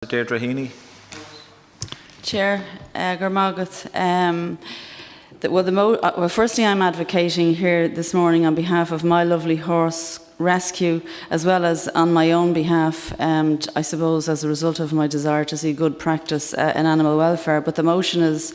Deirdre Heney. Chair, well, firstly, I'm advocating here this morning on behalf of My Lovely Horse Rescue, as well as on my own behalf, and I suppose as a result of my desire to see good practice in animal welfare. But the motion is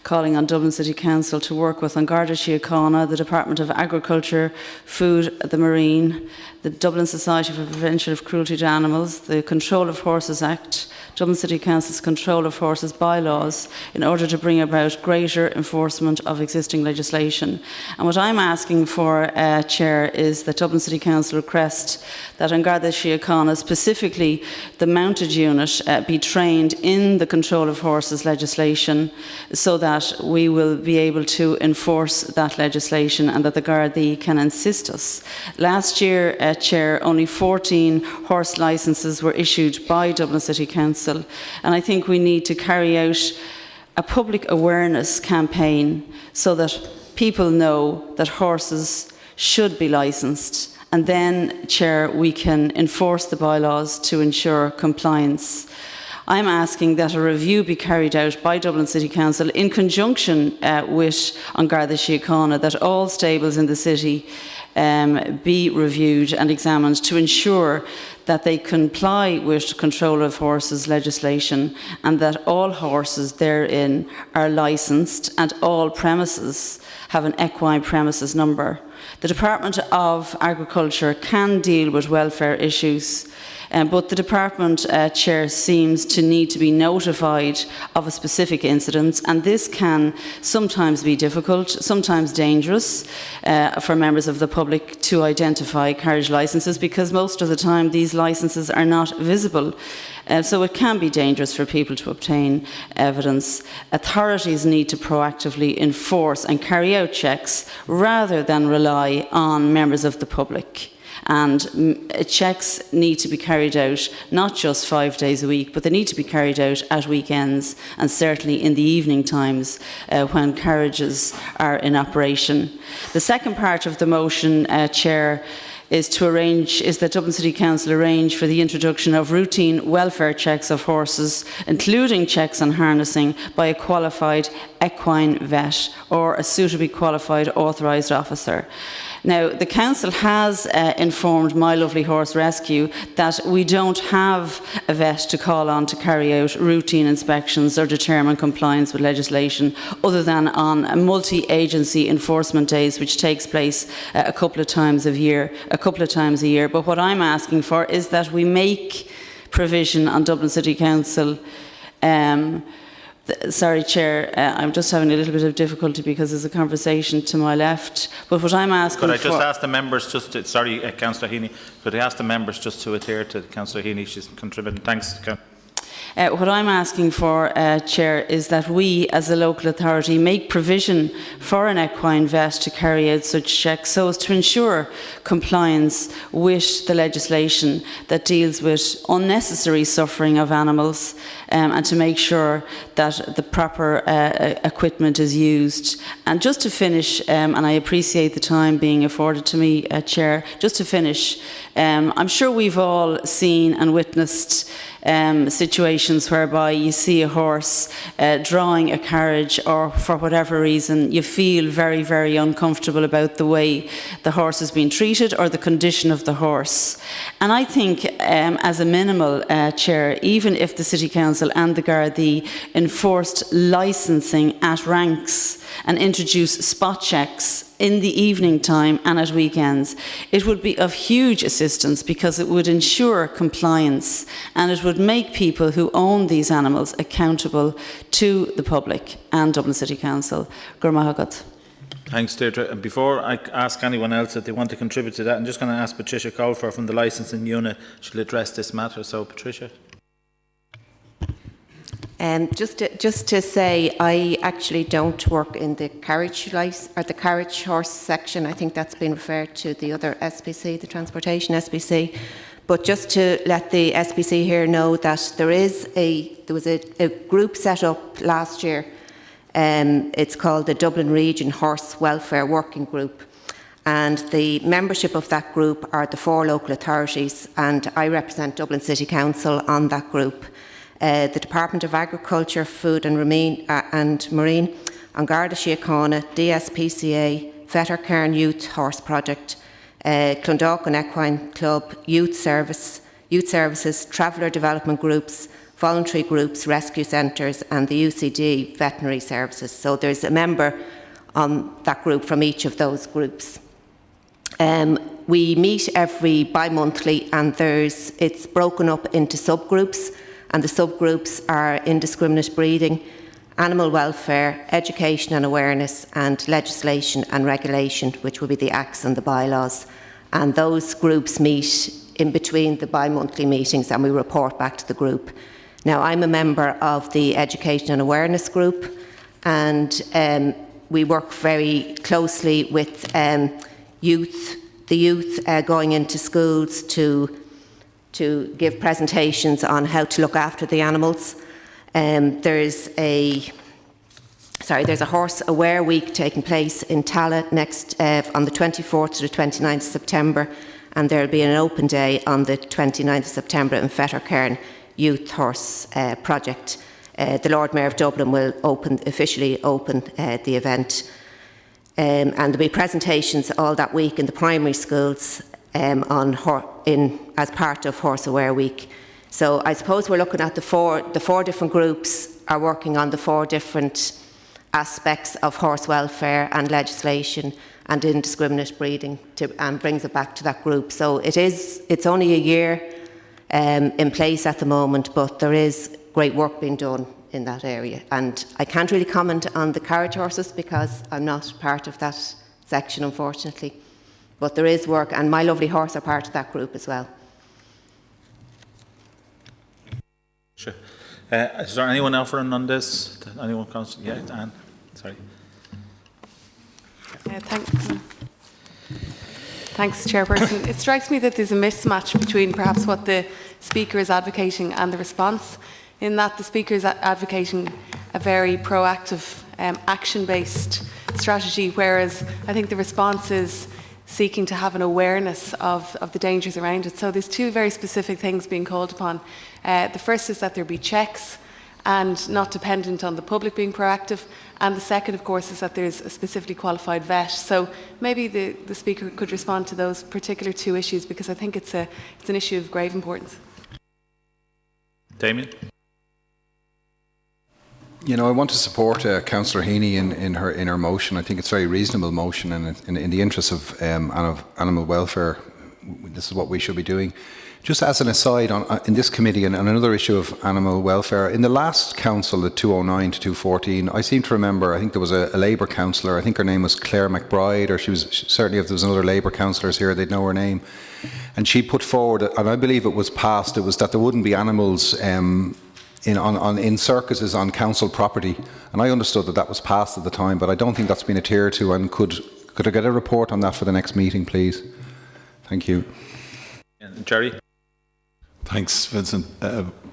calling on Dublin City Council to work with An Garda Síochána, the Department of Agriculture, Food, the Marine, the Dublin Society for Prevention of Cruelty to Animals, the Control of Horses Act, Dublin City Council's Control of Horses bylaws, in order to bring about greater enforcement of existing legislation. And what I'm asking for, Chair, is that Dublin City Council request that An Garda Síochána, specifically the mounted unit, be trained in the Control of Horses legislation, so that we will be able to enforce that legislation and that the Gardaí can assist us. Last year, Chair, only 14 horse licences were issued by Dublin City Council, and I think we need to carry out a public awareness campaign so that people know that horses should be licensed, and then, Chair, we can enforce the bylaws to ensure compliance. I'm asking that a review be carried out by Dublin City Council in conjunction with An Garda Síochána, that all stables in the city be reviewed and examined to ensure that they comply with Control of Horses legislation, and that all horses therein are licensed and all premises have an equine premises number. The Department of Agriculture can deal with welfare issues, but the Department, Chair, seems to need to be notified of a specific incident, and this can sometimes be difficult, sometimes dangerous for members of the public to identify carriage licences, because most of the time these licences are not visible. So it can be dangerous for people to obtain evidence. Authorities need to proactively enforce and carry out checks rather than rely on members of the public. And checks need to be carried out not just 5 days a week, but they need to be carried out at weekends and certainly in the evening times when carriages are in operation. The second part of the motion, Chair, is that Dublin City Council arrange for the introduction of routine welfare checks of horses, including checks on harnessing, by a qualified equine vet or a suitably qualified authorised officer. Now, the Council has informed My Lovely Horse Rescue that we don't have a vet to call on to carry out routine inspections or determine compliance with legislation, other than on multi-agency enforcement days, which takes place a couple of times a year. But what I'm asking for is that we make provision on Dublin City Council. Sorry, Chair, I'm just having a little bit of difficulty because there's a conversation to my left. But what I'm asking Could I just ask the members just to, sorry, Councillor Heney, could I ask the members just to adhere to Councillor Heney? She's contributing. Thanks. What I'm asking for, Chair, is that we, as a local authority, make provision for an equine vet to carry out such checks so as to ensure compliance with the legislation that deals with unnecessary suffering of animals, and to make sure that the proper equipment is used. And just to finish, and I appreciate the time being afforded to me, Chair, just to finish, I'm sure we've all seen and witnessed situations whereby you see a horse drawing a carriage, or for whatever reason you feel very, very uncomfortable about the way the horse is being treated or the condition of the horse. And I think as a minimal, Chair, even if the City Council and the Gardaí enforced licensing at ranks and introduced spot checks in the evening time and at weekends, it would be of huge assistance, because it would ensure compliance and it would make people who own these animals accountable to the public and Dublin City Council. Gurmahagat. Thanks, Deirdre. And before I ask anyone else that they want to contribute to that, I'm just going to ask Patricia Colfer from the licensing unit. She'll address this matter. So, Patricia. Just to say, I actually don't work in the carriage horse section. I think that's been referred to the other SPC, the Transportation SPC. But just to let the SPC here know that there was a group set up last year. It's called the Dublin Region Horse Welfare Working Group. And the membership of that group are the 4 local authorities, and I represent Dublin City Council on that group. the Department of Agriculture, Food and Marine, An Garda Síochána, DSPCA, Fettercairn Youth Horse Project, Clondalkin Equine Club, Youth Services, Traveller Development Groups, voluntary groups, rescue centres and the UCD Veterinary Services. So there's a member on that group from each of those groups. We meet every bi-monthly and it's broken up into subgroups, and the subgroups are indiscriminate breeding, animal welfare, education and awareness, and legislation and regulation, which will be the acts and the bylaws. And those groups meet in between the bi-monthly meetings and we report back to the group. Now, I'm a member of the Education and Awareness Group, and we work very closely with the youth going into schools to give presentations on how to look after the animals. There's a Horse Aware Week taking place in Tala next on the 24th to the 29th of September, and there'll be an open day on the 29th of September in Fettercairn Youth Horse Project. The Lord Mayor of Dublin will officially open the event. And there'll be presentations all that week in the primary schools as part of Horse Aware Week. So I suppose we're looking at the four different groups are working on the 4 different aspects of horse welfare and legislation and indiscriminate breeding and brings it back to that group. So it's only a year in place at the moment, but there is great work being done in that area. And I can't really comment on the carriage horses because I'm not part of that section, unfortunately. But there is work, and My Lovely Horse are part of that group as well. Sure. Is there anyone offering on this? Anyone? Yeah, Anne. Sorry. Thanks, Chairperson. It strikes me that there's a mismatch between perhaps what the Speaker is advocating and the response, in that the Speaker is advocating a very proactive, action-based strategy, whereas I think the response is seeking to have an awareness of the dangers around it. So there's 2 very specific things being called upon. The first is that there be checks and not dependent on the public being proactive. And the second, of course, is that there's a specifically qualified vet. So maybe the Speaker could respond to those particular 2 issues, because I think it's an issue of grave importance. Damien? You know, I want to support Councillor Heney in her motion. I think it's a very reasonable motion, and in the interest of animal welfare, this is what we should be doing. Just as an aside, in this committee, and another issue of animal welfare, in the last council, the 2009 to 2014, I seem to remember, I think there was a Labour councillor, I think her name was Claire McBride, or certainly if there was another Labour councillors here, they'd know her name. And she put forward, and I believe it was passed, it was that there wouldn't be animals in circuses on council property, and I understood that was passed at the time, but I don't think that's been adhered to. And could I get a report on that for the next meeting, please? Thank you. Jerry? Thanks, Vincent.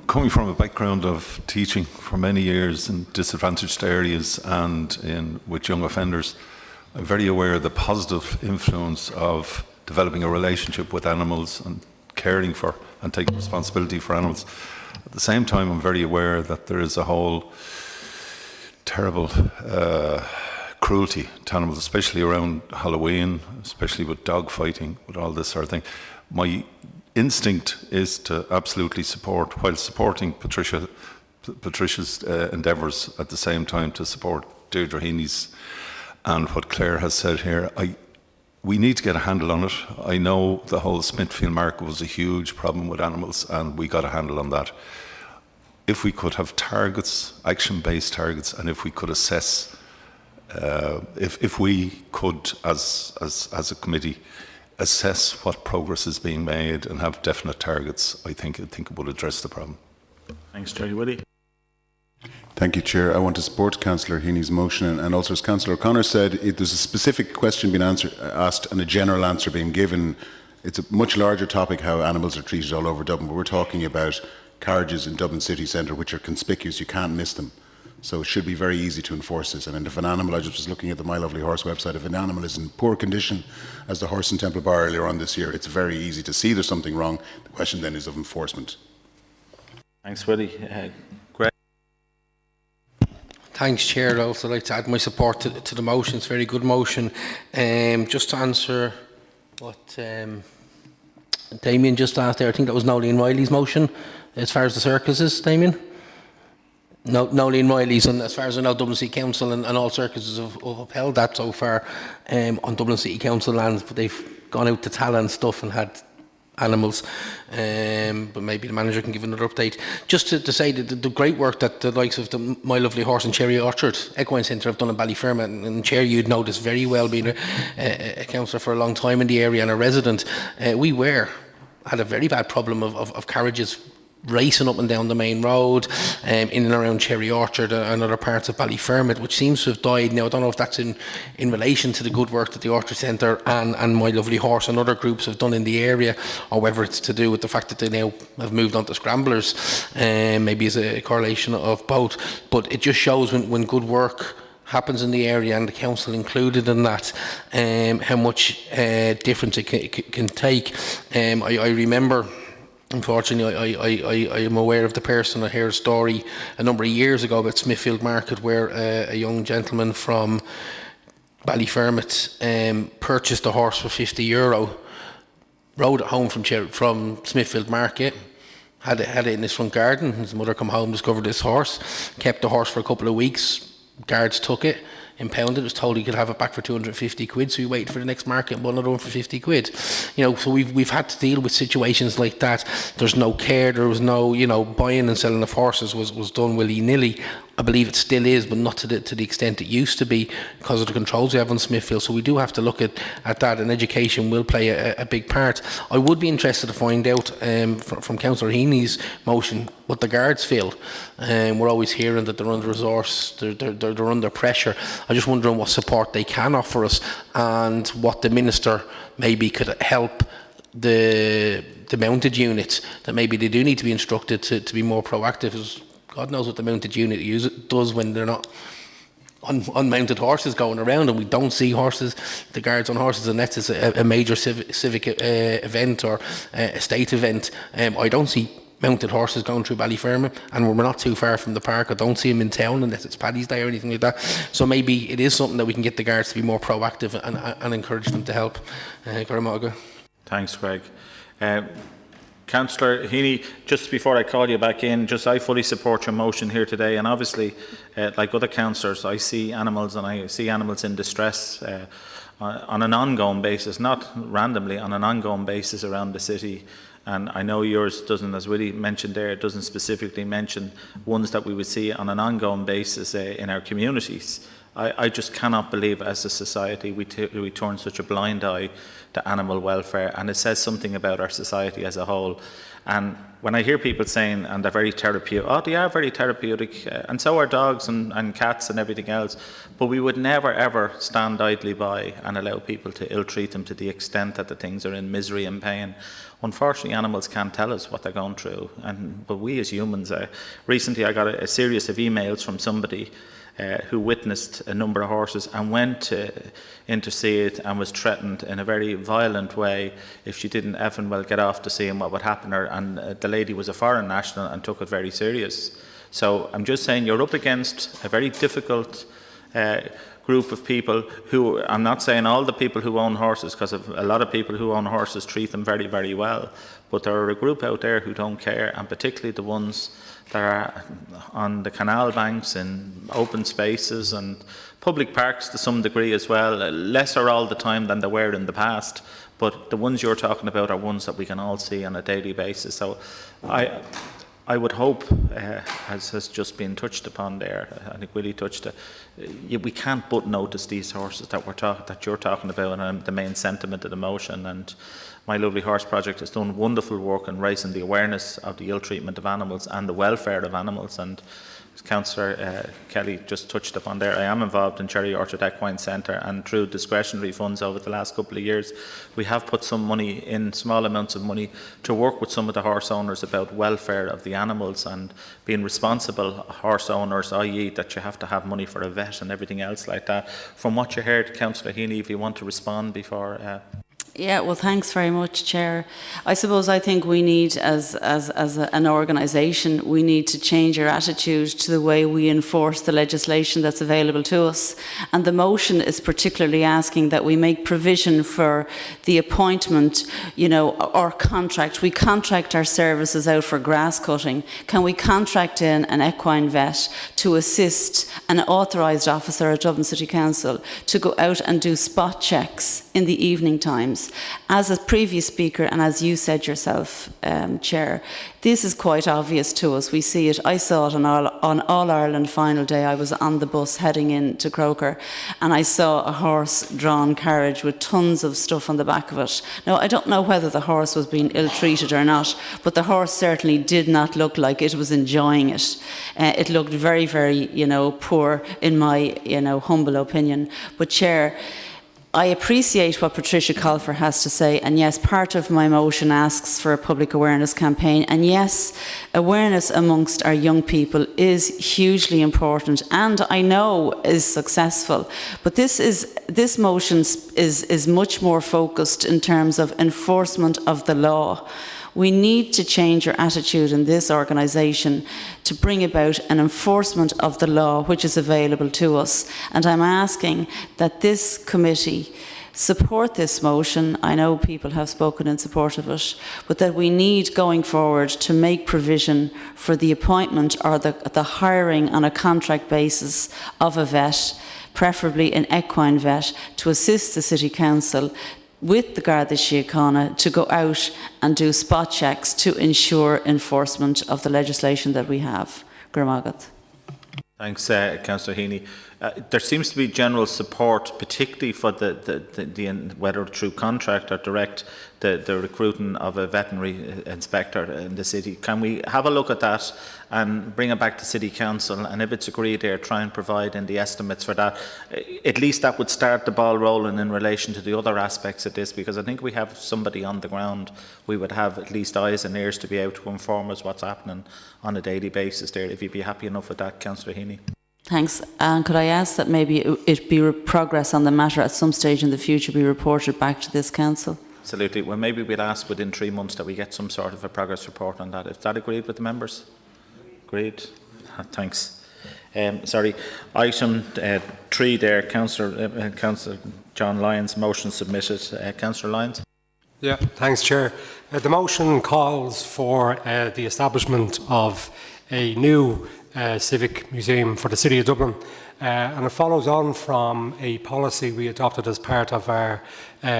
Coming from a background of teaching for many years in disadvantaged areas and with young offenders, I'm very aware of the positive influence of developing a relationship with animals and caring for and taking responsibility for animals. At the same time, I'm very aware that there is a whole terrible cruelty to animals, especially around Halloween, especially with dog fighting, with all this sort of thing. My instinct is to absolutely support, while supporting Patricia's endeavours at the same time, to support Deirdre Heney's and what Claire has said here. We need to get a handle on it. I know the whole Smithfield market was a huge problem with animals, and we got a handle on that. If we could have targets, action-based targets, and if we could assess, if we could, as a committee, assess what progress is being made and have definite targets, I think it would address the problem. Thanks, Jerry. Woody? Thank you, Chair. I want to support Councillor Heney's motion, and also, as Councillor O'Connor said, there's a specific question being asked and a general answer being given. It's a much larger topic, how animals are treated all over Dublin, but we're talking about carriages in Dublin city centre which are conspicuous. You can't miss them. So it should be very easy to enforce this. And if an animal, I just was looking at the My Lovely Horse website, if an animal is in poor condition, as the horse in Temple Bar earlier on this year, it's very easy to see there's something wrong. The question then is of enforcement. Thanks, Willie. Greg? Thanks, Chair. I'd also like to add my support to the motion. It's a very good motion. Just to answer what Damien just asked there, I think that was Nolene Riley's motion as far as the circuses, Damien? No, Nolene Riley's, and as far as I know, Dublin City Council and all circuses have upheld that so far on Dublin City Council lands, but they've gone out to Tala and stuff and had animals, but maybe the manager can give another update. Just to say that the great work that the likes of the My Lovely Horse and Cherry Orchard Equine Centre have done in Ballyfermot, and Chair, you'd know this very well, being a councillor for a long time in the area and a resident. We had a very bad problem of carriages racing up and down the main road in and around Cherry Orchard and other parts of Ballyfermot, which seems to have died now. I don't know if that's in relation to the good work that the Orchard Centre and My Lovely Horse and other groups have done in the area, or whether it's to do with the fact that they now have moved on to scramblers, maybe as a correlation of both. But it just shows when good work happens in the area, and the council included in that, how much difference it can take. I remember, unfortunately, I am aware of the person. I heard a story a number of years ago about Smithfield Market, where a young gentleman from Ballyfermot purchased a horse for €50, rode it home from Smithfield Market, had it in his front garden. His mother come home, discovered this horse, kept the horse for a couple of weeks. Guards took it, impounded, was told he could have it back for 250 quid, so he waited for the next market and bought another one for 50 quid. So we've had to deal with situations like that. There's no care, there was no, buying and selling of horses was done willy-nilly. I believe it still is, but not to the extent it used to be, because of the controls we have on Smithfield. So we do have to look at that, and education will play a big part. I would be interested to find out from Councillor Heney's motion what the guards feel. We're always hearing that they're under-resourced, they're under pressure. I'm just wondering what support they can offer us, and what the Minister maybe could help the mounted units, that maybe they do need to be instructed to be more proactive. God knows what the mounted unit does when they're not unmounted horses going around, and we don't see horses, the guards on horses, unless it's a major civic event or a state event. I don't see mounted horses going through Ballyfermot, and we're not too far from the park. I don't see them in town unless it's Paddy's Day or anything like that. So maybe it is something that we can get the guards to be more proactive and encourage them to help. Thanks, Greg. Councillor Heney, just before I call you back in, I fully support your motion here today, and obviously, like other councillors, I see animals, and I see animals in distress on an ongoing basis, not randomly, on an ongoing basis around the city. And I know yours doesn't, as Willie mentioned there, it doesn't specifically mention ones that we would see on an ongoing basis in our communities. I just cannot believe as a society we turn such a blind eye to animal welfare, and it says something about our society as a whole. And when I hear people saying, and they're very therapeutic, they are very therapeutic, and so are dogs and cats and everything else, but we would never ever stand idly by and allow people to ill-treat them to the extent that the things are in misery and pain. Unfortunately, animals can't tell us what they're going through, but we as humans, recently I got a series of emails from somebody who witnessed a number of horses and went to intercede and was threatened in a very violent way if she didn't effing well get off to see what would happen to her, and the lady was a foreign national and took it very serious. So I'm just saying you're up against a very difficult group of people who, I'm not saying all the people who own horses, because a lot of people who own horses treat them very, very well, but there are a group out there who don't care, and particularly the ones that are on the canal banks in open spaces and public parks to some degree as well, lesser all the time than they were in the past, but the ones you're talking about are ones that we can all see on a daily basis. So I would hope, as has just been touched upon there, I think Willie touched it, we can't but notice these horses that you're talking about, and the main sentiment of the motion. And My Lovely Horse Project has done wonderful work in raising the awareness of the ill treatment of animals and the welfare of animals. And as Councillor Kelly just touched upon there, I am involved in Cherry Orchard Equine Centre, and through discretionary funds over the last couple of years, we have put some money in, small amounts of money, to work with some of the horse owners about welfare of the animals and being responsible horse owners, i.e. that you have to have money for a vet and everything else like that. From what you heard, Councillor Heney, if you want to respond before... Yeah, well, thanks very much, Chair. I suppose I think we need, as an organisation, we need to change our attitude to the way we enforce the legislation that's available to us. And the motion is particularly asking that we make provision for the appointment, or contract. We contract our services out for grass cutting. Can we contract in an equine vet to assist an authorised officer at Dublin City Council to go out and do spot checks in the evening times? As a previous speaker, and as you said yourself, Chair, this is quite obvious to us. We see it. I saw it on All Ireland final day. I was on the bus heading in to Croker, and I saw a horse-drawn carriage with tons of stuff on the back of it. Now, I don't know whether the horse was being ill-treated or not, but the horse certainly did not look like it was enjoying it. It looked very, very, poor in my, humble opinion. But, Chair, I appreciate what Patricia Colfer has to say, and yes, part of my motion asks for a public awareness campaign, and yes, awareness amongst our young people is hugely important, and I know is successful. But this motion is much more focused in terms of enforcement of the law. We need to change our attitude in this organisation to bring about an enforcement of the law which is available to us. And I'm asking that this committee support this motion. I know people have spoken in support of it, but that we need going forward to make provision for the appointment or the hiring on a contract basis of a vet, preferably an equine vet, to assist the City Council with the Garda Síochána to go out and do spot checks to ensure enforcement of the legislation that we have. Gurmagat. Thanks, Councillor Heney. There seems to be general support, particularly for the whether through contract or direct, the recruiting of a veterinary inspector in the city. Can we have a look at that and bring it back to City Council? And if it's agreed there, try and provide in the estimates for that. At least that would start the ball rolling in relation to the other aspects of this, because I think we have somebody on the ground. We would have at least eyes and ears to be able to inform us what's happening on a daily basis there. If you'd be happy enough with that, Councillor Heney. Thanks. And could I ask that maybe it be progress on the matter at some stage in the future be reported back to this council? Absolutely. Well, maybe we'll ask within 3 months that we get some sort of a progress report on that. Is that agreed with the members? Agreed. Thanks. Sorry. Item 3 there, Councillor John Lyons, motion submitted. Councillor Lyons. Yeah, thanks, Chair. The motion calls for the establishment of a new civic museum for the City of Dublin, and it follows on from a policy we adopted as part of our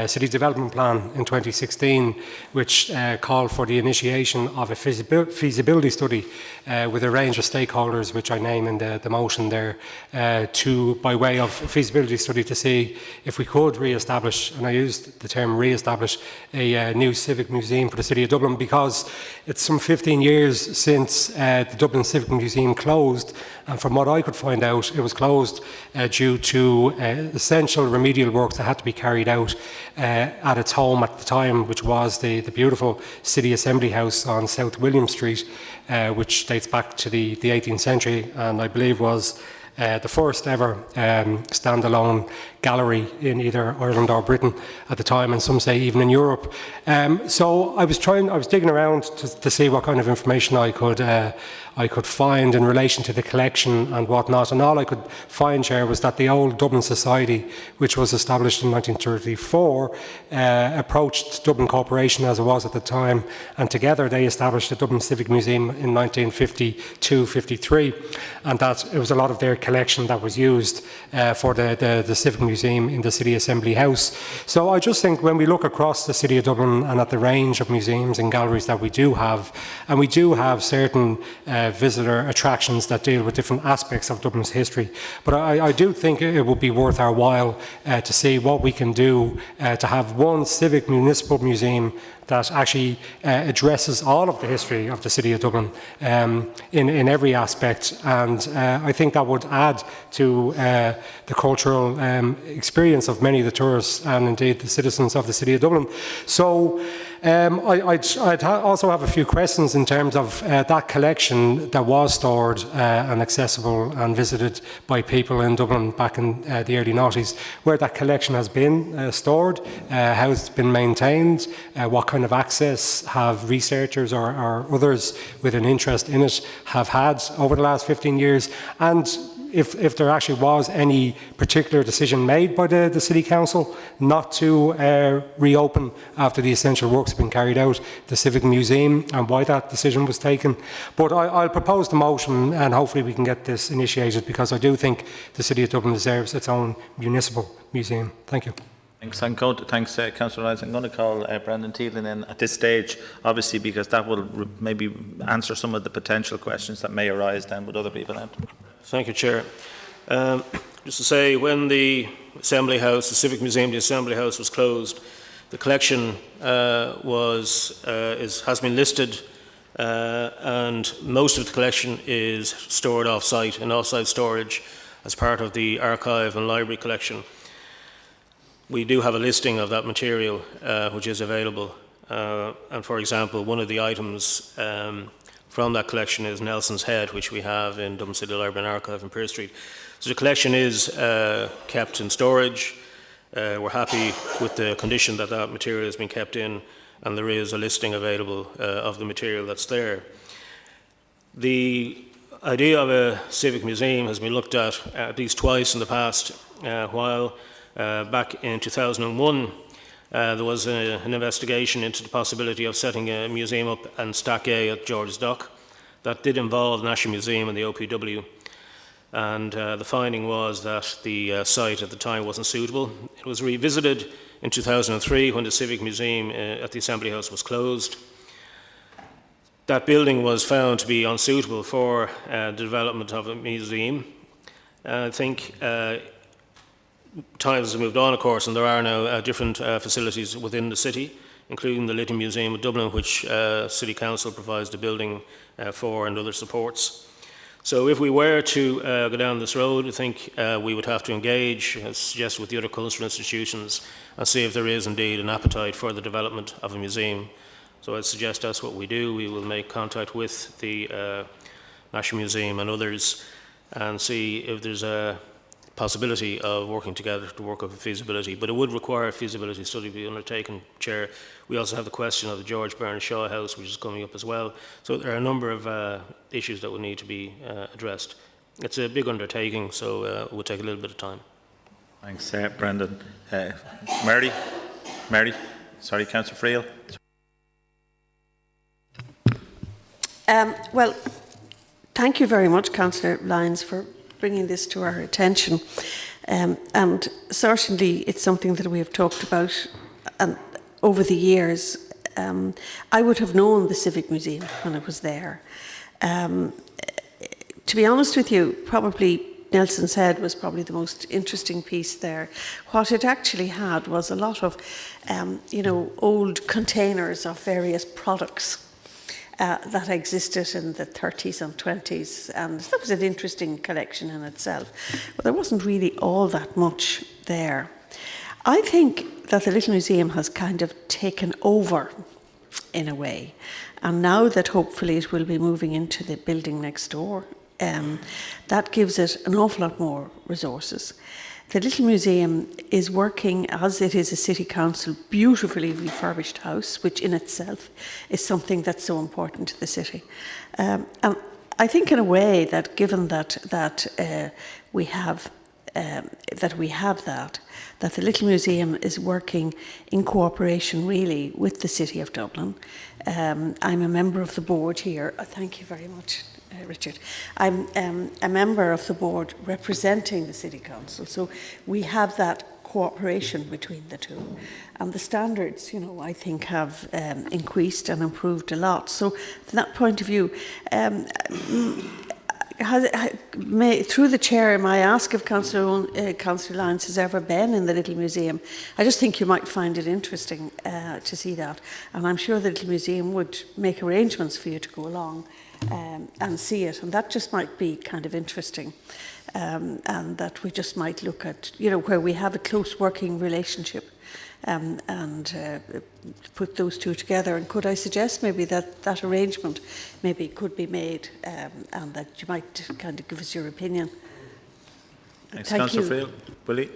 City Development Plan in 2016, which called for the initiation of a feasibility study with a range of stakeholders, which I name in the motion there, by way of feasibility study to see if we could re-establish, and I used the term re-establish, a new civic museum for the City of Dublin, because it's some 15 years since the Dublin Civic Museum closed, and from what I could find out, it was closed due to essential remedial works that had to be carried out at its home at the time, which was the beautiful City Assembly House on South William Street, which dates back to the 18th century, and I believe was the first ever standalone gallery in either Ireland or Britain at the time, and some say even in Europe. So I was digging around to see what kind of information I could find in relation to the collection and whatnot, and all I could find, Chair, was that the old Dublin Society, which was established in 1934, approached Dublin Corporation as it was at the time, and together they established the Dublin Civic Museum in 1952-53, and that it was a lot of their collection that was used for the Civic Museum in the City Assembly House. So I just think when we look across the City of Dublin and at the range of museums and galleries that we do have, and we do have certain visitor attractions that deal with different aspects of Dublin's history. But I do think it would be worth our while to see what we can do to have one civic municipal museum that actually addresses all of the history of the City of Dublin in every aspect. And I think that would add to the cultural experience of many of the tourists and indeed the citizens of the City of Dublin. So I'd also have a few questions in terms of that collection that was stored and accessible and visited by people in Dublin back in the early 90s, where that collection has been stored, how it's been maintained, what kind of access have researchers or others with an interest in it have had over the last 15 years, and if there actually was any particular decision made by the City Council not to reopen after the essential works have been carried out, the Civic Museum, and why that decision was taken. But I'll propose the motion and hopefully we can get this initiated, because I do think the City of Dublin deserves its own municipal museum. Thank you. Thanks, Councillor Lyons. I'm going to call Brendan Teelin in at this stage, obviously, because that will maybe answer some of the potential questions that may arise then with other people. Thank you, Chair. Just to say, when the Assembly House, the Civic Museum, the Assembly House was closed, the collection has been listed, and most of the collection is stored off-site in off-site storage as part of the archive and library collection. We do have a listing of that material which is available, and for example, one of the items from that collection is Nelson's Head, which we have in Dublin City Library and Archive in Pearse Street. So the collection is kept in storage. We're happy with the condition that that material has been kept in, and there is a listing available of the material that's there. The idea of a civic museum has been looked at least twice in the past while. Back in 2001, there was an investigation into the possibility of setting a museum up in Stack A at George's Dock. That did involve the National Museum and the OPW, and the finding was that the site at the time wasn't suitable. It was revisited in 2003 when the Civic Museum at the Assembly House was closed. That building was found to be unsuitable for the development of a museum. I think times have moved on, of course, and there are now different facilities within the city, including the Lithium Museum of Dublin, which City Council provides the building for, and other supports. So if we were to go down this road, I think we would have to engage, as suggested, with the other cultural institutions and see if there is indeed an appetite for the development of a museum. So I'd suggest that's what we do. We will make contact with the National Museum and others and see if there's a possibility of working together to work up a feasibility, but it would require a feasibility study to be undertaken, Chair. We also have the question of the George Byrne Shaw House, which is coming up as well. So there are a number of issues that would need to be addressed. It's a big undertaking, so it would take a little bit of time. Thanks, Brendan. Mary? Sorry, Councillor Friel. Well, thank you very much, Councillor Lyons, for bringing this to our attention, and certainly it's something that we have talked about over the years. I would have known the Civic Museum when I was there. To be honest with you, probably Nelson's Head was probably the most interesting piece there. What it actually had was a lot of old containers of various products that existed in the 30s and 20s, and that was an interesting collection in itself. But there wasn't really all that much there. I think that the Little Museum has kind of taken over in a way, and now that hopefully it will be moving into the building next door, that gives it an awful lot more resources. The Little Museum is working, as it is a City Council, beautifully refurbished house, which in itself is something that's so important to the city. And I think, in a way, that given that we have that the Little Museum is working in cooperation, really, with the City of Dublin. I'm a member of the board here. Thank you very much, Richard. I'm a member of the board representing the City Council, so we have that cooperation between the two, and the standards, I think have increased and improved a lot. So from that point of view, through the chair, may I ask if Councillor Lyons has ever been in the Little Museum? I just think you might find it interesting to see that, and I'm sure the Little Museum would make arrangements for you to go along and see it, and that just might be kind of interesting, and that we just might look at, where we have a close working relationship and put those two together. And could I suggest maybe that arrangement maybe could be made, and that you might kind of give us your opinion? Thanks, Thank Councillor you. Field. Willie?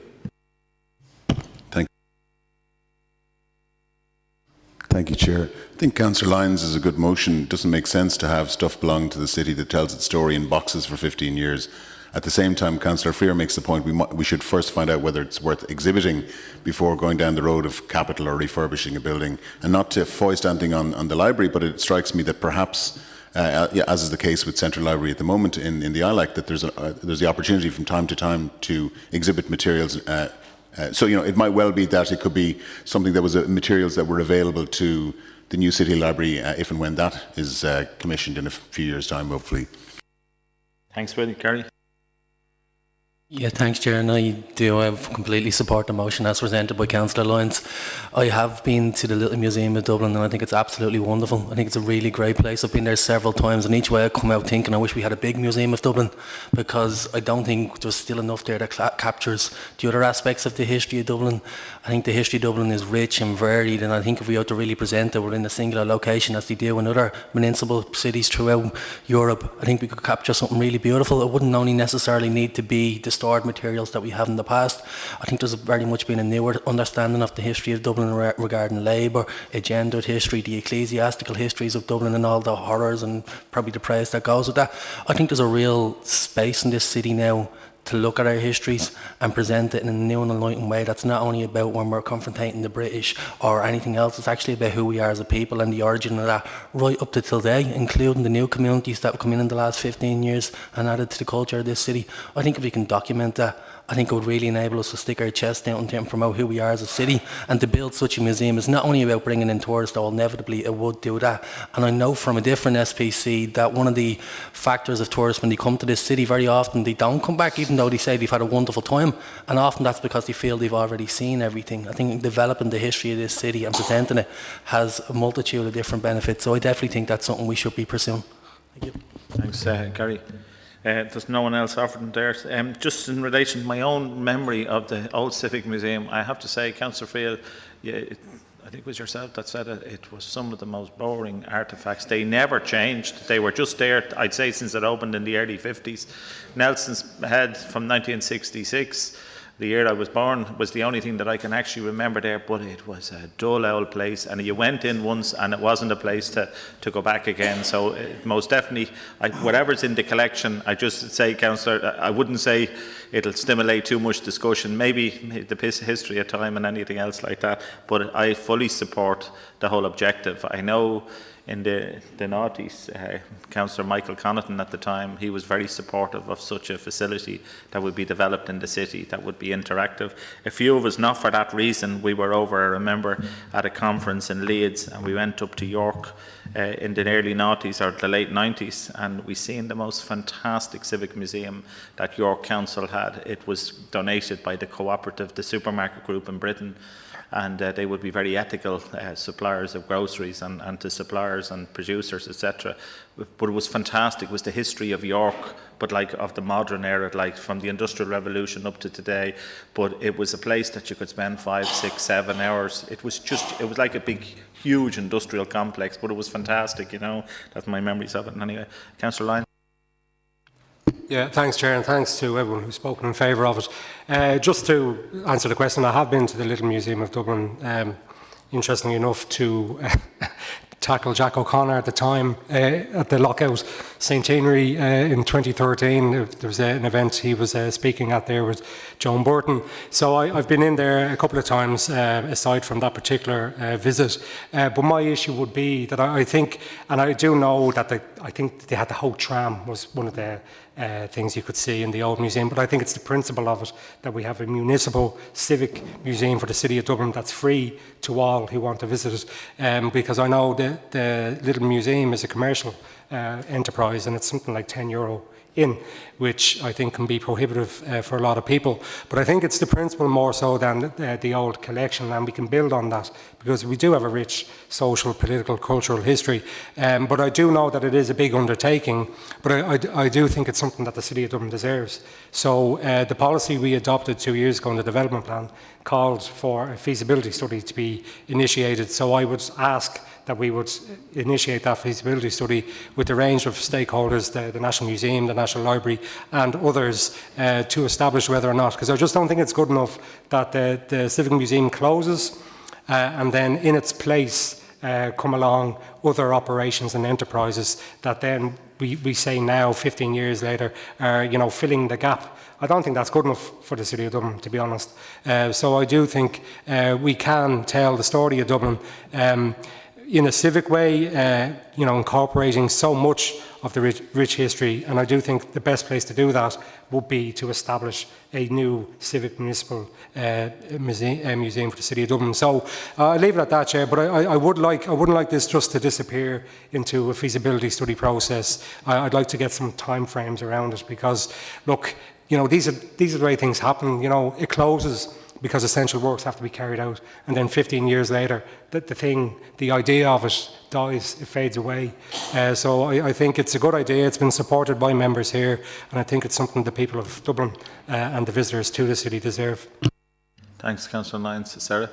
Thank you, Chair. I think Councillor Lyons is a good motion. It doesn't make sense to have stuff belonging to the city that tells its story in boxes for 15 years. At the same time, Councillor Freer makes the point we should first find out whether it's worth exhibiting before going down the road of capital or refurbishing a building. And not to foist anything on the library, but it strikes me that perhaps, as is the case with Central Library at the moment in the ILAC, that there's the opportunity from time to time to exhibit materials. So, it might well be that it could be something that was materials that were available to the new City Library if and when that is commissioned in a few years' time, hopefully. Thanks, Willie. Gary? Yeah, thanks, Chair, and I completely support the motion as presented by Councillor Lyons. I have been to the Little Museum of Dublin and I think it's absolutely wonderful. I think it's a really great place. I've been there several times and each way I come out thinking I wish we had a big Museum of Dublin, because I don't think there's still enough there that captures the other aspects of the history of Dublin. I think the history of Dublin is rich and varied, and I think if we ought to really present it within a singular location as they do in other municipal cities throughout Europe, I think we could capture something really beautiful. It wouldn't only necessarily need to be the stored materials that we have in the past. I think there's very much been a newer understanding of the history of Dublin regarding labour, a gendered history, the ecclesiastical histories of Dublin and all the horrors and probably the praise that goes with that. I think there's a real space in this city now to look at our histories and present it in a new and enlightened way that's not only about when we're confronting the British or anything else, it's actually about who we are as a people and the origin of that right up to today, including the new communities that have come in the last 15 years and added to the culture of this city. I think if we can document that, I think it would really enable us to stick our chest out and promote who we are as a city. And to build such a museum is not only about bringing in tourists, though inevitably it would do that. And I know from a different SPC that one of the factors of tourists when they come to this city, very often they don't come back even though they say they've had a wonderful time. And often that's because they feel they've already seen everything. I think developing the history of this city and presenting it has a multitude of different benefits. So I definitely think that's something we should be pursuing. Thank you. Thanks, Gary. There's no one else offered there. Just in relation to my own memory of the old Civic Museum, I have to say, Councillor Field, I think it was yourself that said it was some of the most boring artefacts. They never changed. They were just there, I'd say, since it opened in the early 50s. Nelson's Head from 1966, the year I was born, was the only thing that I can actually remember there, but it was a dull old place, and you went in once and it wasn't a place to go back again. So most definitely, whatever's in the collection, I just say, Councillor, I wouldn't say it'll stimulate too much discussion, maybe the history of time and anything else like that, but I fully support the whole objective. I know in the noughties, Councillor Michael Connaughton at the time, he was very supportive of such a facility that would be developed in the city, that would be interactive. A few of us, not for that reason, we were over, I remember, at a conference in Leeds, and we went up to York in the early noughties or the late 90s, and we seen the most fantastic civic museum that York Council had. It was donated by the cooperative, the supermarket group in Britain, and they would be very ethical suppliers of groceries and to suppliers and producers, etc. But it was fantastic. It was the history of York, but like of the modern era, like from the Industrial Revolution up to today. But it was a place that you could spend 5, 6, 7 hours. It was like a big, huge industrial complex, but it was fantastic, you know. That's my memories of it. And anyway, Councillor Lyons. Yeah, thanks, Chair, and thanks to everyone who's spoken in favour of it. Just to answer the question, I have been to the Little Museum of Dublin, interestingly enough, to tackle Jack O'Connor at the time at the Lockout Centenary in 2013. There was an event he was speaking at there with Joan Burton. So I've been in there a couple of times aside from that particular visit. But my issue would be that I think, and I do know that I think they had the whole tram was one of the things you could see in the old museum, but I think it's the principle of it that we have a municipal civic museum for the City of Dublin that's free to all who want to visit it, because I know the Little Museum is a commercial enterprise, and it's something like €10 in, which I think can be prohibitive for a lot of people. But I think it's the principle more so than the old collection, and we can build on that because we do have a rich social, political, cultural history. But I do know that it is a big undertaking, but I do think it's something that the City of Dublin deserves. So the policy we adopted 2 years ago in the development plan called for a feasibility study to be initiated. So I would ask that we would initiate that feasibility study with a range of stakeholders, the National Museum, the National Library and others to establish whether or not, because I just don't think it's good enough that the Civic Museum closes and then in its place come along other operations and enterprises that then we say now, 15 years later, are filling the gap. I don't think that's good enough for the City of Dublin, to be honest. So I do think we can tell the story of Dublin in a civic way, incorporating so much of the rich history, and I do think the best place to do that would be to establish a new civic municipal museum for the City of Dublin. So I'll leave it at that, Chair, but I wouldn't like this just to disappear into a feasibility study process. I'd like to get some time frames around it because, look, these are the way things happen. It closes because essential works have to be carried out, and then 15 years later, the idea of it dies, it fades away. So I think it's a good idea. It's been supported by members here, and I think it's something the people of Dublin and the visitors to the city deserve. Thanks, Councillor Lyons. Sarah?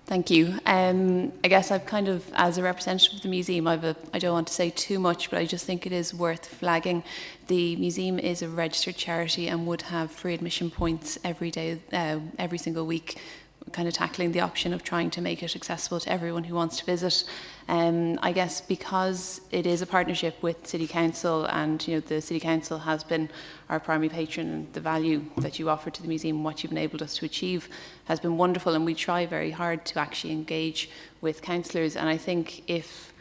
Thank you. I guess I've kind of, as a representative of the museum, I don't want to say too much, but I just think it is worth flagging. The museum is a registered charity and would have free admission points every day, every single week, kind of tackling the option of trying to make it accessible to everyone who wants to visit. I guess because it is a partnership with City Council, and the City Council has been our primary patron, and the value that you offer to the museum, what you've enabled us to achieve, has been wonderful, and we try very hard to actually engage with councillors. And I think if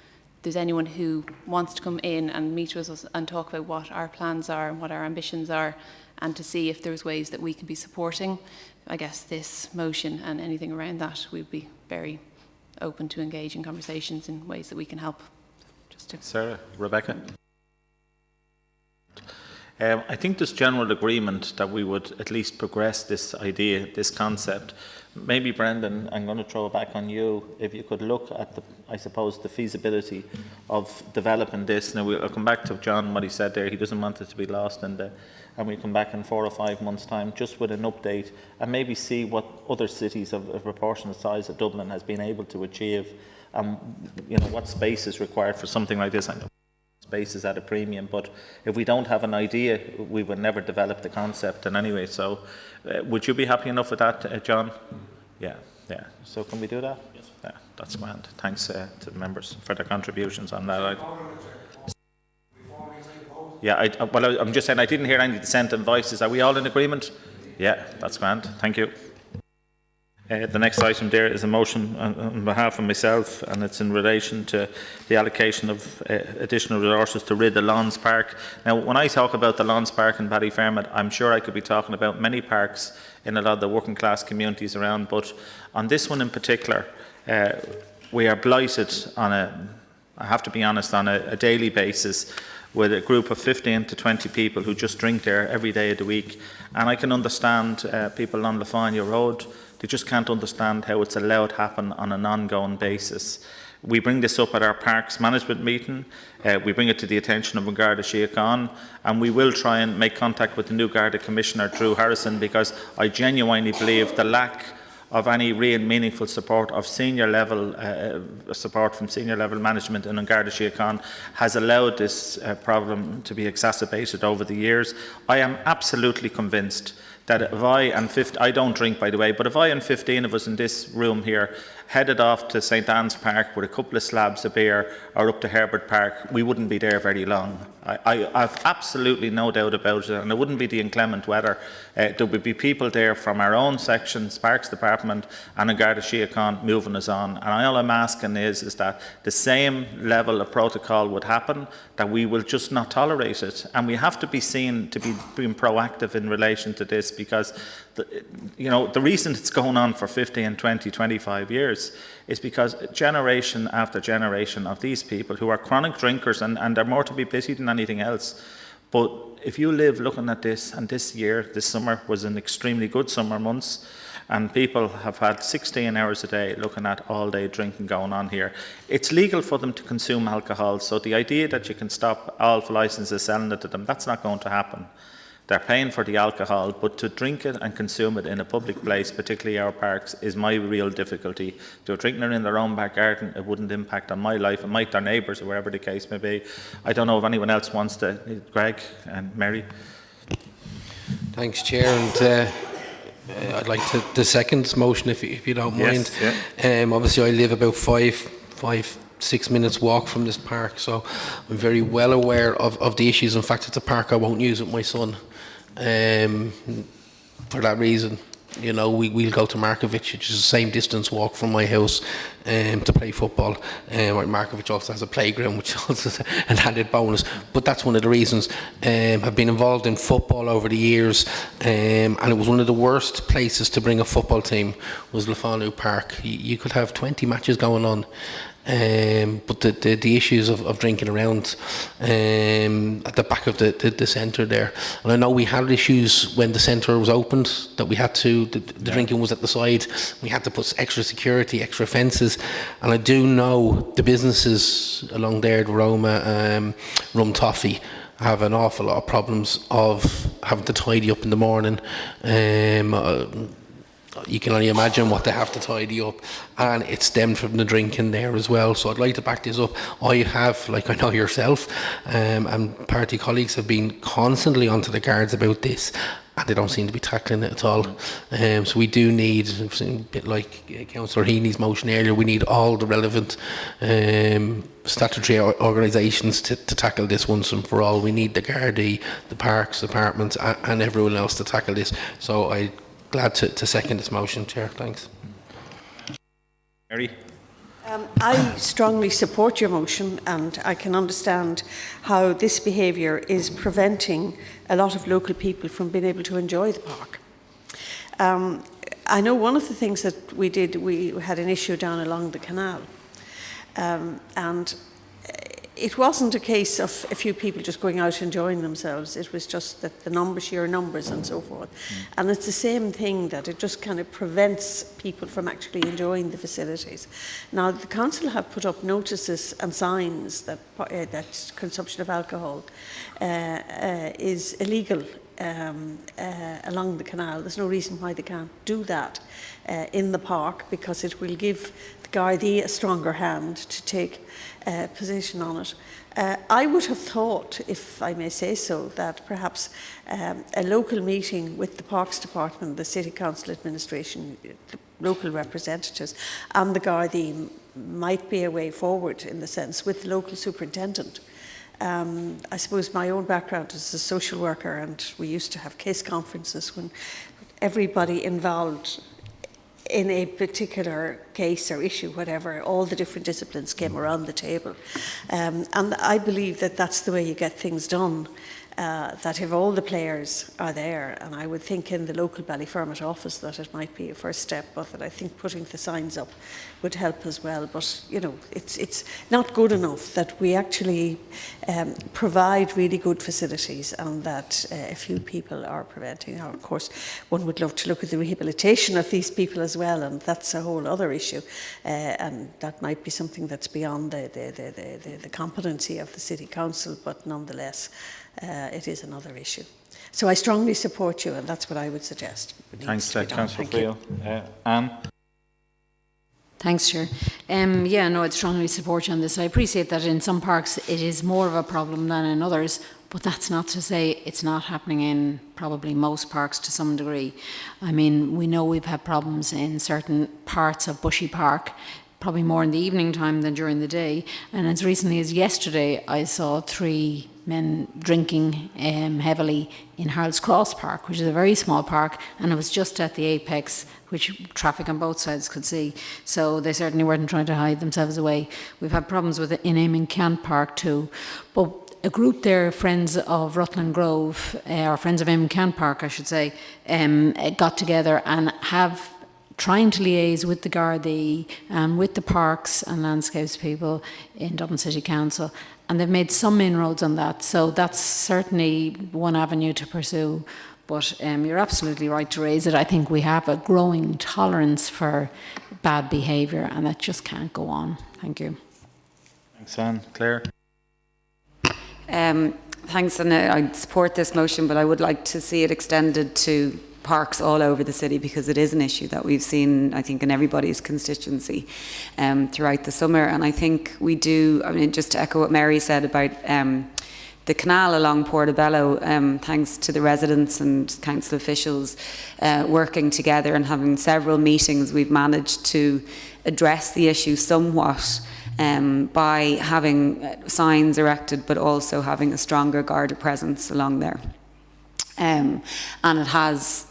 there's anyone who wants to come in and meet with us and talk about what our plans are and what our ambitions are, and to see if there's ways that we can be supporting, I guess, this motion and anything around that, we'd be very open to engage in conversations in ways that we can help. Sarah, Rebecca? I think there's general agreement that we would at least progress this idea, this concept. Maybe, Brendan, I'm going to throw it back on you. If you could look at the feasibility of developing this. Now, I'll come back to John, what he said there. He doesn't want it to be lost and we'll come back in 4 or 5 months' time just with an update and maybe see what other cities of a proportionate size of Dublin has been able to achieve and what space is required for something like this. I know space is at a premium, but if we don't have an idea, we will never develop the concept in any way. So would you be happy enough with that, John? Yeah. So can we do that? Yes. Yeah, that's grand. Thanks to the members for their contributions on that. I'm just saying I didn't hear any dissent and voices. Are we all in agreement? Yeah, that's grand. Thank you. The next item there is a motion on behalf of myself, and it's in relation to the allocation of additional resources to rid the Lawns Park. Now, when I talk about the Lawns Park in Ballyfermot, I'm sure I could be talking about many parks in a lot of the working class communities around, but on this one in particular, we are blighted on I have to be honest, on a daily basis with a group of 15 to 20 people who just drink there every day of the week. And I can understand people on Lafania Road. They just can't understand how it's allowed to happen on an ongoing basis. We bring this up at our Parks Management meeting. We bring it to the attention of Garda Síochána, and we will try and make contact with the new Garda Commissioner, Drew Harrison, because I genuinely believe the lack of any real meaningful support of senior level support from senior level management in Garda Síochána has allowed this problem to be exacerbated over the years. I am absolutely convinced that if I don't drink, by the way, but if I and 15 of us in this room here headed off to St Anne's Park with a couple of slabs of beer or up to Herbert Park, we wouldn't be there very long. I've absolutely no doubt about it, and it wouldn't be the inclement weather. There would be people there from our own sections, Parks Department and in Garda Síochána moving us on. And all I'm asking is that the same level of protocol would happen, that we will just not tolerate it. And we have to be seen to be being proactive in relation to this, because, the reason it's going on for 15, 20, 25 years is because generation after generation of these people who are chronic drinkers, and they're more to be pitied than anything else. But if you live looking at this, and this summer was an extremely good summer months, and people have had 16 hours a day looking at all-day drinking going on here. It's legal for them to consume alcohol, so the idea that you can stop all licenses selling it to them, that's not going to happen. They're paying for the alcohol, but to drink it and consume it in a public place, particularly our parks, is my real difficulty. If they're drinking it in their own back garden, it wouldn't impact on my life. It might their neighbours, or wherever the case may be. I don't know if anyone else wants to. Greg and Mary? Thanks, Chair, and I'd like to second this motion, if you don't mind. Yeah. Obviously, I live about 6 minutes walk from this park, so I'm very well aware of the issues. In fact, it's a park I won't use with my son. For that reason, we'll go to Markovich, which is the same distance walk from my house, to play football. Markovich also has a playground, which also is an added bonus. But that's one of the reasons. I've been involved in football over the years, and it was one of the worst places to bring a football team was Lefanu Park. You could have 20 matches going on. But the issues of drinking around at the back of the centre there, and I know we had issues when the centre was opened, that we had to, the drinking was at the side, we had to put extra security, extra fences, and I do know the businesses along there, the Roma, Rum Toffee, have an awful lot of problems of having to tidy up in the morning. You can only imagine what they have to tidy up, and it stemmed from the drinking there as well. So I'd like to back this up. I have, like I know yourself, and party colleagues have been constantly onto the guards about this, and they don't seem to be tackling it at all. So we do need, a bit like Councillor Heney's motion earlier, we need all the relevant statutory organisations to tackle this once and for all. We need the Gardaí, the parks departments, and everyone else to tackle this. So I'm glad to second this motion, Chair. Thanks. Mary? I strongly support your motion, and I can understand how this behaviour is preventing a lot of local people from being able to enjoy the park. I know one of the things that we did, we had an issue down along the canal, and it wasn't a case of a few people just going out enjoying themselves. It was just that the sheer numbers and so forth. And it's the same thing, that it just kind of prevents people from actually enjoying the facilities. Now, the council have put up notices and signs that consumption of alcohol is illegal along the canal. There's no reason why they can't do that in the park, because it will give the Gardaí a stronger hand to take position on it. I would have thought, if I may say so, that perhaps a local meeting with the Parks Department, the City Council administration, the local representatives and the Gardaí might be a way forward, in the sense, with the local superintendent. I suppose my own background is a social worker, and we used to have case conferences when everybody involved in a particular case or issue, whatever, all the different disciplines came around the table. And I believe that that's the way you get things done, that if all the players are there, and I would think in the local Ballyfermot office that it might be a first step, but that I think putting the signs up would help as well. But, it's not good enough that we actually provide really good facilities, and that a few people are preventing. Now, of course, one would love to look at the rehabilitation of these people as well, and that's a whole other issue. And that might be something that's beyond the competency of the City Council, but nonetheless, it is another issue. So I strongly support you, and that's what I would suggest. Thanks, Councillor Friel. Anne? Thanks, Chair. I'd strongly support you on this. I appreciate that in some parks it is more of a problem than in others, but that's not to say it's not happening in probably most parks to some degree. I mean, we know we've had problems in certain parts of Bushy Park, probably more in the evening time than during the day. And as recently as yesterday, I saw 3 men drinking heavily in Harold's Cross Park, which is a very small park, and it was just at the apex, which traffic on both sides could see. So they certainly weren't trying to hide themselves away. We've had problems with it in Eamon Park too. But a group there, Friends of Rutland Grove, or Friends of Kent Park, I should say, got together and have trying to liaise with the Gardaí and with the parks and landscapes people in Dublin City Council, and they've made some inroads on that. So that's certainly one avenue to pursue. But you're absolutely right to raise it. I think we have a growing tolerance for bad behaviour, and that just can't go on. Thank you. Thanks, Anne. Claire? Thanks, and I support this motion, but I would like to see it extended to parks all over the city, because it is an issue that we've seen, I think, in everybody's constituency throughout the summer. And I think we do, I mean, just to echo what Mary said about the canal along Portobello, thanks to the residents and council officials working together and having several meetings, we've managed to address the issue somewhat by having signs erected, but also having a stronger Garda presence along there. And it has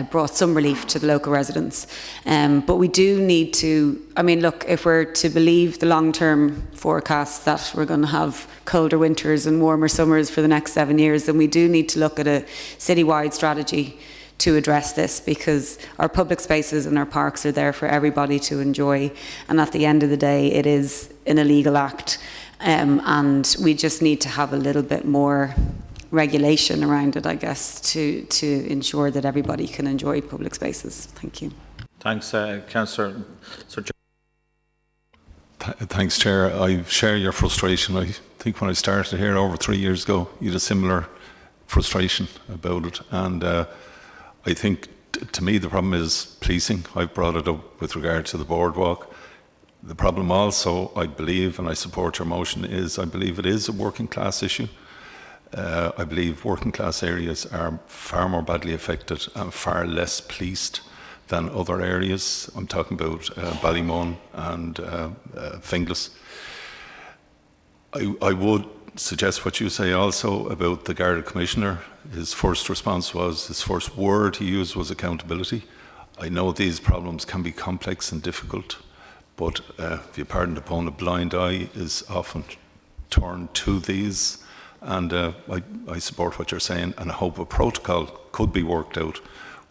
brought some relief to the local residents. But we do need to, I mean, look, if we're to believe the long-term forecasts that we're going to have colder winters and warmer summers for the next 7 years, then we do need to look at a citywide strategy to address this, because our public spaces and our parks are there for everybody to enjoy, and at the end of the day it is an illegal act, and we just need to have a little bit more regulation around it, I guess, to ensure that everybody can enjoy public spaces. Thank you. Thanks, Councillor. Thanks, Chair. I share your frustration. I think when I started here over 3 years ago, you had a similar frustration about it. And I think, to me, the problem is policing. I've brought it up with regard to the boardwalk. The problem also, I believe, and I support your motion, is I believe it is a working class issue. I believe working class areas are far more badly affected and far less policed than other areas. I'm talking about Ballymun and Finglas. I would suggest what you say also about the Garda Commissioner. His first response was, his first word he used was accountability. I know these problems can be complex and difficult, but if you pardon the pun, a blind eye is often turned to these. And I support what you're saying, and I hope a protocol could be worked out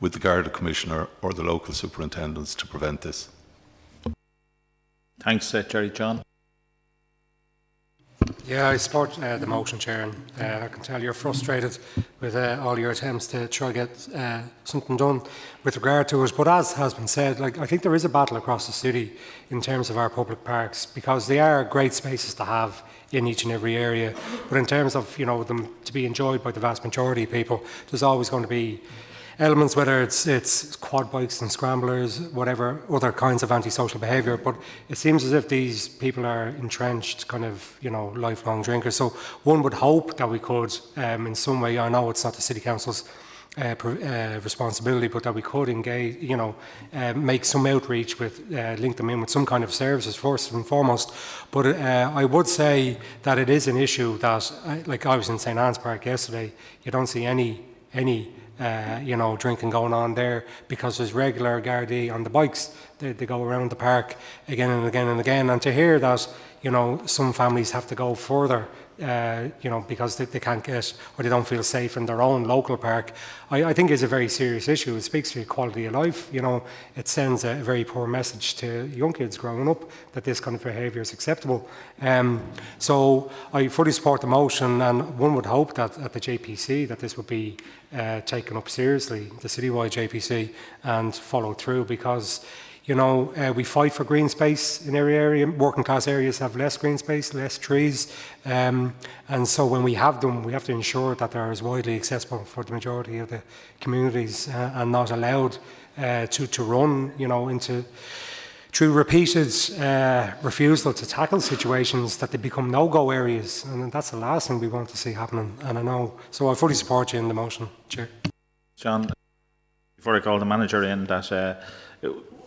with the Garda Commissioner or the local superintendents to prevent this. Thanks, Jerry. John? Yeah, I support the motion, Chair, and I can tell you're frustrated with all your attempts to try to get something done with regard to it. But as has been said, like, I think there is a battle across the city in terms of our public parks, because they are great spaces to have in each and every area. But in terms of, you know, them to be enjoyed by the vast majority of people, there's always going to be elements, whether it's quad bikes and scramblers, whatever other kinds of antisocial behaviour. But it seems as if these people are entrenched, kind of, you know, lifelong drinkers. So one would hope that we could, in some way, I know it's not the City Council's responsibility, but that we could engage, you know, make some outreach with, link them in with some kind of services first and foremost. But I would say that it is an issue that, like I was in St. Anne's Park yesterday, you don't see any you know, drinking going on there, because there's regular Gardaí on the bikes. They go around the park again and again and again. And to hear that, you know, some families have to go further, you know, because they can't get, or they don't feel safe in their own local park, I think is a very serious issue. It speaks to your quality of life. You know, it sends a very poor message to young kids growing up that this kind of behaviour is acceptable. So I fully support the motion, and one would hope that at the JPC that this would be taken up seriously, the citywide JPC, and followed through, because, you know, we fight for green space in every area. Working class areas have less green space, less trees. And so when we have them, we have to ensure that they're as widely accessible for the majority of the communities, and not allowed to run, you know, into, through repeated refusal to tackle situations, that they become no-go areas. And that's the last thing we want to see happening. And I know, so I fully support you in the motion, Chair. John, before I call the manager in, that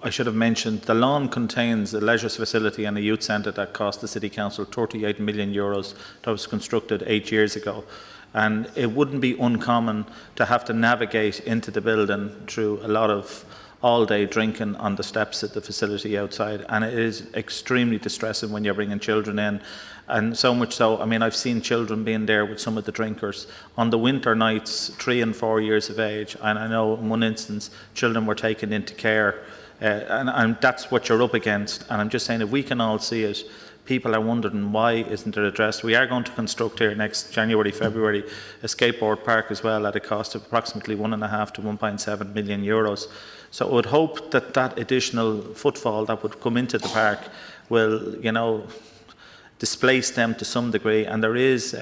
I should have mentioned the lawn contains a leisure facility and a youth centre that cost the City Council €38 million. That was constructed 8 years ago. And it wouldn't be uncommon to have to navigate into the building through a lot of all day drinking on the steps at the facility outside, and it is extremely distressing when you're bringing children in. And so much so, I mean, I've seen children being there with some of the drinkers on the winter nights, 3 and 4 years of age. And I know in one instance, children were taken into care, and that's what you're up against. And I'm just saying, if we can all see it, people are wondering why isn't it addressed. We are going to construct here next January, February, a skateboard park as well at a cost of approximately 1.5 to 1.7 million euros. So I would hope that that additional footfall that would come into the park will, you know, displace them to some degree. And there is,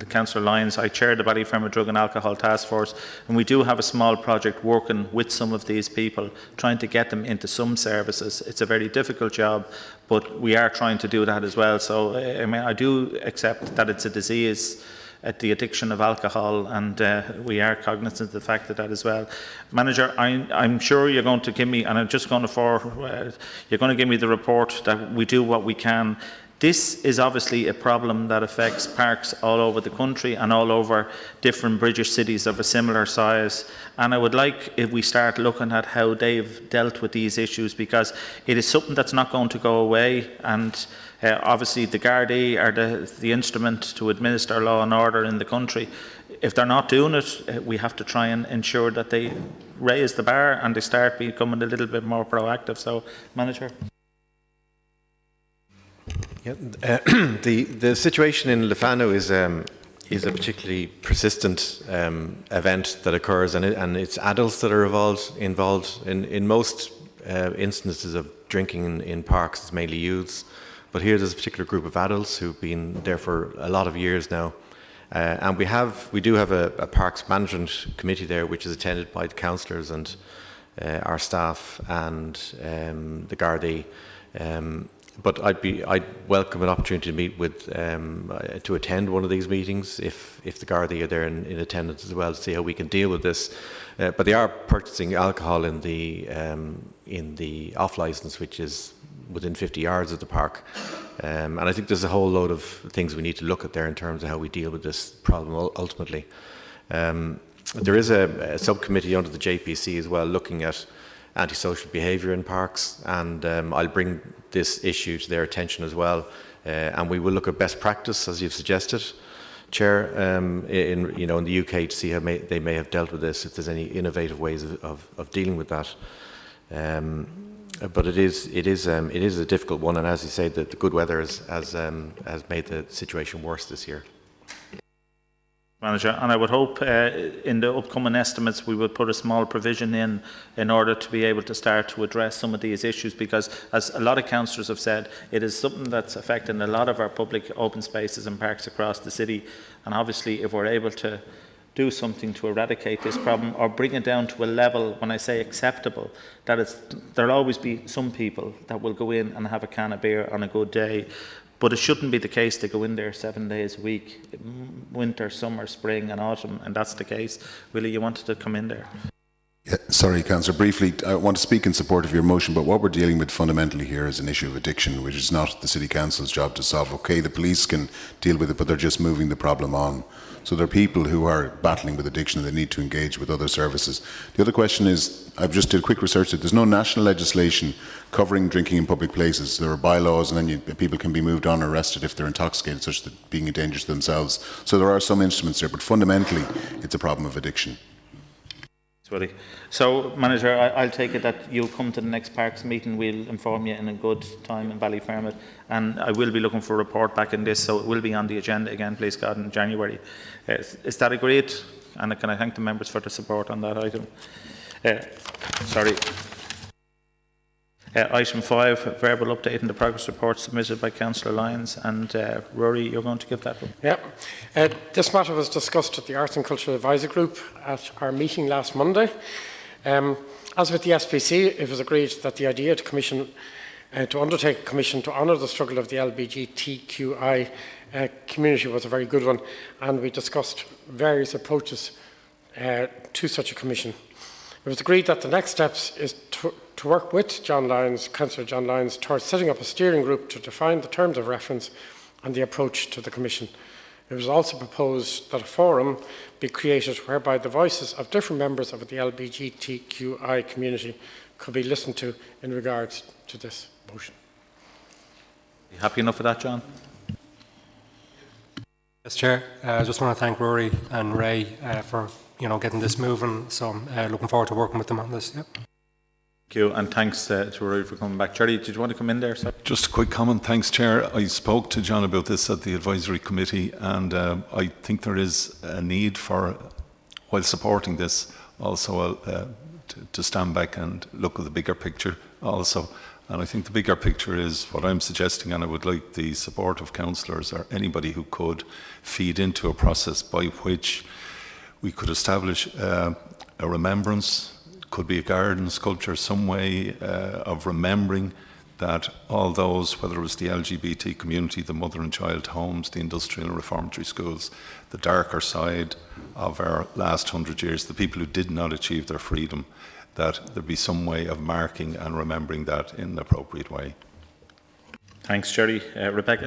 Councillor Lyons, I chair the Ballyfermot Drug and Alcohol Task Force, and we do have a small project working with some of these people, trying to get them into some services. It's a very difficult job, but we are trying to do that as well. So I mean, I do accept that it's a disease, the addiction of alcohol, and we are cognizant of the fact of that as well. Manager, I'm sure you're going to give me, and I'm just going to you're going to give me the report that we do what we can. This is obviously a problem that affects parks all over the country and all over different British cities of a similar size. And I would like if we start looking at how they've dealt with these issues, because it is something that's not going to go away. And obviously the Gardaí are the instrument to administer law and order in the country. If they're not doing it, we have to try and ensure that they raise the bar and they start becoming a little bit more proactive. So, Manager. Yeah, the situation in Lefano is a particularly persistent event that occurs, and it's adults that are involved. In most instances of drinking in parks, it's mainly youths, but here there's a particular group of adults who've been there for a lot of years now, and we do have a parks management committee there, which is attended by the councillors and our staff and the Gardaí. But I'd welcome an opportunity to meet with, to attend one of these meetings if the Gardaí are there in attendance as well, to see how we can deal with this. But they are purchasing alcohol in the off licence, which is within 50 yards of the park. And I think there's a whole load of things we need to look at there in terms of how we deal with this problem ultimately. There is a subcommittee under the JPC as well looking at antisocial behaviour in parks, and I'll bring this issue to their attention as well, and we will look at best practice as you've suggested, Chair, in the UK to see how they may have dealt with this, if there's any innovative ways of dealing with that. But it is a difficult one, and as you say, the good weather has made the situation worse this year. Manager, and I would hope in the upcoming estimates we would put a small provision in order to be able to start to address some of these issues, because as a lot of councillors have said, it is something that's affecting a lot of our public open spaces and parks across the city. And obviously if we're able to do something to eradicate this problem or bring it down to a level, when I say acceptable, that there'll always be some people that will go in and have a can of beer on a good day. But it shouldn't be the case to go in there 7 days a week, winter, summer, spring and autumn, and that's the case. Willie, you wanted to come in there? Yeah, sorry, Councillor, briefly, I want to speak in support of your motion, but what we're dealing with fundamentally here is an issue of addiction, which is not the City Council's job to solve. Okay, the police can deal with it, but they're just moving the problem on. So there are people who are battling with addiction and they need to engage with other services. The other question is, I've just did quick research that there's no national legislation covering drinking in public places. There are bylaws, and then people can be moved on or arrested if they're intoxicated, such that being a danger to themselves. So there are some instruments there, but fundamentally it's a problem of addiction. So, Manager, I'll take it that you'll come to the next Parks meeting. We'll inform you in a good time in Ballyfermot, and I will be looking for a report back in this, so it will be on the agenda again, please God, in January. Is that agreed? And can I thank the members for the support on that item? Sorry. Item 5, verbal update on the progress report submitted by Councillor Lyons, and Rory, you're going to give that one. Yeah. This matter was discussed at the Arts and Culture Advisory Group at our meeting last Monday. As with the SPC, it was agreed that the idea to undertake a commission to honour the struggle of the LGBTQI community was a very good one, and we discussed various approaches to such a commission. It was agreed that the next steps is to work with Councillor John Lyons towards setting up a steering group to define the terms of reference and the approach to the Commission. It was also proposed that a forum be created whereby the voices of different members of the LGBTQI community could be listened to in regards to this motion. You happy enough with that, John? Yes, Chair. I just want to thank Rory and Ray for getting this moving. So I'm looking forward to working with them on this. Yep. Thank you, and thanks to Rory for coming back. Charlie, did you want to come in there, sir? Just a quick comment. Thanks, Chair. I spoke to John about this at the advisory committee, and I think there is a need for, while supporting this, also to stand back and look at the bigger picture also. And I think the bigger picture is what I'm suggesting, and I would like the support of councillors or anybody who could feed into a process by which we could establish a remembrance. Could be a garden, sculpture, some way of remembering that all those, whether it was the LGBT community, the mother and child homes, the industrial and reformatory schools, the darker side of our last 100 years, the people who did not achieve their freedom, that there be some way of marking and remembering that in an appropriate way. Thanks, Jerry. Rebecca?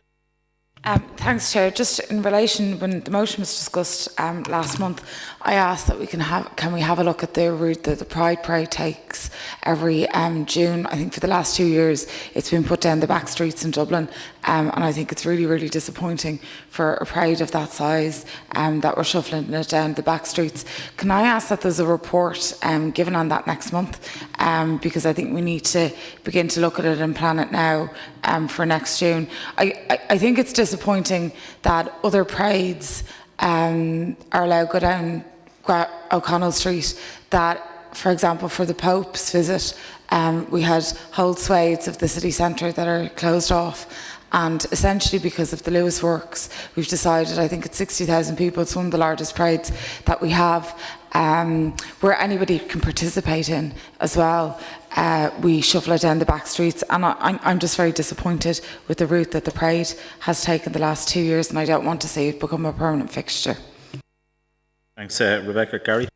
Thanks, Chair. Just in relation, when the motion was discussed last month, I asked that can we have a look at the route that the Pride Parade takes every June. I think for the last 2 years it's been put down the back streets in Dublin, and I think it's really, really disappointing for a parade of that size that we're shuffling it down the back streets. Can I ask that there's a report given on that next month, because I think we need to begin to look at it and plan it now for next June. I think it's disappointing that other parades are allowed to go down O'Connell Street, that, for example, for the Pope's visit, we had whole swathes of the city centre that are closed off. And essentially because of the Lewis Works, we've decided, I think it's 60,000 people, it's one of the largest parades that we have, where anybody can participate in as well. We shuffle it down the back streets, and I'm just very disappointed with the route that the parade has taken the last 2 years, and I don't want to see it become a permanent fixture. Thanks, Rebecca. Gary?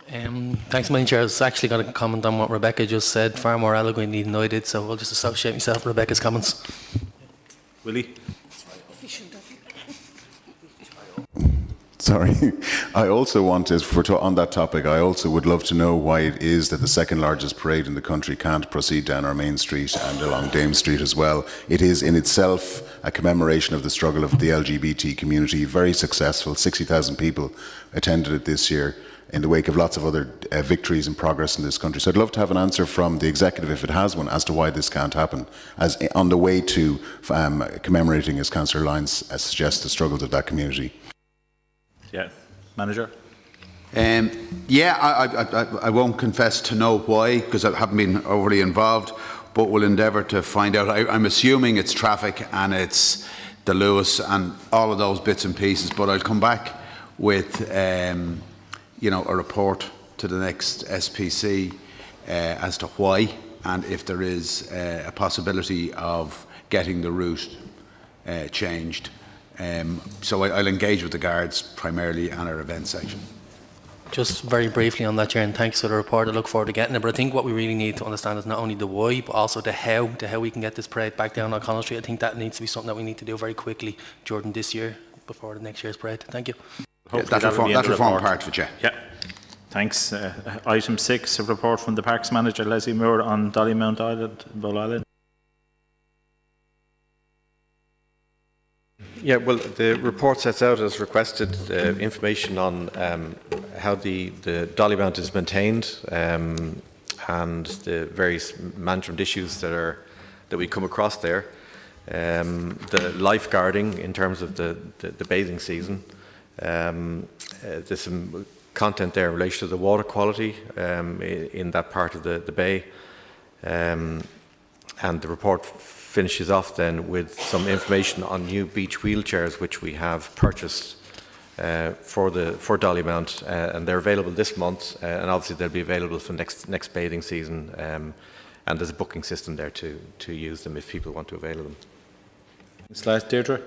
Thanks, Madam Chair. I was actually going to comment on what Rebecca just said, far more eloquently than I did, so I'll just associate myself with Rebecca's comments. Willie? Sorry. I also wanted, on that topic, I also would love to know why it is that the second largest parade in the country can't proceed down our main street and along Dame Street as well. It is in itself a commemoration of the struggle of the LGBT community, very successful. 60,000 people attended it this year in the wake of lots of other victories and progress in this country. So I'd love to have an answer from the executive, if it has one, as to why this can't happen, as on the way to commemorating, as Councillor Lyons suggests, the struggles of that community. Yeah, Manager? I won't confess to know why, because I haven't been overly involved, but we'll endeavour to find out. I'm assuming it's traffic and it's the Lewis and all of those bits and pieces, but I'll come back with a report to the next SPC as to why, and if there is a possibility of getting the route changed. So I'll engage with the guards primarily and our event section. Just very briefly on that, Chair, and thanks for the report. I look forward to getting it. But I think what we really need to understand is not only the why, but also the how we can get this parade back down O'Connell Street. I think that needs to be something that we need to do very quickly during this year before the next year's parade. Thank you. That reform part of it, yeah. Yeah. Thanks. Item 6, a report from the Parks Manager, Leslie Moore, on Dollymount Island, Bull Island. Yeah, well, the report sets out, as requested, information on how the Dollymount is maintained and the various management issues that we come across there. The lifeguarding in terms of the bathing season. There's some content there in relation to the water quality in that part of the bay. And the report finishes off then with some information on new beach wheelchairs which we have purchased for Dollymount, and they're available this month, and obviously they'll be available for next bathing season, and there's a booking system there to use them if people want to avail of them. Thanks, Deirdre.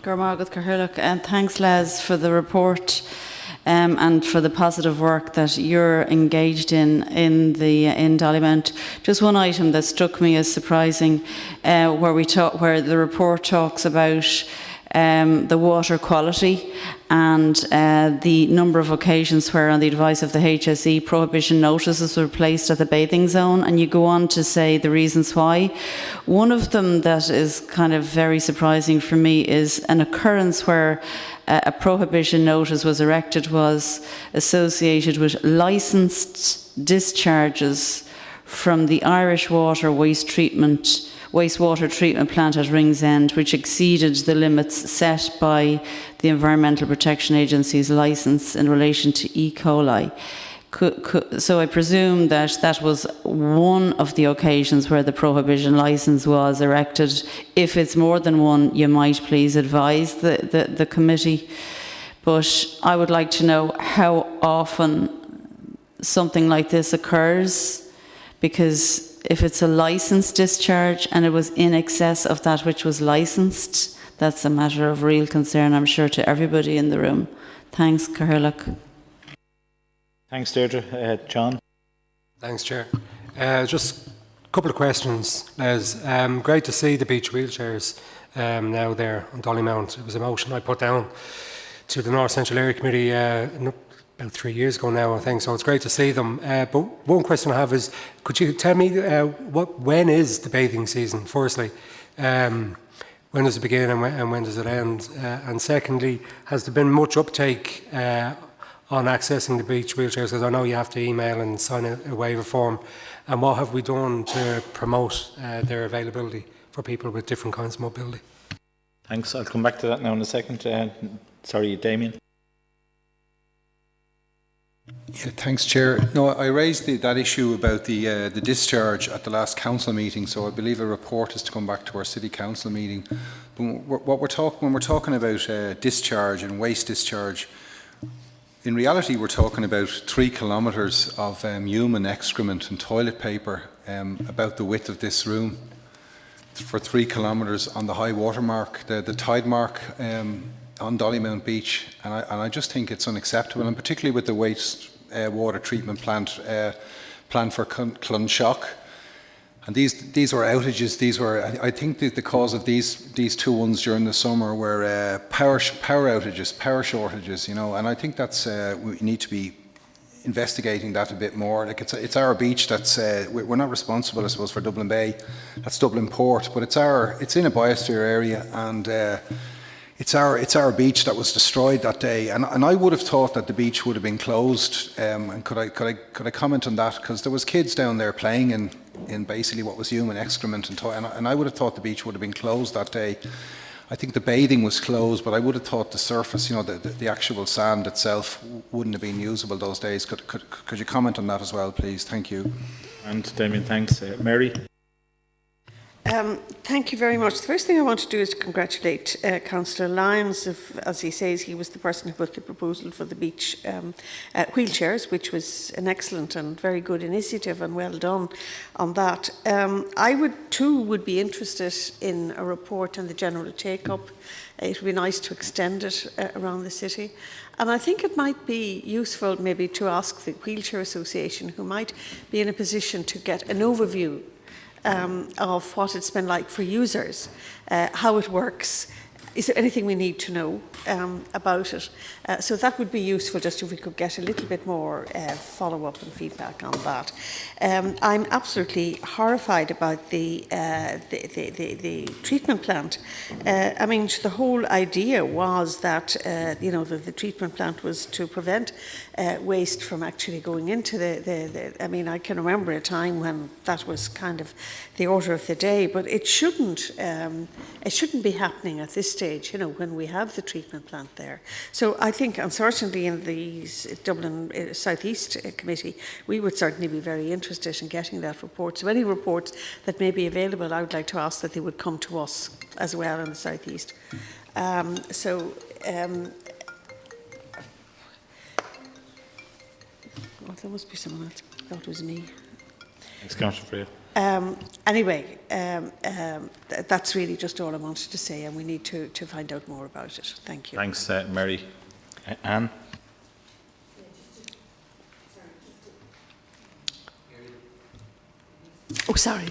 And thanks, Les, for the report and for the positive work that you're engaged in Dollymount. Just one item that struck me as surprising, where the report talks about the water quality and the number of occasions where, on the advice of the HSE, prohibition notices were placed at the bathing zone, and you go on to say the reasons why. One of them that is kind of very surprising for me is an occurrence where a prohibition notice was erected was associated with licensed discharges from the Irish Water wastewater treatment plant at Ringsend, which exceeded the limits set by the Environmental Protection Agency's licence in relation to E. coli. So I presume that that was one of the occasions where the prohibition licence was erected. If it's more than one, you might please advise the committee. But I would like to know how often something like this occurs, because if it's a licensed discharge and it was in excess of that which was licensed, that's a matter of real concern, I'm sure, to everybody in the room. Thanks, Cathaoirleach. Thanks, Deirdre. John? Thanks, Chair. Just a couple of questions, Les. Great to see the beach wheelchairs now there on Dollymount. It was a motion I put down to the North Central Area Committee about 3 years ago now, I think, so it's great to see them. But one question I have is, could you tell me when is the bathing season, firstly? When does it begin and when does it end? And secondly, has there been much uptake on accessing the beach wheelchairs? Because I know you have to email and sign a waiver form. And what have we done to promote their availability for people with different kinds of mobility? Thanks. I'll come back to that now in a second. Sorry, Damien. Yeah, thanks, Chair. No, I raised that issue about the discharge at the last council meeting, so I believe a report is to come back to our city council meeting. But when we're talking about discharge and waste discharge, in reality we're talking about 3 kilometres of human excrement and toilet paper about the width of this room for 3 kilometres on the high water mark, the tide mark on Dollymount Beach, and I just think it's unacceptable, and particularly with the waste water treatment plant for Clonshock. And these were outages. These were, I think, the cause of these 2 ones during the summer were power outages, power shortages. And I think that's we need to be investigating that a bit more. Like it's our beach. That's we're not responsible, I suppose, for Dublin Bay. That's Dublin Port, but it's in a biosphere area, and it's our beach that was destroyed that day. And I would have thought that the beach would have been closed. And could I comment on that? Because there was kids down there playing in basically what was human excrement and I would have thought the beach would have been closed that day. I think the bathing was closed, but I would have thought the surface, the actual sand itself wouldn't have been usable those days. Could you comment on that as well, please? Thank you. And Damien, thanks. Mary? Thank you very much. The first thing I want to do is to congratulate Councillor Lyons. As he says, he was the person who put the proposal for the beach wheelchairs, which was an excellent and very good initiative, and well done on that. I would be interested in a report on the general take-up. It would be nice to extend it around the city. And I think it might be useful maybe to ask the Wheelchair Association, who might be in a position to get an overview of what it's been like for users, how it works. Is there anything we need to know about it? So that would be useful, just if we could get a little bit more follow-up and feedback on that. I'm absolutely horrified about the treatment plant. I mean, the whole idea was that the treatment plant was to prevent waste from actually going into I mean, I can remember a time when that was kind of the order of the day, but it shouldn't be happening at this stage, when we have the treatment plant there. So I think, and certainly in the Dublin South East Committee, we would certainly be very interested in getting that report. So any reports that may be available, I would like to ask that they would come to us as well in the South East. There must be someone else. I thought it was me. Thanks, Councillor Freya. Anyway, that's really just all I wanted to say, and we need to find out more about it. Thank you. Thanks, Mary. Anne? Oh, sorry.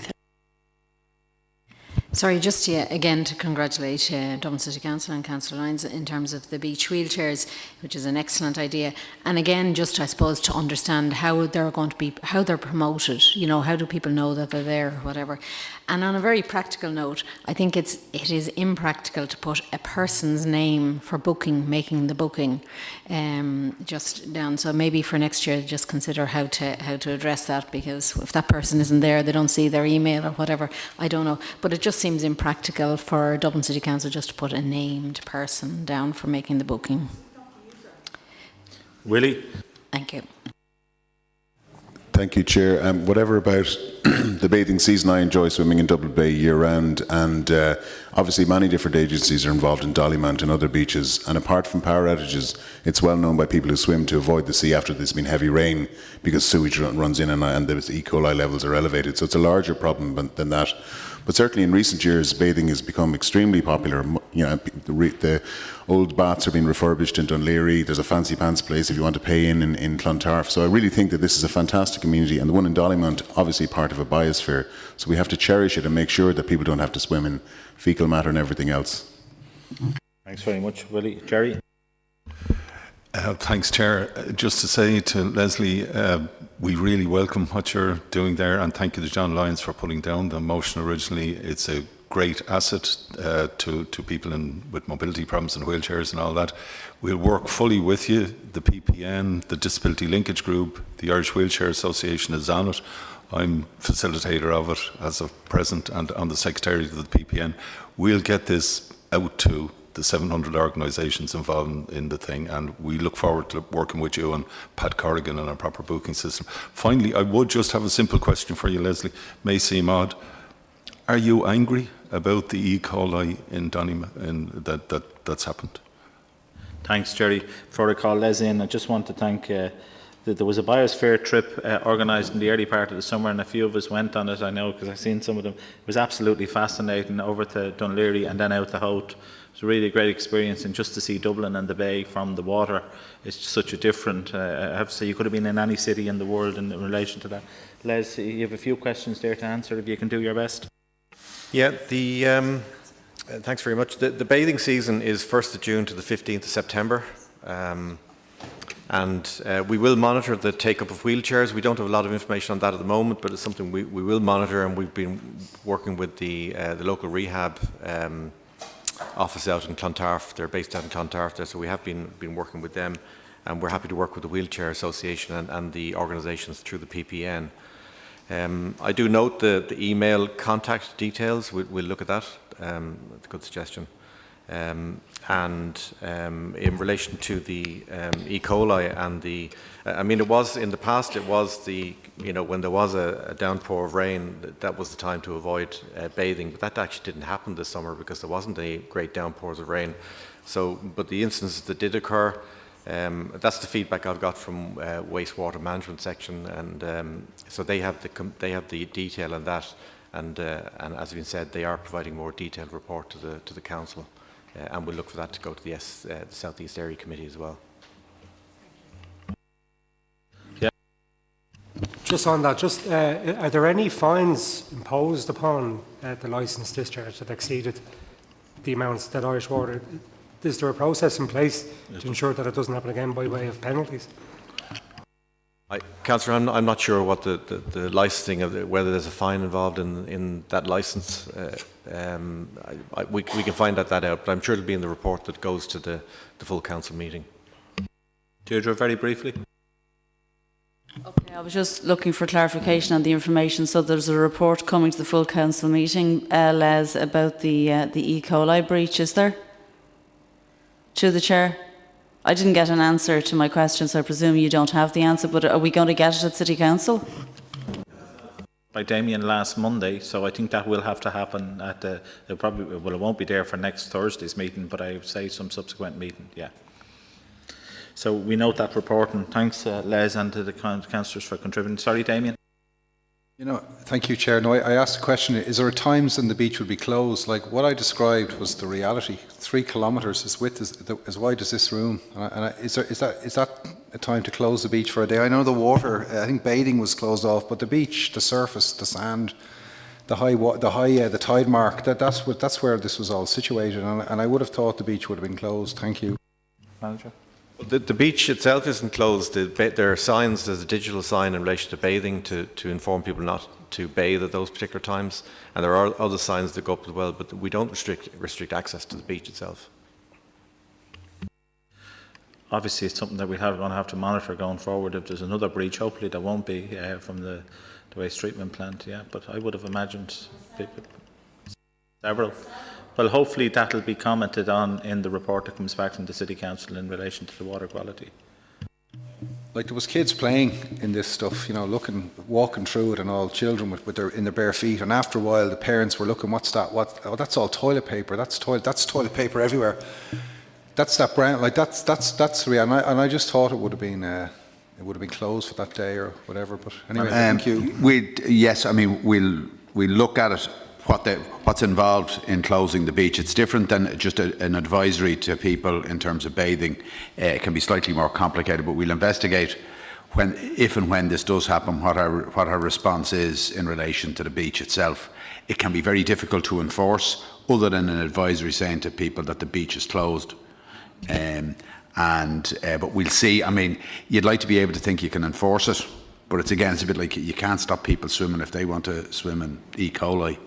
Sorry, just again to congratulate Dublin City Council and Councillor Lyons in terms of the beach wheelchairs, which is an excellent idea. And again, just I suppose to understand how they're going to be, how they're promoted. You know, how do people know that they're there, or whatever. And on a very practical note, I think it is impractical to put a person's name for booking, making the booking, just down. So maybe for next year, just consider how to address that, because if that person isn't there, they don't see their email or whatever. I don't know, but it just seems impractical for Dublin City Council just to put a named person down for making the booking. Willie? Thank you. Thank you, Chair. Whatever about the bathing season, I enjoy swimming in Dublin Bay year-round, and obviously many different agencies are involved in Dollymount and other beaches, and apart from power outages, it's well known by people who swim to avoid the sea after there's been heavy rain, because sewage runs in and the E. coli levels are elevated, so it's a larger problem than that. But certainly in recent years, bathing has become extremely popular. You know, the old baths are being refurbished in Dunleary. There's a fancy pants place if you want to pay in Clontarf. So I really think that this is a fantastic community, and the one in Dollymount, obviously part of a biosphere. So we have to cherish it and make sure that people don't have to swim in fecal matter and everything else. Thanks very much, Willie. Jerry? Thanks, Chair. Just to say to Leslie, we really welcome what you're doing there, and thank you to John Lyons for putting down the motion originally. It's a great asset to people with mobility problems and wheelchairs and all that. We'll work fully with you. The PPN, the Disability Linkage Group, the Irish Wheelchair Association is on it. I'm facilitator of it as of present and on the Secretariat of the PPN. We'll get this out to the 700 organisations involved in the thing, and we look forward to working with you and Pat Corrigan on a proper booking system. Finally, I would just have a simple question for you, Leslie. May seem odd. Are you angry about the E. coli in Donegal that's happened? Thanks, Jerry. Before I call Les in, I just want to thank there was a biosphere trip organised in the early part of the summer, and a few of us went on it, I know, because I've seen some of them. It was absolutely fascinating, over to Dunleary and then out to Howth. It was really a great experience, and just to see Dublin and the bay from the water is such a different, I have to say, you could have been in any city in the world in relation to that. Les, you have a few questions there to answer, if you can do your best. Yeah, thanks very much. The bathing season is 1st of June to the 15th of September. And we will monitor the take-up of wheelchairs. We don't have a lot of information on that at the moment, but it's something we will monitor, and we've been working with the local rehab office out in Clontarf. They're based out in Clontarf there, so we have been working with them, and we're happy to work with the Wheelchair Association and the organisations through the PPN. I do note the email contact details. We'll look at that. It's a good suggestion. And in relation to the E. coli and the, I mean, it was in the past, it was the, you know, when there was a downpour of rain, that was the time to avoid bathing, but that actually didn't happen this summer because there wasn't any great downpours of rain. So, but the instances that did occur, that's the feedback I've got from wastewater management section, and so they have the detail on that, and as has been said, they are providing more detailed report to the council. And we'll look for that to go to the South East Area Committee as well. Yeah. Just on that, are there any fines imposed upon the licence discharge that exceeded the amounts that Irish Water? Is there a process in place to ensure that it doesn't happen again by way of penalties? Councillor, I'm not sure what the licensing of whether there's a fine involved in that licence. We can find that out, but I'm sure it'll be in the report that goes to the full council meeting. Deirdre, very briefly. Okay, I was just looking for clarification on the information. So there's a report coming to the full council meeting, Les, about the E. coli breach, is there? To the chair? I didn't get an answer to my question, so I presume you don't have the answer, but are we going to get it at City Council? By Damien last Monday, so I think that will have to happen at it won't be there for next Thursday's meeting, but I would say some subsequent meeting, yeah. So we note that report, and thanks Les and to the councillors for contributing. Sorry, Damien. You know, thank you, Chair. No, I asked the question, is there times when the beach would be closed? Like, what I described was the reality. 3 kilometres is width as wide as this room. Is that a time to close the beach for a day? I know the water, I think bathing was closed off, but the beach, the surface, the sand, the tide mark. That's where this was all situated, and I would have thought the beach would have been closed. Thank you, Manager. The beach itself isn't closed. There are signs, there's a digital sign in relation to bathing to inform people not to bathe at those particular times. And there are other signs that go up as well, but we don't restrict access to the beach itself. Obviously, it's something that we're going to have to monitor going forward. If there's another breach, hopefully there won't be from the waste treatment plant, yeah. But I would have imagined several. Well, hopefully that'll be commented on in the report that comes back from the City Council in relation to the water quality. Like, there was kids playing in this stuff, walking through it, and all children in their bare feet. And after a while, the parents were looking, what's that? Oh, that's all toilet paper. That's toilet paper everywhere. That's that brand. Like, that's real. And I just thought it would have been closed for that day or whatever. But anyway, thank you. We'll look at it. What's involved in closing the beach. It's different than just an advisory to people in terms of bathing. It can be slightly more complicated, but we'll investigate if and when this does happen, what our response is in relation to the beach itself. It can be very difficult to enforce, other than an advisory saying to people that the beach is closed. But we'll see. I mean, you'd like to be able to think you can enforce it, but it's a bit like you can't stop people swimming if they want to swim in E. coli.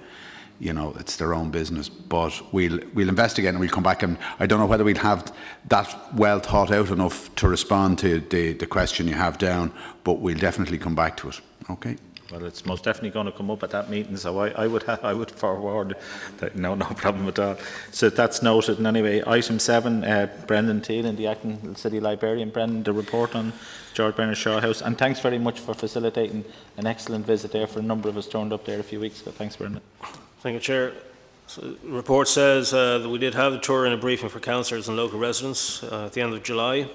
It's their own business. But we'll investigate and we'll come back. And I don't know whether we'll have that well thought out enough to respond to the question you have down, but we'll definitely come back to it. Okay. Well, it's most definitely going to come up at that meeting, so I would forward that. No problem at all. So that's noted. And anyway, item 7, Brendan Teelan, the acting city librarian. Brendan, the report on George Bernard Shaw House. And thanks very much for facilitating an excellent visit there. For a number of us turned up there a few weeks ago. Thanks, Brendan. Thank you, Chair. So the report says that we did have the tour and a briefing for councillors and local residents at the end of July.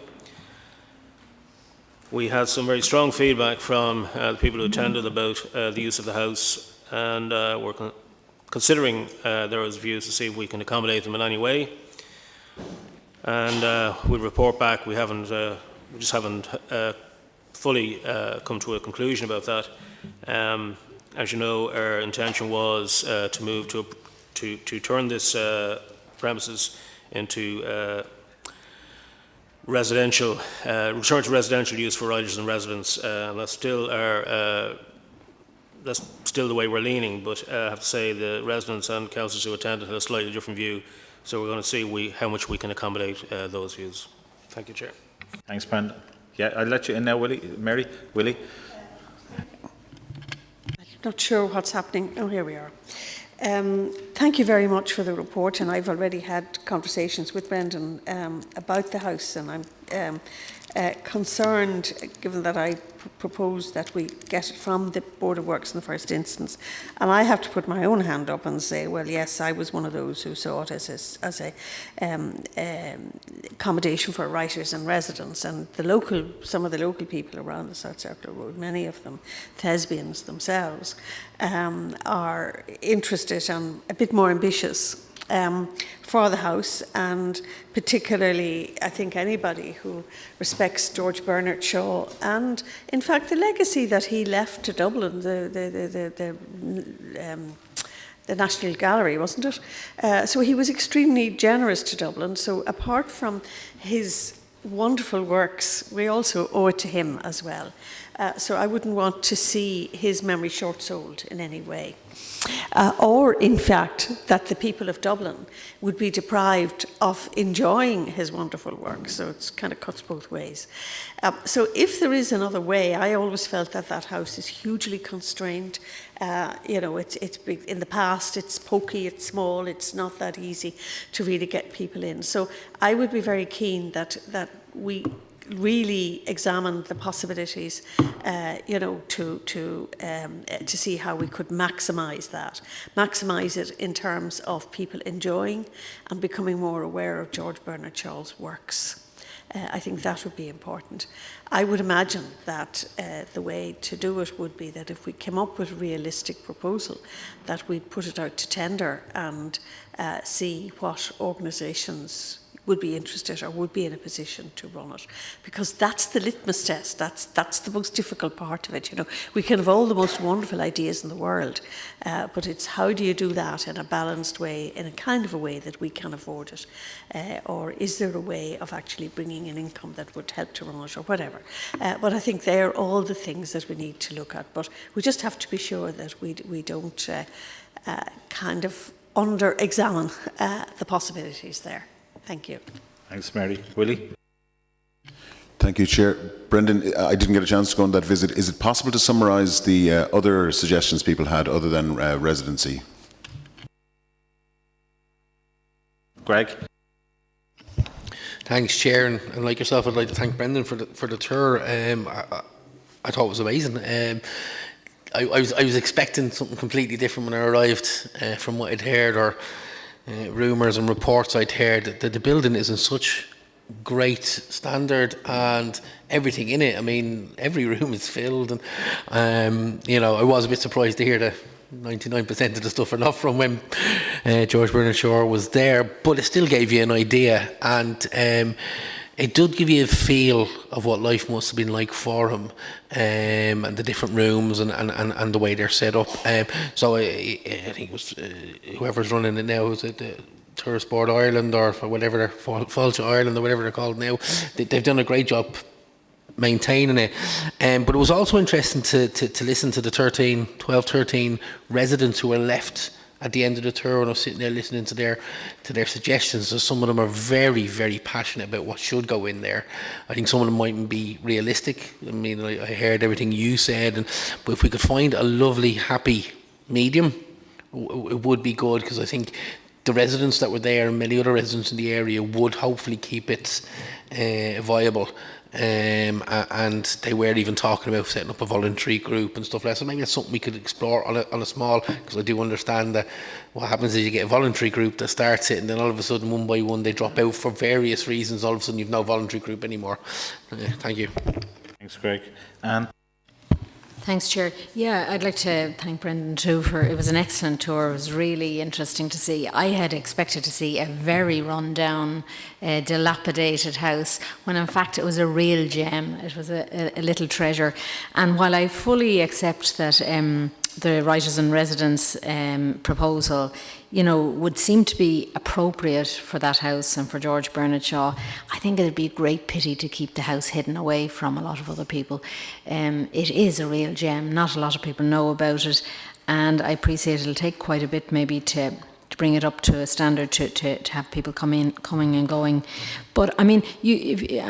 We had some very strong feedback from the people who attended about the use of the house, and we're considering their views to see if we can accommodate them in any way. And we'll report back. We just haven't fully come to a conclusion about that. As you know, our intention was to move to turn this premises into residential, return to residential use for riders and residents. That's still the way we're leaning. But I have to say the residents and councillors who attended had a slightly different view. So we're going to see how much we can accommodate those views. Thank you, Chair. Thanks, Brendan. Yeah, I'll let you in now, Willie. Not sure what's happening. Oh, here we are. Thank you very much for the report, and I've already had conversations with Brendan about the house, and I'm concerned, given that I propose that we get it from the Board of Works in the first instance, and I have to put my own hand up and say, well, yes, I was one of those who saw it as a accommodation for writers and residents, and some of the local people around the South Circular Road, many of them thespians themselves, are interested and a bit more ambitious for the house, and particularly I think anybody who respects George Bernard Shaw and in fact the legacy that he left to Dublin, the National Gallery, wasn't it? So he was extremely generous to Dublin. So apart from his wonderful works, we also owe it to him as well. So I wouldn't want to see his memory short-sold in any way. Or, in fact, that the people of Dublin would be deprived of enjoying his wonderful work. So it kind of cuts both ways. So if there is another way, I always felt that that house is hugely constrained. It's big. In the past, it's pokey, it's small, it's not that easy to really get people in. So I would be very keen that we really examine the possibilities, to see how we could maximise it in terms of people enjoying and becoming more aware of George Bernard Shaw's works. I think that would be important. I would imagine that the way to do it would be that if we came up with a realistic proposal, that we'd put it out to tender and see what organisations would be interested or would be in a position to run it, because that's the litmus test. That's the most difficult part of it. You know, we can have all the most wonderful ideas in the world, but it's how do you do that in a balanced way, in a kind of a way that we can afford it, or is there a way of actually bringing in income that would help to run it, or whatever. But I think they're all the things that we need to look at. But we just have to be sure that we don't kind of under-examine the possibilities there. Thank you. Thanks, Mary. Willie? Thank you, Chair. Brendan, I didn't get a chance to go on that visit. Is it possible to summarise the other suggestions people had other than residency? Greg? Thanks, Chair, and like yourself, I'd like to thank Brendan for the tour. I thought it was amazing. I was expecting something completely different when I arrived from what I'd heard, or rumours and reports I'd heard. That the building is in such great standard, and everything in it. I mean, every room is filled, and you know, I was a bit surprised to hear that 99% of the stuff are not from when George Bernard Shaw was there, but it still gave you an idea, and it did give you a feel of what life must have been like for him, and the different rooms and the way they're set up. So I think it was whoever's running it now, is it Tourist Board Ireland or whatever, they're Fáilte Ireland or whatever they're called now. They've done a great job maintaining it, but it was also interesting to listen to the 13 residents who were left at the end of the tour, and I was sitting there listening to their suggestions. So some of them are very, very passionate about what should go in there. I think some of them mightn't be realistic. I mean, I heard everything you said, but if we could find a lovely, happy medium, it would be good, because I think the residents that were there and many other residents in the area would hopefully keep it viable. And they were even talking about setting up a voluntary group and stuff like that. So maybe that's something we could explore on a small, because I do understand that what happens is you get a voluntary group that starts it, and then all of a sudden, one by one, they drop out for various reasons. All of a sudden, you've no voluntary group anymore. Thank you. Thanks, Greg. Anne? Thanks, Chair. Yeah, I'd like to thank Brendan too it was an excellent tour. It was really interesting to see. I had expected to see a very run-down, dilapidated house, when in fact it was a real gem. It was a little treasure. And while I fully accept that the Writers in Residence proposal, you know, would seem to be appropriate for that house and for George Bernard Shaw, I think it would be a great pity to keep the house hidden away from a lot of other people. It is a real gem. Not a lot of people know about it, and I appreciate it'll take quite a bit maybe to bring it up to a standard to have people coming and going. But I mean,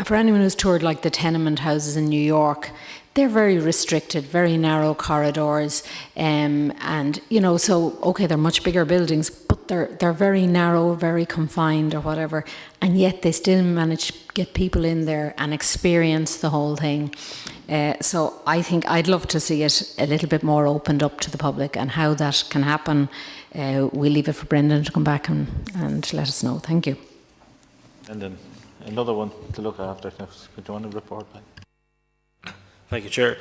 for anyone who's toured like the tenement houses in New York, they're very restricted, very narrow corridors, and you know, so okay, they're much bigger buildings, but they're very narrow, very confined, or whatever, and yet they still manage to get people in there and experience the whole thing. So I think I'd love to see it a little bit more opened up to the public, and how that can happen. We'll leave it for Brendan to come back and let us know. Thank you. And then another one to look after. Could you want to report back? Thank you, Chair.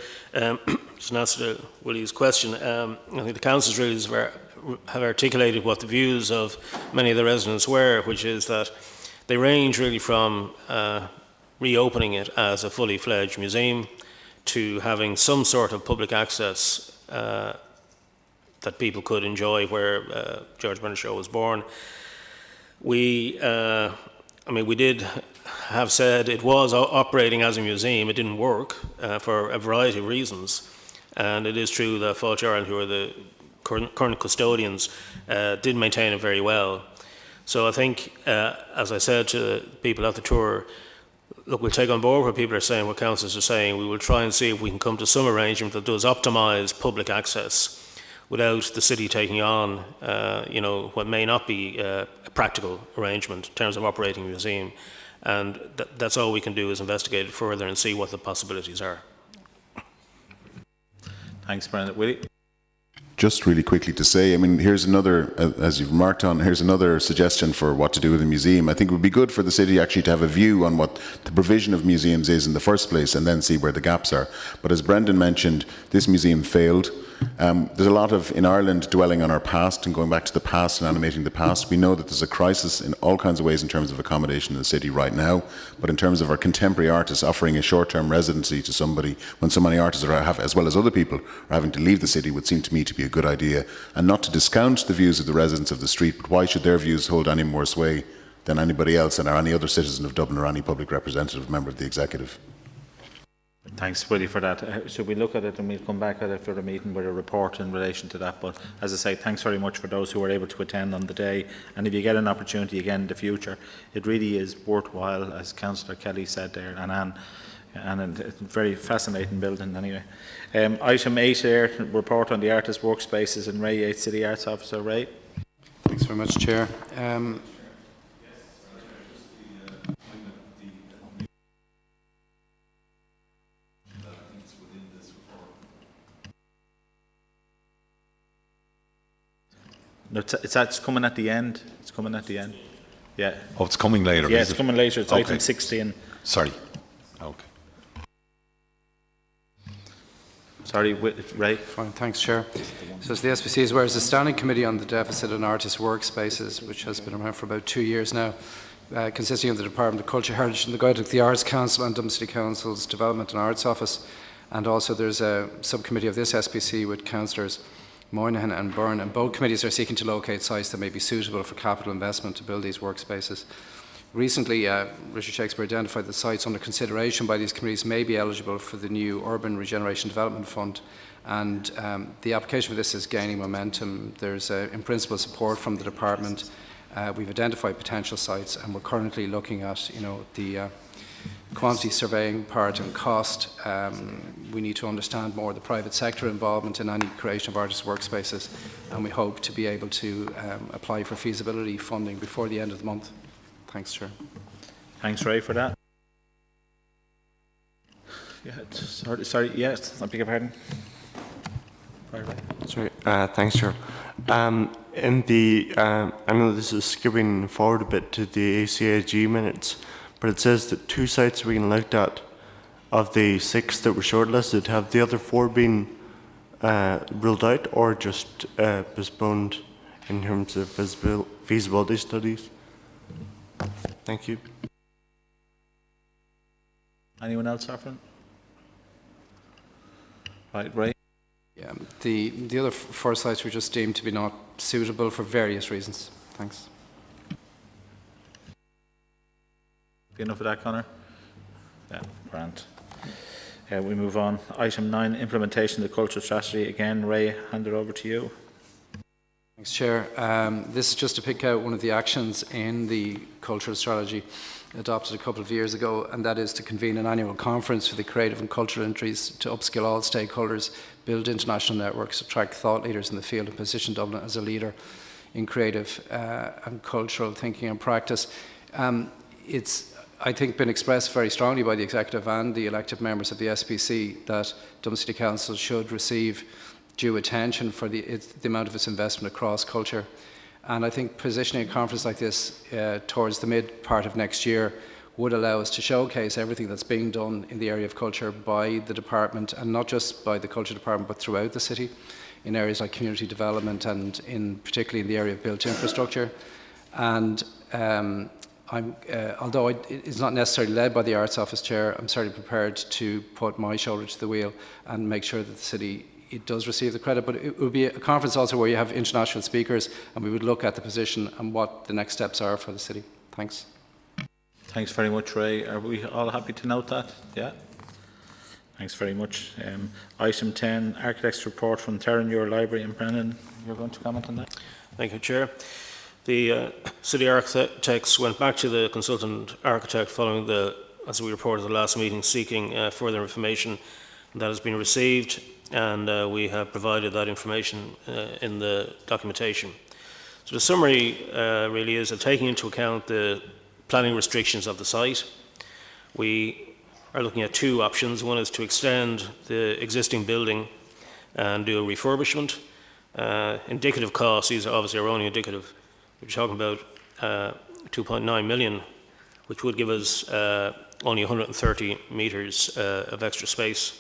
Just an answer to Willie's question. I think the council's really have articulated what the views of many of the residents were, which is that they range really from reopening it as a fully fledged museum to having some sort of public access that people could enjoy where George Bernard Shaw was born. We did have said it was operating as a museum. It didn't work for a variety of reasons. And it is true that Fáilte Ireland, who are the current custodians, did maintain it very well. So I think, as I said to people at the tour, look, we'll take on board what people are saying, what councillors are saying. We will try and see if we can come to some arrangement that does optimise public access without the city taking on, what may not be a practical arrangement in terms of operating a museum. And that's all we can do, is investigate it further and see what the possibilities are. Thanks, Brendan. Willie? just really quickly to say, I mean, here's another, as you've remarked on, here's another suggestion for what to do with the museum. I think it would be good for the city actually to have a view on what the provision of museums is in the first place and then see where the gaps are. But as Brendan mentioned, this museum failed. There's a lot of, in Ireland, dwelling on our past and going back to the past and animating the past. We know that there's a crisis in all kinds of ways in terms of accommodation in the city right now, but in terms of our contemporary artists offering a short-term residency to somebody when so many artists as well as other people, are having to leave the city would seem to me to be a good idea. And not to discount the views of the residents of the street, but why should their views hold any more sway than anybody else and or any other citizen of Dublin or any public representative member of the executive? Thanks, Willie, for that. Should we look at it and we'll come back at it for the meeting with a report in relation to that? But as I say, thanks very much for those who were able to attend on the day. And if you get an opportunity again in the future, it really is worthwhile, as Councillor Kelly said there, and Anne, and it's a very fascinating building anyway. Item 8 there, report on the artist workspaces in Ray 8 City Arts Officer. Ray. Thanks very much, Chair. No, it's coming at the end. It's coming at the end. Yeah. Oh, it's coming later. Yeah, is it's it? coming later. It's Okay. item 16. Sorry. Okay. Sorry, Ray. Fine, thanks, Chair. So as the SPC is aware, there's a standing committee on the deficit in artist workspaces, which has been around for about 2 years now, consisting of the Department of Culture, Heritage and the Gaelic, the Arts Council and Dublin City Council's Development and Arts Office. And also there's a subcommittee of this SPC with councillors Moynihan and Byrne, and both committees are seeking to locate sites that may be suitable for capital investment to build these workspaces. Recently, Richard Shakespeare identified that sites under consideration by these committees may be eligible for the new Urban Regeneration Development Fund, and the application for this is gaining momentum. There's in principle support from the department. We've identified potential sites, and we're currently looking at the quantity surveying part and cost. We need to understand more the private sector involvement in any creation of artist workspaces, and we hope to be able to apply for feasibility funding before the end of the month. Thanks, Chair. Thanks, Ray, for that. Yeah, sorry, yes, I beg your pardon. Sorry, thanks, Chair. In the, I know this is skipping forward a bit to the ACAG minutes, but it says that 2 sites are being looked at of the 6 that were shortlisted. Have the other 4 been ruled out or just postponed in terms of feasibility studies? Thank you. Anyone else offering? Right, Ray. Yeah, the other 4 sites were just deemed to be not suitable for various reasons. Thanks. Enough of that, Conor? Yeah, grant. We move on. Item 9, implementation of the cultural strategy. Again, Ray, hand it over to you. Thanks, Chair. This is just to pick out one of the actions in the cultural strategy adopted a couple of years ago, and that is to convene an annual conference for the creative and cultural industries to upskill all stakeholders, build international networks, attract thought leaders in the field, and position Dublin as a leader in creative and cultural thinking and practice. It's, I think, been expressed very strongly by the Executive and the elected members of the SPC that Dublin City Council should receive due attention for the amount of its investment across culture. And I think positioning a conference like this towards the mid part of next year would allow us to showcase everything that's being done in the area of culture by the department, and not just by the culture department but throughout the city, in areas like community development and particularly in the area of built infrastructure. And although it's not necessarily led by the Arts Office Chair, I'm certainly prepared to put my shoulder to the wheel and make sure that the city does receive the credit. But it would be a conference also where you have international speakers, and we would look at the position and what the next steps are for the city. Thanks. Thanks very much, Ray. Are we all happy to note that? Yeah. Thanks very much. Item 10, Architect's Report from Terranure Library. And Brendan, you're going to comment on that? Thank you, Chair. The City Architects went back to the consultant architect following the, as we reported at the last meeting, seeking further information that has been received, and we have provided that information in the documentation. So the summary really is that taking into account the planning restrictions of the site, we are looking at 2 options. One is to extend the existing building and do a refurbishment, Indicative costs, these are obviously are only indicative. We're talking about 2.9 million, which would give us only 130 metres of extra space.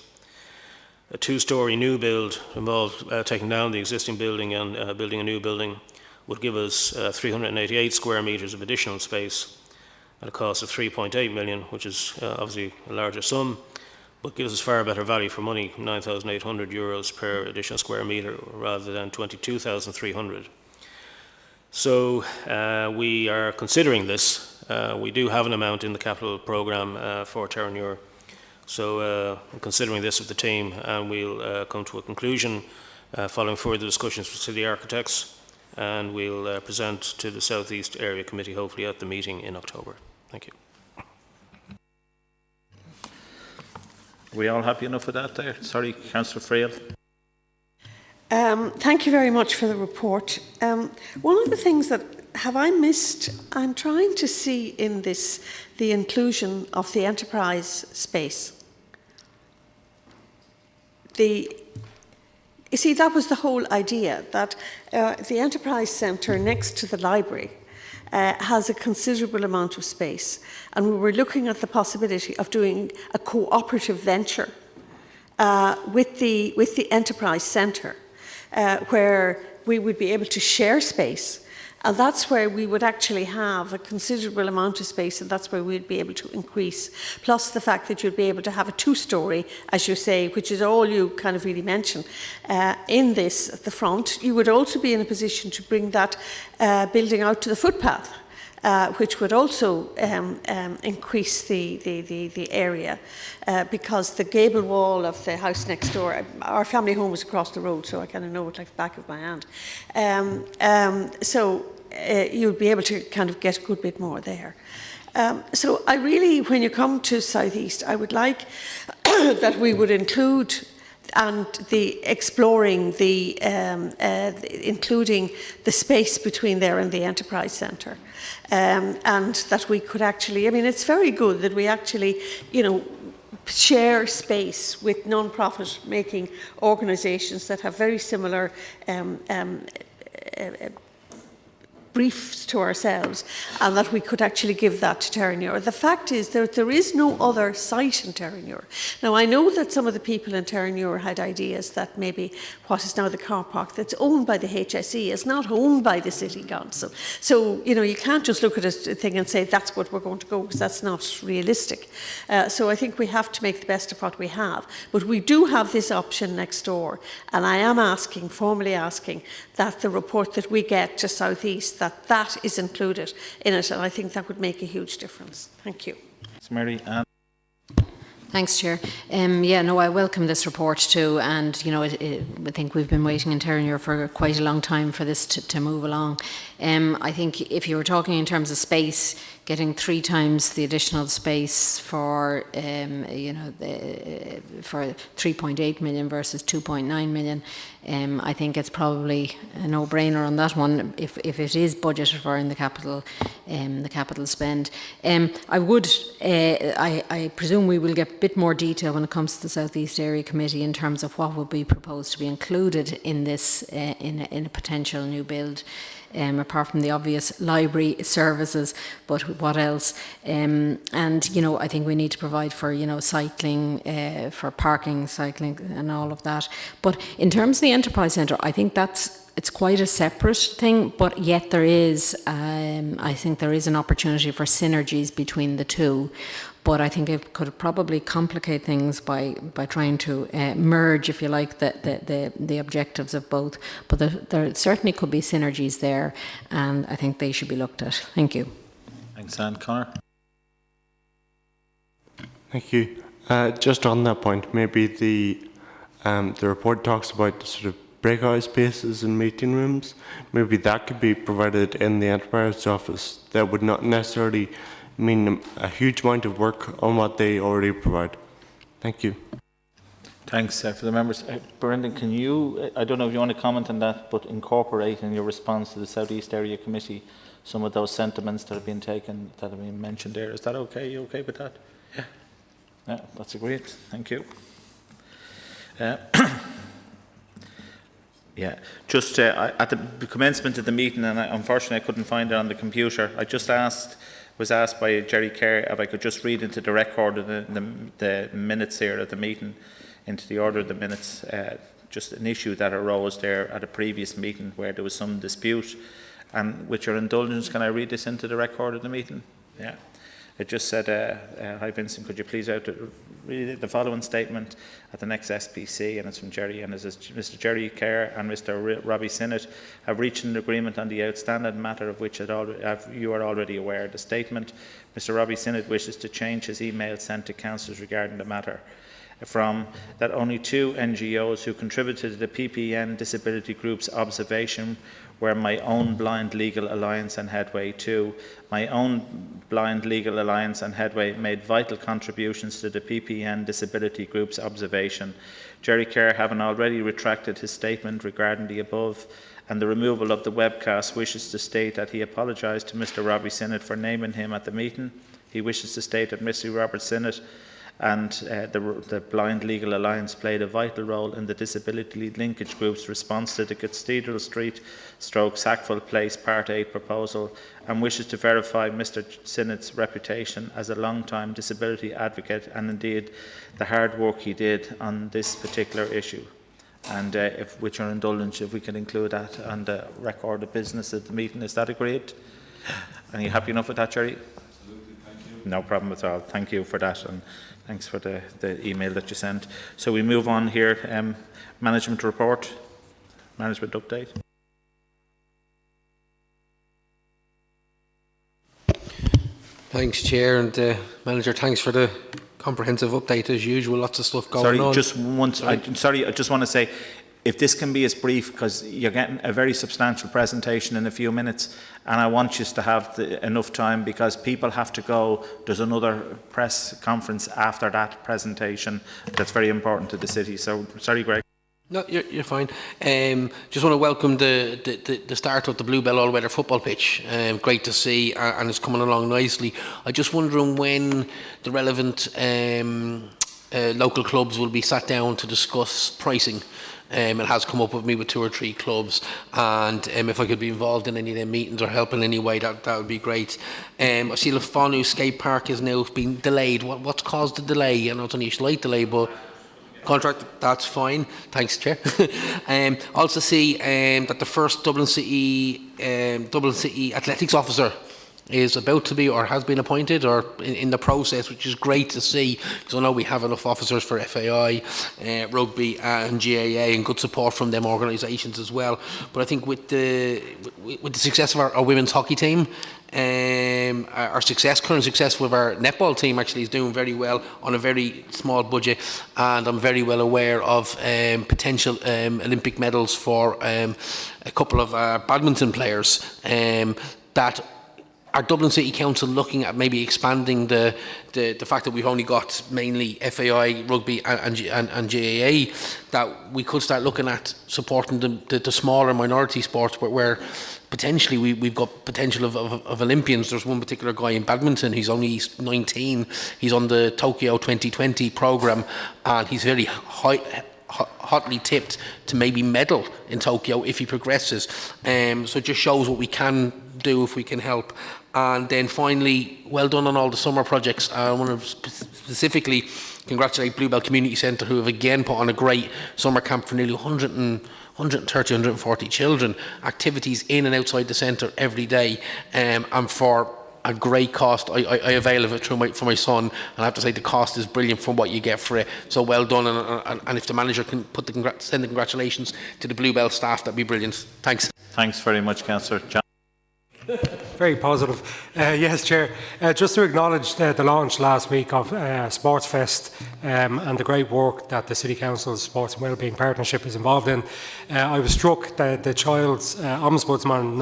A two-storey new build involved taking down the existing building and building a new building would give us 388 square metres of additional space at a cost of 3.8 million, which is obviously a larger sum, but gives us far better value for money, €9,800 per additional square metre rather than 22,300. So we are considering this. We do have an amount in the capital programme for Terenure. So I'm considering this with the team, and we'll come to a conclusion following further discussions with city architects, and we'll present to the South East Area Committee hopefully at the meeting in October. Thank you. Are we all happy enough with that there? Sorry, Councillor Friel. Thank you very much for the report. One of the things that have I missed, I'm trying to see in this the inclusion of the enterprise space. You see, that was the whole idea, that the enterprise centre next to the library has a considerable amount of space, and we were looking at the possibility of doing a cooperative venture with the enterprise centre, where we would be able to share space, and that's where we would actually have a considerable amount of space, and that's where we'd be able to increase. Plus the fact that you'd be able to have a two-storey, as you say, which is all you kind of really mention in this at the front. You would also be in a position to bring that building out to the footpath, which would also increase the area, because the gable wall of the house next door, our family home was across the road, so I kind of know it like the back of my hand. So you'll be able to kind of get a good bit more there. So I really, when you come to South East, I would like that we would include and including the space between there and the enterprise centre, and that we could actually, I mean, it's very good that we actually, you know, share space with non-profit making organisations that have very similar briefs to ourselves, and that we could actually give that to Terenure. The fact is that there is no other site in Terenure. Now, I know that some of the people in Terenure had ideas that maybe what is now the car park that's owned by the HSE is not owned by the City Council. So, you know, you can't just look at a thing and say that's what we're going to go, because that's not realistic. So I think we have to make the best of what we have. But we do have this option next door, and I am asking, formally asking, that the report that we get to South East, that is included in it, and I think that would make a huge difference. Thank you. Mary Ann. Thanks, Chair. Yeah, no, I welcome this report too, and you know, I think we've been waiting in Terenure for quite a long time for this to move along. I think if you were talking in terms of space, getting 3 times the additional space for you know, for 3.8 million versus 2.9 million, I think it's probably a no-brainer on that one if it is budgeted for in the capital spend. I presume we will get a bit more detail when it comes to the South East Area Committee in terms of what would be proposed to be included in this in a potential new build. Apart from the obvious library services, but what else? And, you know, I think we need to provide for, you know, cycling, for parking, cycling and all of that. But in terms of the Enterprise Centre, I think it's quite a separate thing, but yet there is, I think there is an opportunity for synergies between the two. But I think it could probably complicate things by trying to merge, if you like, the objectives of both. But there certainly could be synergies there, and I think they should be looked at. Thank you. Thanks, Anne. Conor. Thank you. Just on that point, maybe the report talks about sort of breakout spaces and meeting rooms. Maybe that could be provided in the enterprise office. That would not necessarily mean a huge amount of work on what they already provide. Thank you. Thanks for the members. Brendan, can you, I don't know if you want to comment on that, but incorporate in your response to the South East Area Committee some of those sentiments that have been taken, that have been mentioned there. Is that okay? You okay with that? Yeah. Yeah, that's great. Thank you. Yeah, just at the commencement of the meeting, and unfortunately I couldn't find it on the computer, I just was asked by Jerry Kerr if I could just read into the record of the minutes here of the meeting, into the order of the minutes, just an issue that arose there at a previous meeting where there was some dispute. And with your indulgence, can I read this into the record of the meeting? Yeah. It just said, hi Vincent, could you please read the following statement at the next SPC, and it's from Jerry, and it says, Mr. Jerry Kerr and Mr. Robbie Sinnott have reached an agreement on the outstanding matter of which you are already aware. The statement, Mr. Robbie Sinnott wishes to change his email sent to councillors regarding the matter from that only 2 NGOs who contributed to the PPN Disability Group's observation were My Own Blind Legal Alliance and Headway 2. My Own Blind Legal Alliance and Headway made vital contributions to the PPN Disability Group's observation. Jerry Kerr, having already retracted his statement regarding the above and the removal of the webcast, wishes to state that he apologised to Mr. Robbie Sinnott for naming him at the meeting. He wishes to state that Mr. Robert Sinnott and the Blind Legal Alliance played a vital role in the Disability Linkage Group's response to the Cathedral Street Sackville Place Part 8 proposal, and wishes to verify Mr. Sinnott's reputation as a long-time disability advocate and indeed the hard work he did on this particular issue. And if, with your indulgence, if we can include that on the record of business at the meeting, is that agreed? Are you happy enough with that, Jerry? Absolutely, thank you. No problem at all. Thank you for that. And thanks for the email that you sent. So we move on here. Management report, management update. Thanks, Chair, and Manager, thanks for the comprehensive update as usual. Lots of stuff going on. I just want to say, if this can be as brief, because you're getting a very substantial presentation in a few minutes, and I want you to have enough time because people have to go. There's another press conference after that presentation that's very important to the city. So, sorry, Greg. No, you're fine. Just want to welcome the start of the Bluebell all-weather football pitch. Great to see, and it's coming along nicely. I'm just wondering when the relevant local clubs will be sat down to discuss pricing. It has come up with me with 2 or 3 clubs, and if I could be involved in any of their meetings or help in any way, that would be great. I see Lefanu Skate Park has now been delayed. What's caused the delay? I know it's only a slight delay, but contract, that's fine. Thanks, Chair. Also see that the first Dublin City athletics officer is about to be or has been appointed or in the process, which is great to see, because I know we have enough officers for FAI, rugby and GAA, and good support from them organisations as well. But I think with the success of our women's hockey team, our current success with our netball team actually is doing very well on a very small budget, and I'm very well aware of potential Olympic medals for a couple of badminton players that our Dublin City Council looking at maybe expanding the fact that we've only got mainly FAI, rugby and GAA, that we could start looking at supporting the smaller minority sports where potentially we've got potential of Olympians. There's one particular guy in badminton, he's only 19, he's on the Tokyo 2020 programme, and he's very hotly tipped to maybe medal in Tokyo if he progresses. So it just shows what we can do if we can help. And then finally, well done on all the summer projects. I want to specifically congratulate Bluebell Community Centre, who have again put on a great summer camp for nearly 130, 140 children. Activities in and outside the centre every day, and for a great cost. I avail of it for my son, and I have to say the cost is brilliant for what you get for it. So well done, and if the manager can send the congratulations to the Bluebell staff, that'd be brilliant. Thanks. Thanks very much, Councillor. John. Very positive. Yes, Chair. Just to acknowledge the launch last week of Sports Fest and the great work that the City Council's Sports and Wellbeing Partnership is involved in. I was struck that the Child's Ombudsman,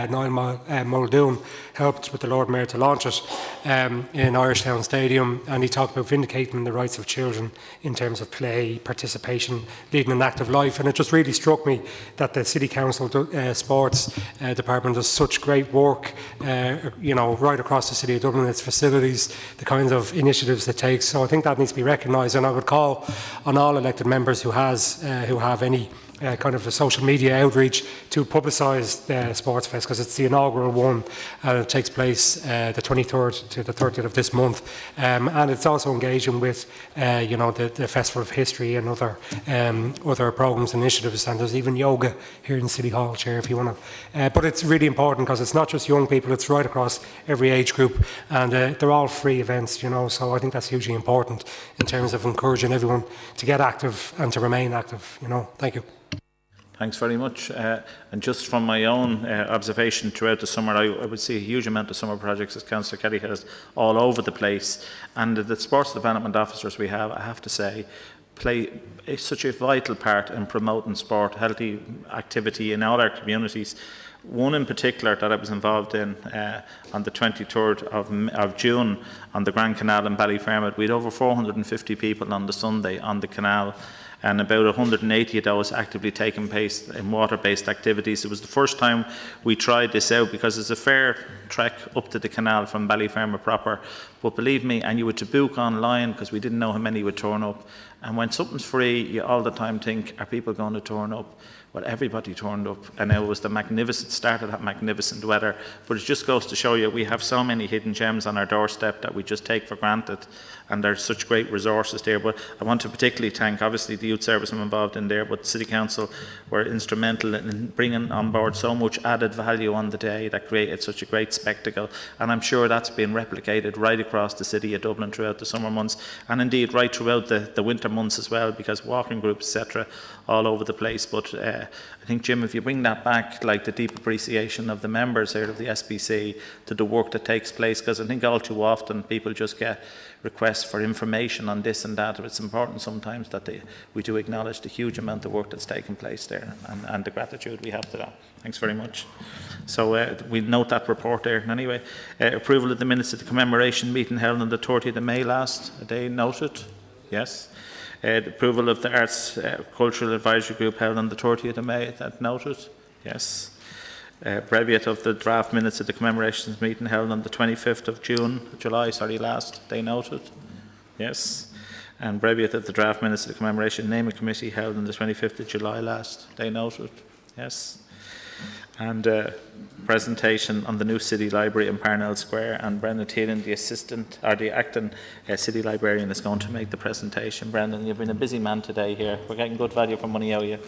Niall Muldoon, helped with the Lord Mayor to launch it in Irishtown Stadium, and he talked about vindicating the rights of children in terms of play, participation, leading an active life. And it just really struck me that the City Council Sports Department does such great work, right across the City of Dublin, its facilities, the kinds of initiatives it takes. So I think that needs to be recognised, and I would call on all elected members who have any kind of a social media outreach to publicise the Sports Fest, because it's the inaugural one and it takes place the 23rd to the 30th of this month. And it's also engaging with the Festival of History and other programmes and initiatives, and there's even yoga here in City Hall, Chair, if you want to. But it's really important because it's not just young people, it's right across every age group, and they're all free events, so I think that's hugely important in terms of encouraging everyone to get active and to remain active. Thank you. Thanks very much. And just from my own observation throughout the summer, I would see a huge amount of summer projects, as Councillor Kelly has, all over the place. And the sports development officers we have, I have to say, play such a vital part in promoting sport, healthy activity in all our communities. One in particular that I was involved in on the 23rd of June on the Grand Canal in Ballyfermot, we had over 450 people on the Sunday on the canal, and about 180 of those actively taking place in water-based activities. It was the first time we tried this out because it's a fair trek up to the canal from Ballyfermot proper. But believe me, and you had to book online because we didn't know how many would turn up. And when something's free, you all the time think, are people going to turn up? Well, everybody turned up, and it was the magnificent start of that magnificent weather. But it just goes to show you we have so many hidden gems on our doorstep that we just take for granted, and there's such great resources there. But I want to particularly thank, obviously, the youth service I'm involved in there, but the City Council were instrumental in bringing on board so much added value on the day that created such a great spectacle. And I'm sure that's been replicated right across the city of Dublin throughout the summer months, and indeed right throughout the winter months as well, because walking groups, etc., all over the place. But I think, Jim, if you bring that back, like the deep appreciation of the members here of the SPC to the work that takes place, because I think all too often people just get requests for information on this and that. It's important sometimes that we do acknowledge the huge amount of work that's taken place there, and the gratitude we have to that. Thanks very much. So we note that report there. Anyway, approval of the minutes of the commemoration meeting held on the 30th of May last. Are they noted? Yes. The approval of the Arts Cultural Advisory Group held on the 30th of May, that noted? Yes. Breviate of the draft minutes of the commemorations meeting held on the 25th of July last, they noted? Yes. And breviate of the draft minutes of the commemoration naming committee held on the 25th of July last, they noted? Yes. And presentation on the new City Library in Parnell Square, and Brendan Tiernan, the acting City Librarian, is going to make the presentation. Brendan, you've been a busy man today here. We're getting good value for money out of you.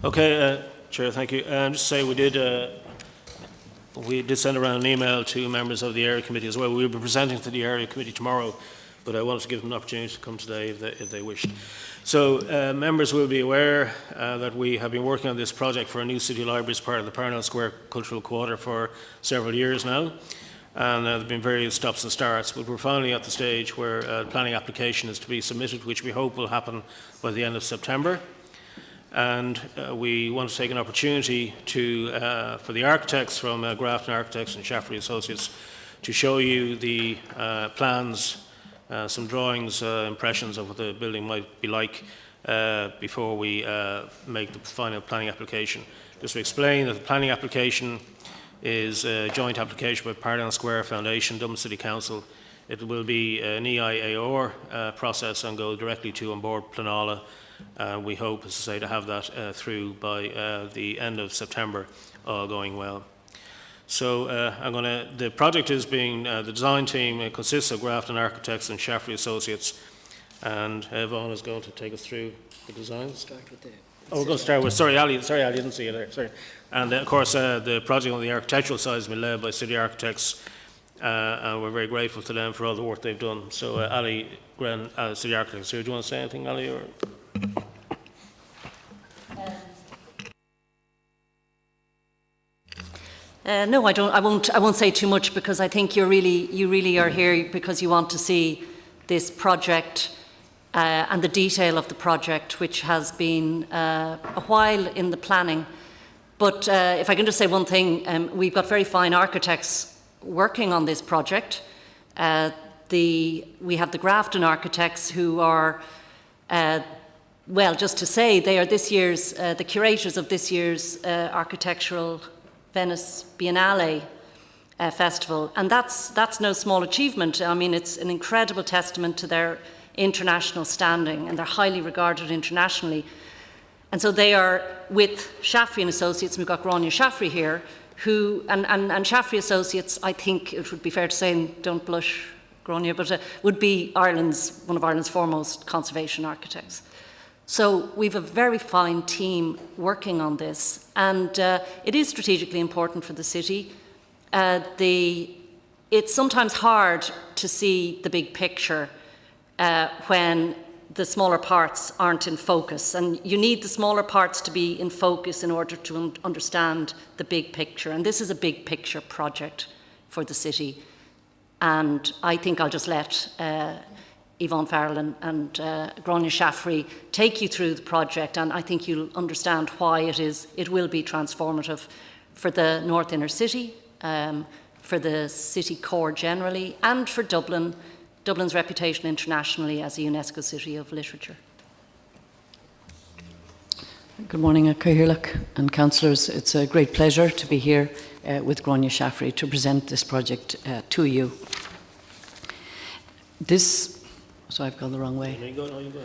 Okay, Chair, thank you. Just to say we did send around an email to members of the Area Committee as well. We'll be presenting to the Area Committee tomorrow, but I wanted to give them an opportunity to come today if they wished. So members will be aware that we have been working on this project for a new city library as part of the Parnell Square Cultural Quarter for several years now. And there have been various stops and starts, but we're finally at the stage where a planning application is to be submitted, which we hope will happen by the end of September. And we want to take an opportunity for the architects from Grafton Architects and Shaftesbury Associates to show you the plans, some drawings, impressions of what the building might be like before we make the final planning application. Just to explain that the planning application is a joint application with Parnell Square Foundation, Dublin City Council. It will be an EIAR process and go directly to On Board Planala. We hope, as I say, to have that through by the end of September, all going well. So the project is being, the design team consists of Grafton Architects and Shaftesbury Associates, and Vaughan is going to take us through the designs. We're going to start with, sorry, Ali, didn't see you there, sorry. And of course, the project on the architectural side has been led by City Architects and we're very grateful to them for all the work they've done. So Ali Gren, City Architect, so do you want to say anything, Ali? Or? No, I don't. I won't say too much, because I think you really are here because you want to see this project and the detail of the project, which has been a while in the planning. But if I can just say one thing, we've got very fine architects working on this project. We have the Grafton architects who are, well, just to say, they are this year's the curators of this year's architectural Venice Biennale festival, and that's no small achievement. I mean, it's an incredible testament to their international standing, and they're highly regarded internationally. And so they are with Shaftry and Associates, and we've got Grania Shaftry here, who, and Shaftry Associates, I think it would be fair to say, and don't blush, Grania, but would be one of Ireland's foremost conservation architects. So we've a very fine team working on this, and it is strategically important for the city. It's sometimes hard to see the big picture when the smaller parts aren't in focus, and you need the smaller parts to be in focus in order to understand the big picture. And this is a big picture project for the city, and I think I'll just let Yvonne Farrell and Grania Shaftry take you through the project, and I think you'll understand why it will be transformative for the North Inner City, for the city core generally, and for Dublin's reputation internationally as a UNESCO City of Literature. Good morning, Cathaoirleach and councillors. It's a great pleasure to be here with Grania Shaftry to present this project to you. So I've gone the wrong way.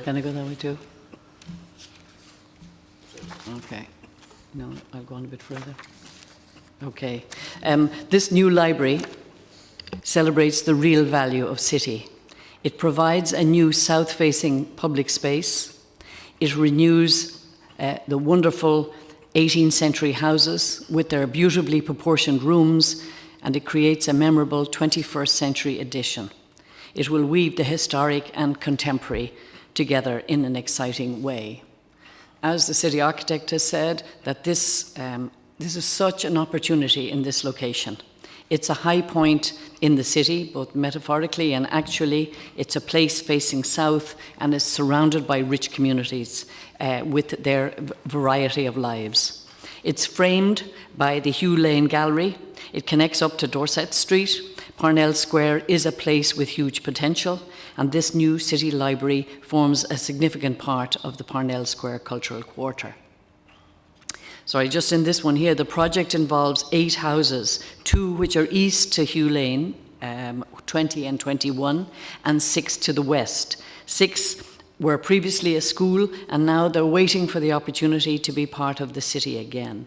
Can I go that way too? Okay. No, I'll go on a bit further. Okay. This new library celebrates the real value of city. It provides a new south-facing public space. It renews the wonderful 18th century houses with their beautifully proportioned rooms, and it creates a memorable 21st century addition. It will weave the historic and contemporary together in an exciting way. As the city architect has said, that this is such an opportunity in this location. It's a high point in the city, both metaphorically and actually. It's a place facing south and is surrounded by rich communities with their variety of lives. It's framed by the Hugh Lane Gallery. It connects up to Dorset Street. Parnell Square is a place with huge potential, and this new city library forms a significant part of the Parnell Square Cultural Quarter. Sorry, just in this one here, the project involves 8 houses, 2 which are east to Hugh Lane, 20 and 21, and 6 to the west. 6 were previously a school, and now they're waiting for the opportunity to be part of the city again.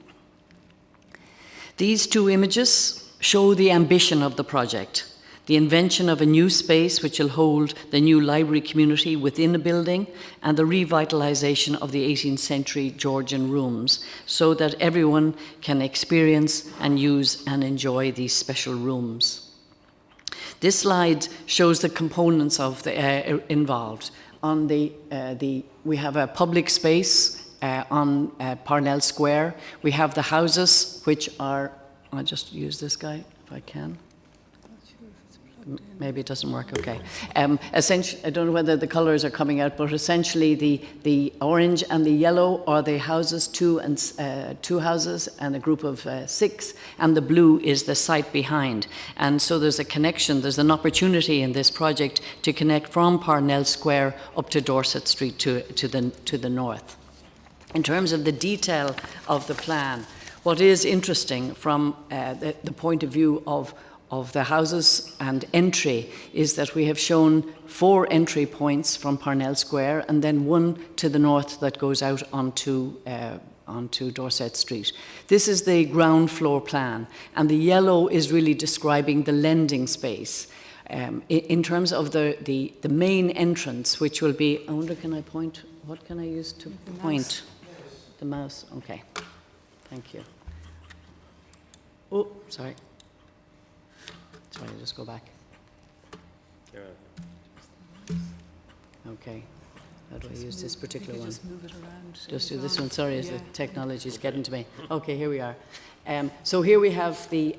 These 2 images show the ambition of the project, the invention of a new space which will hold the new library community within a building, and the revitalisation of the 18th century Georgian rooms, so that everyone can experience and use and enjoy these special rooms. This slide shows the components of the involved. On we have a public space on Parnell Square. We have the houses, which are, I'll just use this guy if I can. Maybe it doesn't work, okay. Essentially, I don't know whether the colours are coming out, but essentially the orange and the yellow are the houses, 2 houses and a group of 6, and the blue is the site behind. And so there's a connection, there's an opportunity in this project to connect from Parnell Square up to Dorset Street to the north. In terms of the detail of the plan, what is interesting from the point of view of the houses and entry is that we have shown 4 entry points from Parnell Square, and then 1 to the north that goes out onto Dorset Street. This is the ground floor plan, and the yellow is really describing the lending space. In terms of the main entrance, which will be, I wonder, can I point, what can I use to point? The mouse, okay. Thank you. Oh, sorry. Sorry, just go back. Okay. How do I use this particular one? Just move it around. Just do this one. Sorry, as the technology is getting to me. Okay, here we are. So here we have the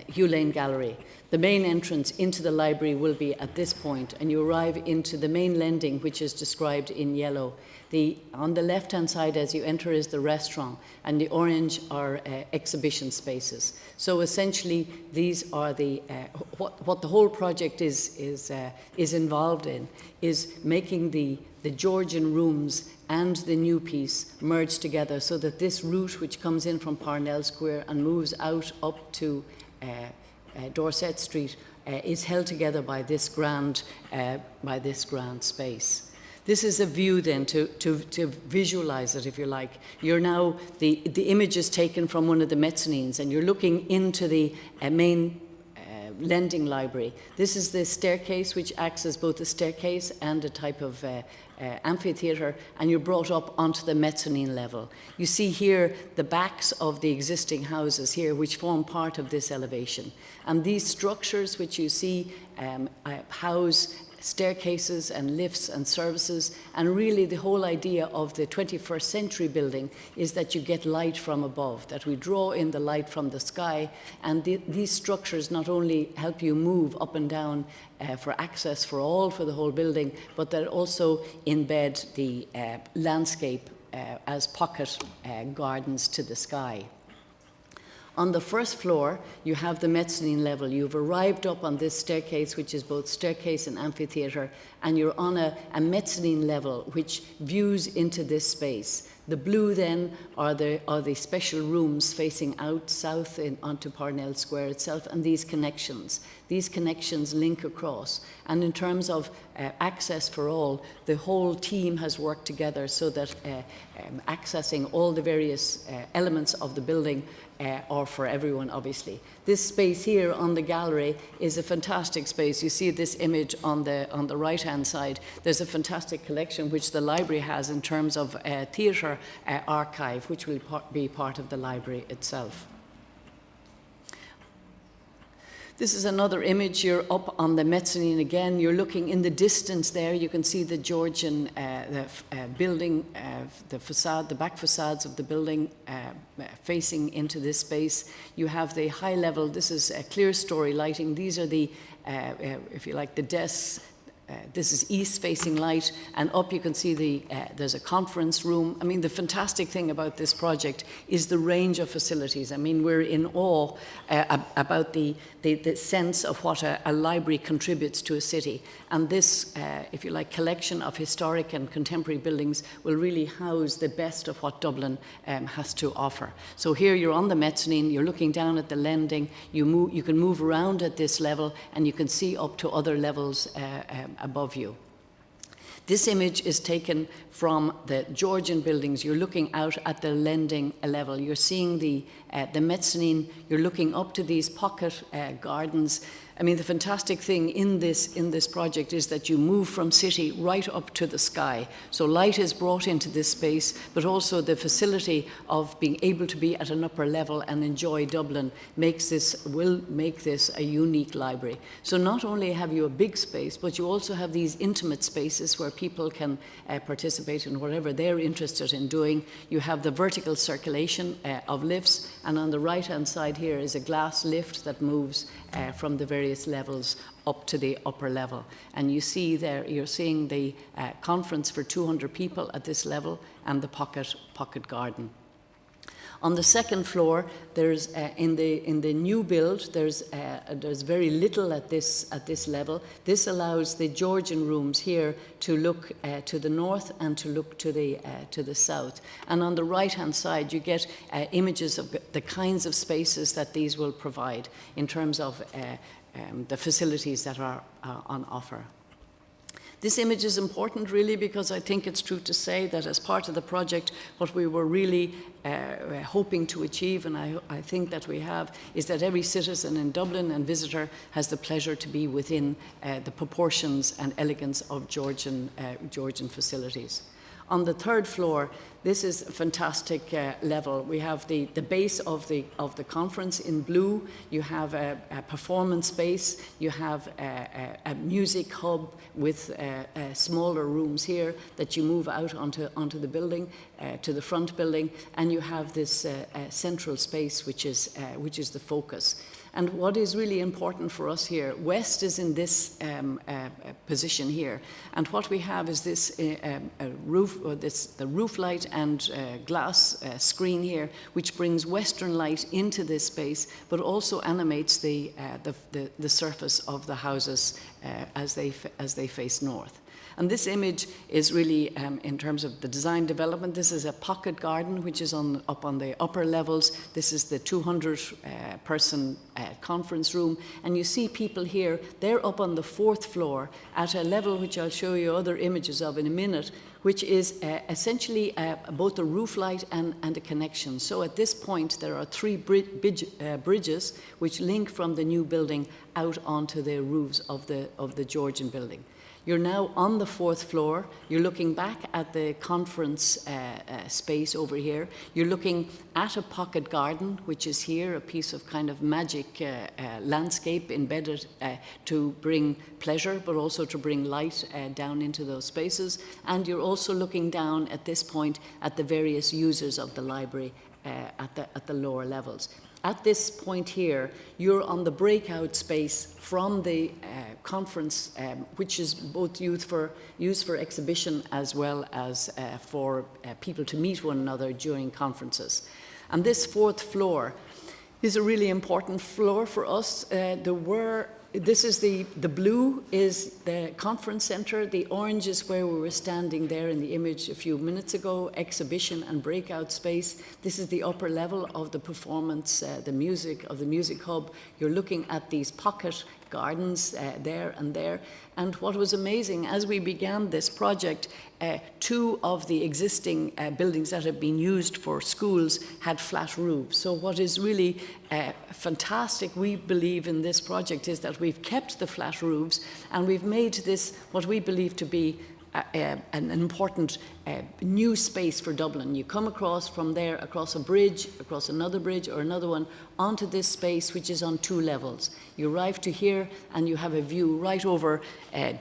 Hugh Lane Gallery. The main entrance into the library will be at this point, and you arrive into the main landing, which is described in yellow. On the left-hand side as you enter is the restaurant, and the orange are exhibition spaces. So essentially, these are what the whole project is involved in, is making the Georgian rooms and the new piece merge together, so that this route, which comes in from Parnell Square and moves out up to Dorset Street, is held together by this grand space. This is a view then to visualize it, if you like. You're now, the image is taken from one of the mezzanines, and you're looking into the main lending library. This is the staircase, which acts as both a staircase and a type of amphitheatre, and you're brought up onto the mezzanine level. You see here the backs of the existing houses here, which form part of this elevation. And these structures, which you see, house staircases and lifts and services, and really the whole idea of the 21st century building is that you get light from above, that we draw in the light from the sky, and these structures not only help you move up and down for access for the whole building, but that also embed the landscape as pocket gardens to the sky. On the first floor, you have the mezzanine level. You've arrived up on this staircase, which is both staircase and amphitheatre, and you're on a mezzanine level, which views into this space. The blue then are the special rooms facing out south onto Parnell Square itself, and these connections. These connections link across. And in terms of access for all, the whole team has worked together so that accessing all the various elements of the building are for everyone, obviously. This space here on the gallery is a fantastic space. You see this image on the right-hand side. There's a fantastic collection which the library has in terms of theatre archive, which will be part of the library itself. This is another image. You're up on the mezzanine again. You're looking in the distance there. You can see the Georgian building, the facade, the back facades of the building facing into this space. You have the high level. This is clear story lighting. These are the, if you like, the desks. This is east-facing light, and up you can see there's a conference room. I mean, the fantastic thing about this project is the range of facilities. I mean, we're in awe about the sense of what a library contributes to a city. And this, if you like, collection of historic and contemporary buildings will really house the best of what Dublin has to offer. So here you're on the mezzanine, you're looking down at the lending, you can move around at this level, and you can see up to other levels above you. This image is taken from the Georgian buildings. You're looking out at the lending level. You're seeing the mezzanine. You're looking up to these pocket gardens. I mean, the fantastic thing in this project is that you move from city right up to the sky. So light is brought into this space, but also the facility of being able to be at an upper level and enjoy Dublin will make this a unique library. So not only have you a big space, but you also have these intimate spaces where people can participate in whatever they're interested in doing. You have the vertical circulation of lifts, and on the right-hand side here is a glass lift that moves from the various levels up to the upper level. And you see there, you're seeing the conference for 200 people at this level and the pocket garden. On the second floor, there's in the new build, there's very little at this level. This allows the Georgian rooms here to look to the north and to look to the south. And on the right-hand side, you get images of the kinds of spaces that these will provide in terms of the facilities that are on offer. This image is important really because I think it's true to say that as part of the project, what we were really hoping to achieve, and I think that we have, is that every citizen in Dublin and visitor has the pleasure to be within the proportions and elegance of Georgian facilities. On the third floor, This is a fantastic level. We have the base of the conference in blue. You have a performance space. You have a music hub with smaller rooms here that you move out onto the building, to the front building, and you have this central space which is the focus. And what is really important for us here, West is in this position here, and what we have is this roof, or the roof light and glass screen here, which brings Western light into this space, but also animates the surface of the houses as they face north. And this image is really, in terms of the design development, this is a pocket garden which is up on the upper levels. This is the 200-person conference room. And you see people here, they're up on the 4th floor at a level which I'll show you other images of in a minute, which is essentially both a roof light and a connection. So at this point, there are 3 bridges which link from the new building out onto the roofs of the Georgian building. You're now on the 4th floor. You're looking back at the conference space over here. You're looking at a pocket garden, which is here, a piece of kind of magic landscape embedded to bring pleasure, but also to bring light down into those spaces. And you're also looking down at this point at the various users of the library at the lower levels. At this point here, you're on the breakout space from the conference, which is both used for exhibition as well as for people to meet one another during conferences. And this 4th floor is a really important floor for us. This is the blue is the conference center. The orange is where we were standing there in the image a few minutes ago, exhibition and breakout space. This is the upper level of the performance, the music hub. You're looking at these pocket gardens there and there. And what was amazing, as we began this project, 2 of the existing buildings that have been used for schools had flat roofs. So what is really fantastic, we believe, in this project is that we've kept the flat roofs and we've made this what we believe to be an important new space for Dublin. You come across from there, across a bridge, across another bridge or another one, onto this space which is on 2 levels. You arrive to here and you have a view right over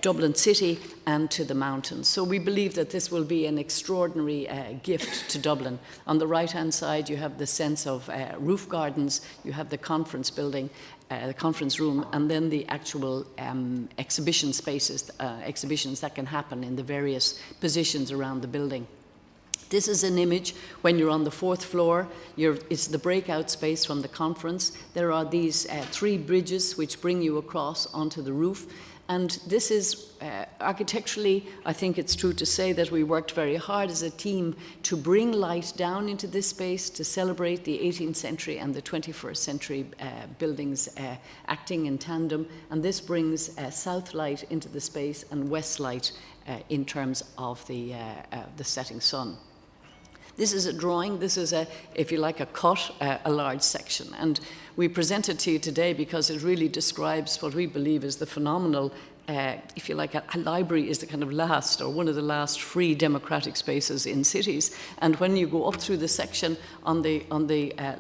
Dublin city and to the mountains. So we believe that this will be an extraordinary gift to Dublin. On the right-hand side you have the sense of roof gardens, you have the conference building, the conference room, and then the actual exhibition spaces, exhibitions that can happen in the various positions around the building. This is an image when you're on the 4th floor. It's the breakout space from the conference. There are these 3 bridges which bring you across onto the roof. And this is architecturally, I think it's true to say that we worked very hard as a team to bring light down into this space to celebrate the 18th century and the 21st century buildings acting in tandem. And this brings south light into the space and west light in terms of the setting sun. This is a drawing. This is, if you like, a large section. And we present it to you today because it really describes what we believe is the phenomenal, if you like, a library is the kind of last or one of the last free democratic spaces in cities. And when you go up through the section on the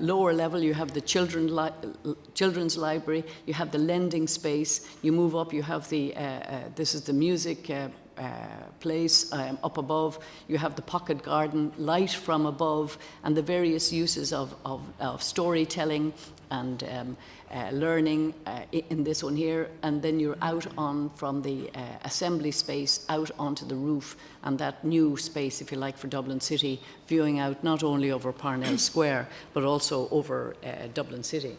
lower level, you have the children's library, you have the lending space. You move up, you have this is the music place up above. You have the pocket garden, light from above, and the various uses of storytelling and learning in this one here. And then you're out on from the assembly space out onto the roof, and that new space, if you like, for Dublin City, viewing out not only over Parnell Square but also over Dublin City.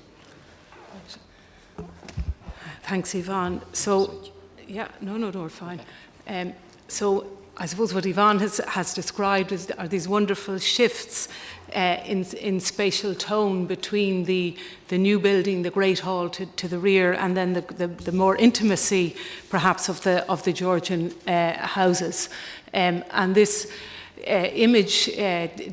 Thanks, Yvonne. So, yeah, no, we're fine. So I suppose what Yvonne has described are these wonderful shifts in spatial tone between the new building, the Great Hall to the rear, and then the more intimacy, perhaps, of the Georgian houses. And this image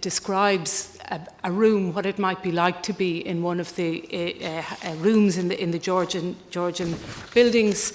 describes a room, what it might be like to be in one of the rooms in the Georgian buildings,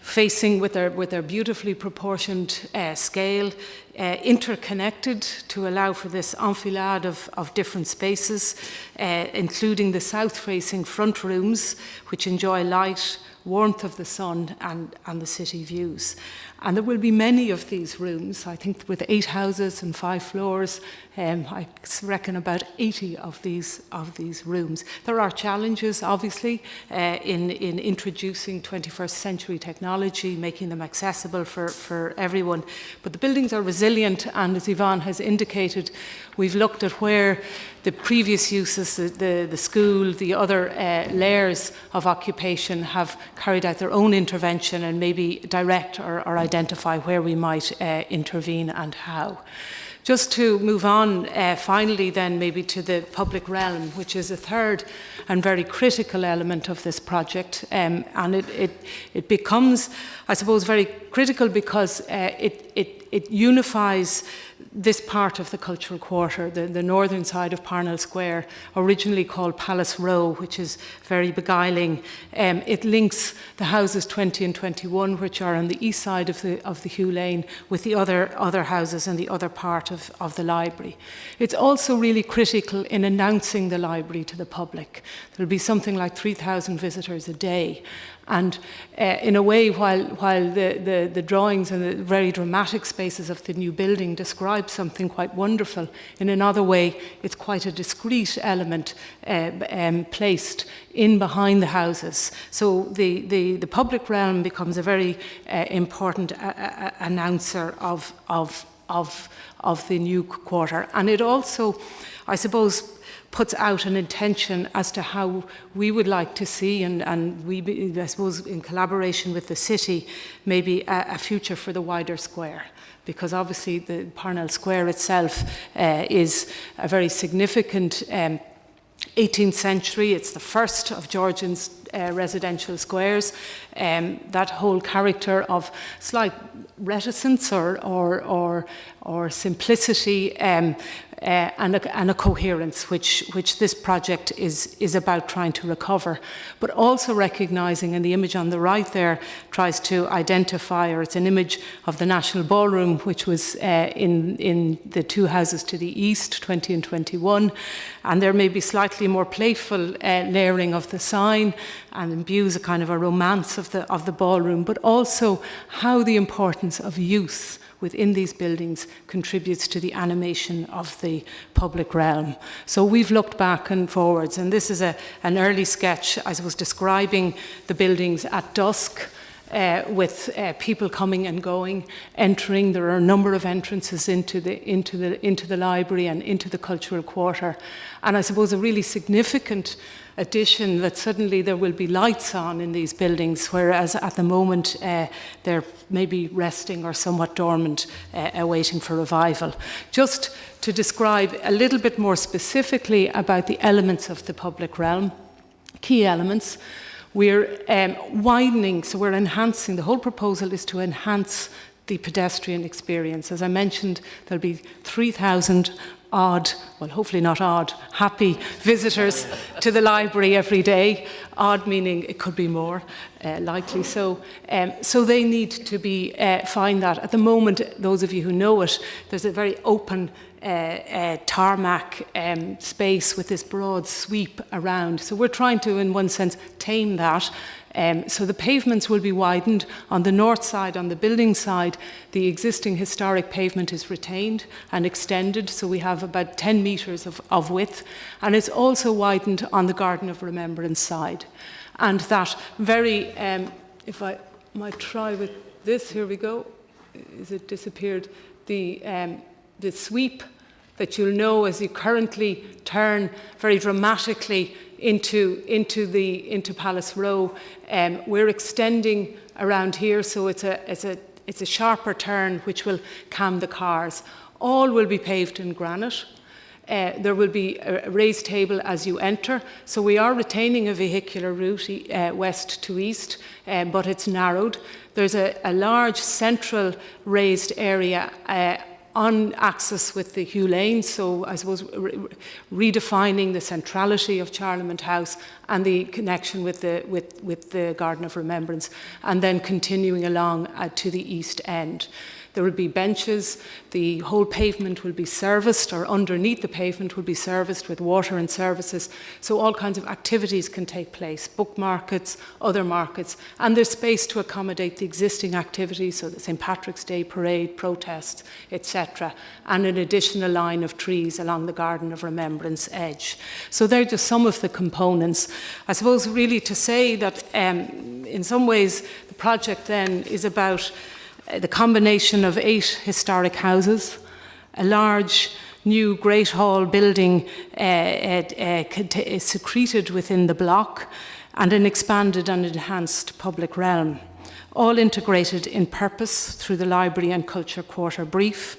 facing with their beautifully proportioned scale, interconnected to allow for this enfilade of different spaces, including the south-facing front rooms, which enjoy light, warmth of the sun and the city views. And there will be many of these rooms, I think with 8 houses and 5 floors, I reckon about 80 of these rooms. There are challenges, obviously, in introducing 21st century technology, making them accessible for everyone. But the buildings are resilient, and as Yvonne has indicated, we've looked at where the previous uses, the school, the other layers of occupation have carried out their own intervention and maybe direct or identify where we might intervene and how. Just to move on, finally then maybe to the public realm, which is a third and very critical element of this project. And it becomes, I suppose, very critical because it unifies this part of the cultural quarter, the northern side of Parnell Square, originally called Palace Row, which is very beguiling. It links the houses 20 and 21, which are on the east side of the Hugh Lane, with the other houses and the other part of the library. It's also really critical in announcing the library to the public. There'll be something like 3,000 visitors a day. And in a way, while the drawings and the very dramatic spaces of the new building describe something quite wonderful, in another way, it's quite a discrete element placed in behind the houses. So the public realm becomes a very important announcer of the new quarter. And it also, I suppose, puts out an intention as to how we would like to see, and we, I suppose, in collaboration with the city, maybe a future for the wider square. Because obviously the Parnell Square itself is a very significant 18th century. It's the first of Georgian's residential squares. That whole character of slight reticence or simplicity and a coherence, which this project is about trying to recover, but also recognising, and the image on the right there tries to identify, or it's an image of the National Ballroom, which was in the 2 houses to the east, 20 and 21, and there may be slightly more playful layering of the sign and imbues a kind of a romance of the ballroom, but also how the importance of youth within these buildings contributes to the animation of the public realm. So we've looked back and forwards, and this is an early sketch, I suppose, describing the buildings at dusk, with people coming and going, entering. There are a number of entrances into the library and into the cultural quarter. And I suppose a really significant addition that suddenly there will be lights on in these buildings, whereas at the moment they're maybe resting or somewhat dormant, awaiting for revival. Just to describe a little bit more specifically about the elements of the public realm, key elements. We're widening, so we're enhancing. The whole proposal is to enhance the pedestrian experience. As I mentioned, there'll be 3,000 odd, well, hopefully not odd, happy visitors to the library every day. Odd meaning it could be more, likely so. So they need to be find that. At the moment, those of you who know it, there's a very open tarmac space with this broad sweep around. So we're trying to, in one sense, tame that. So the pavements will be widened. On the north side, on the building side, the existing historic pavement is retained and extended, so we have about 10 metres of width. And it's also widened on the Garden of Remembrance side. And that very, if I might try with this, here we go. Is it disappeared? The sweep that you'll know as you currently turn very dramatically into Palace Row. We're extending around here, so it's a sharper turn which will calm the cars. All will be paved in granite. There will be a raised table as you enter, so we are retaining a vehicular route west to east, but it's narrowed. There's a large central raised area on axis with the Hugh Lane, so I suppose redefining the centrality of Parliament House and the connection with the Garden of Remembrance, and then continuing along to the East End. There will be benches, the whole pavement will be serviced, or underneath the pavement will be serviced with water and services, so all kinds of activities can take place, book markets, other markets, and there's space to accommodate the existing activities, so the St. Patrick's Day parade, protests, etc., and an additional line of trees along the Garden of Remembrance edge. So they're just some of the components. I suppose really to say that in some ways the project then is about the combination of 8 historic houses, a large new Great Hall building secreted within the block, and an expanded and enhanced public realm, all integrated in purpose through the Library and Culture Quarter brief.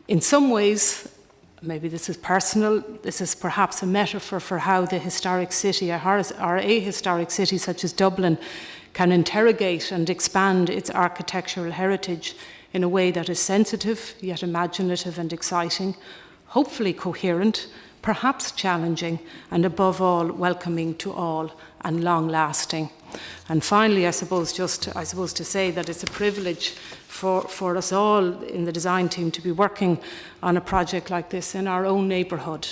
In some ways, maybe this is personal, this is perhaps a metaphor for how the historic city, or a historic city such as Dublin, can interrogate and expand its architectural heritage in a way that is sensitive, yet imaginative and exciting, hopefully coherent, perhaps challenging, and above all, welcoming to all and long-lasting. And finally, I suppose to say that it's a privilege for us all in the design team to be working on a project like this in our own neighbourhood.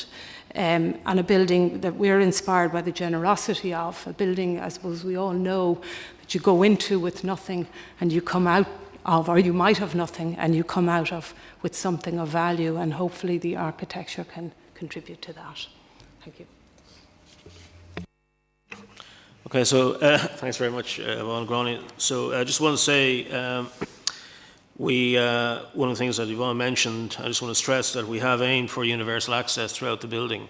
And a building that we're inspired by the generosity of, a building, I suppose we all know, that you go into with nothing and you come out of, or you might have nothing and you come out of with something of value, and hopefully the architecture can contribute to that. Thank you. Okay, so thanks very much, Yvonne Gráinne. So I just want to say, one of the things that Yvonne mentioned, I just want to stress that we have aimed for universal access throughout the building,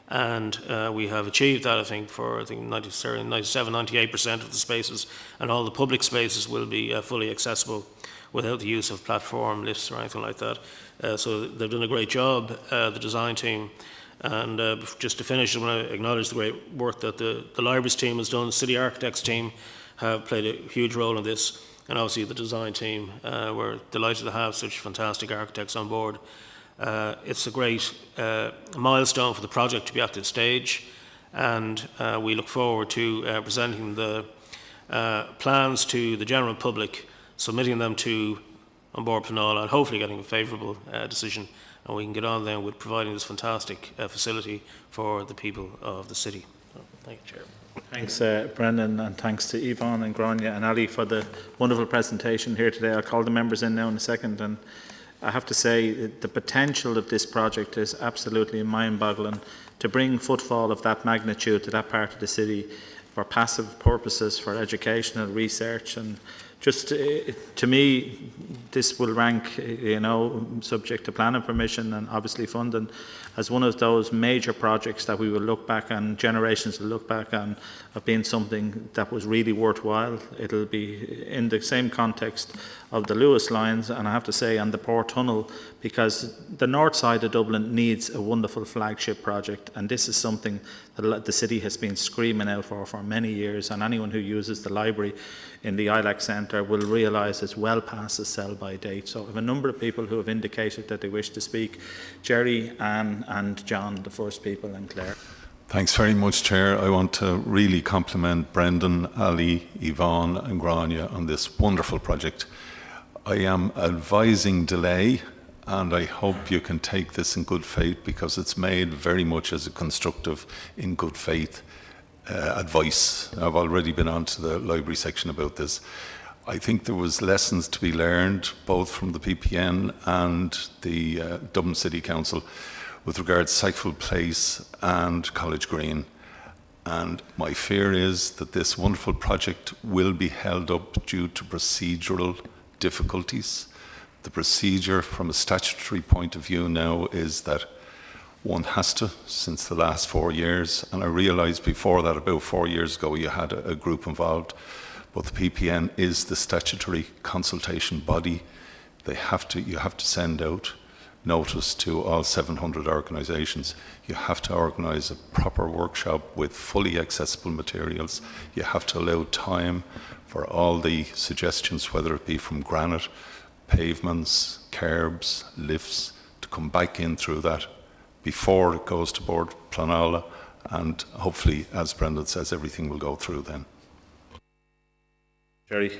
and we have achieved that, I think, for 97, 98% of the spaces, and all the public spaces will be fully accessible without the use of platform lifts or anything like that. So they've done a great job, the design team. And just to finish, I want to acknowledge the great work that the Libraries team has done. The City Architects team have played a huge role in this, and obviously the design team. We're delighted to have such fantastic architects on board. It's a great milestone for the project to be at this stage, and we look forward to presenting the plans to the general public, submitting them to An Bord Pleanála, and hopefully getting a favourable decision, and we can get on then with providing this fantastic facility for the people of the city. So, thank you, Chair. Thanks, Brendan, and thanks to Yvonne and Gráinne and Ali for the wonderful presentation here today. I'll call the members in now in a second, and I have to say the potential of this project is absolutely mind-boggling. To bring footfall of that magnitude to that part of the city for passive purposes, for educational research, and just to me, this will rank, subject to planning permission and obviously funding, as one of those major projects that we will look back on, generations will look back on, of being something that was really worthwhile. It'll be in the same context of the Lewis lines, and I have to say, and the Port Tunnel, because the north side of Dublin needs a wonderful flagship project, and this is something that the city has been screaming out for many years, and anyone who uses the library in the ILAC Centre will realise it's well past the sell-by date. So I have a number of people who have indicated that they wish to speak. Jerry, Anne and John, the first people, and Claire. Thanks very much, Chair. I want to really compliment Brendan, Ali, Yvonne and Gráinne on this wonderful project. I am advising delay, and I hope you can take this in good faith, because it's made very much as a constructive, in good faith advice. I've already been on to the library section about this. I think there was lessons to be learned both from the PPN and the Dublin City Council with regards to Sackville Place and College Green. And my fear is that this wonderful project will be held up due to procedural difficulties. The procedure from a statutory point of view now is that one has to, since the last 4 years, and I realised before that, about 4 years ago, you had a group involved, but the PPN is the statutory consultation body. You have to send out notice to all 700 organisations. You have to organise a proper workshop with fully accessible materials. You have to allow time for all the suggestions, whether it be from Granite pavements, curbs, lifts, to come back in through that before it goes to Board Planola, and hopefully, as Brendan says, everything will go through then. Jerry,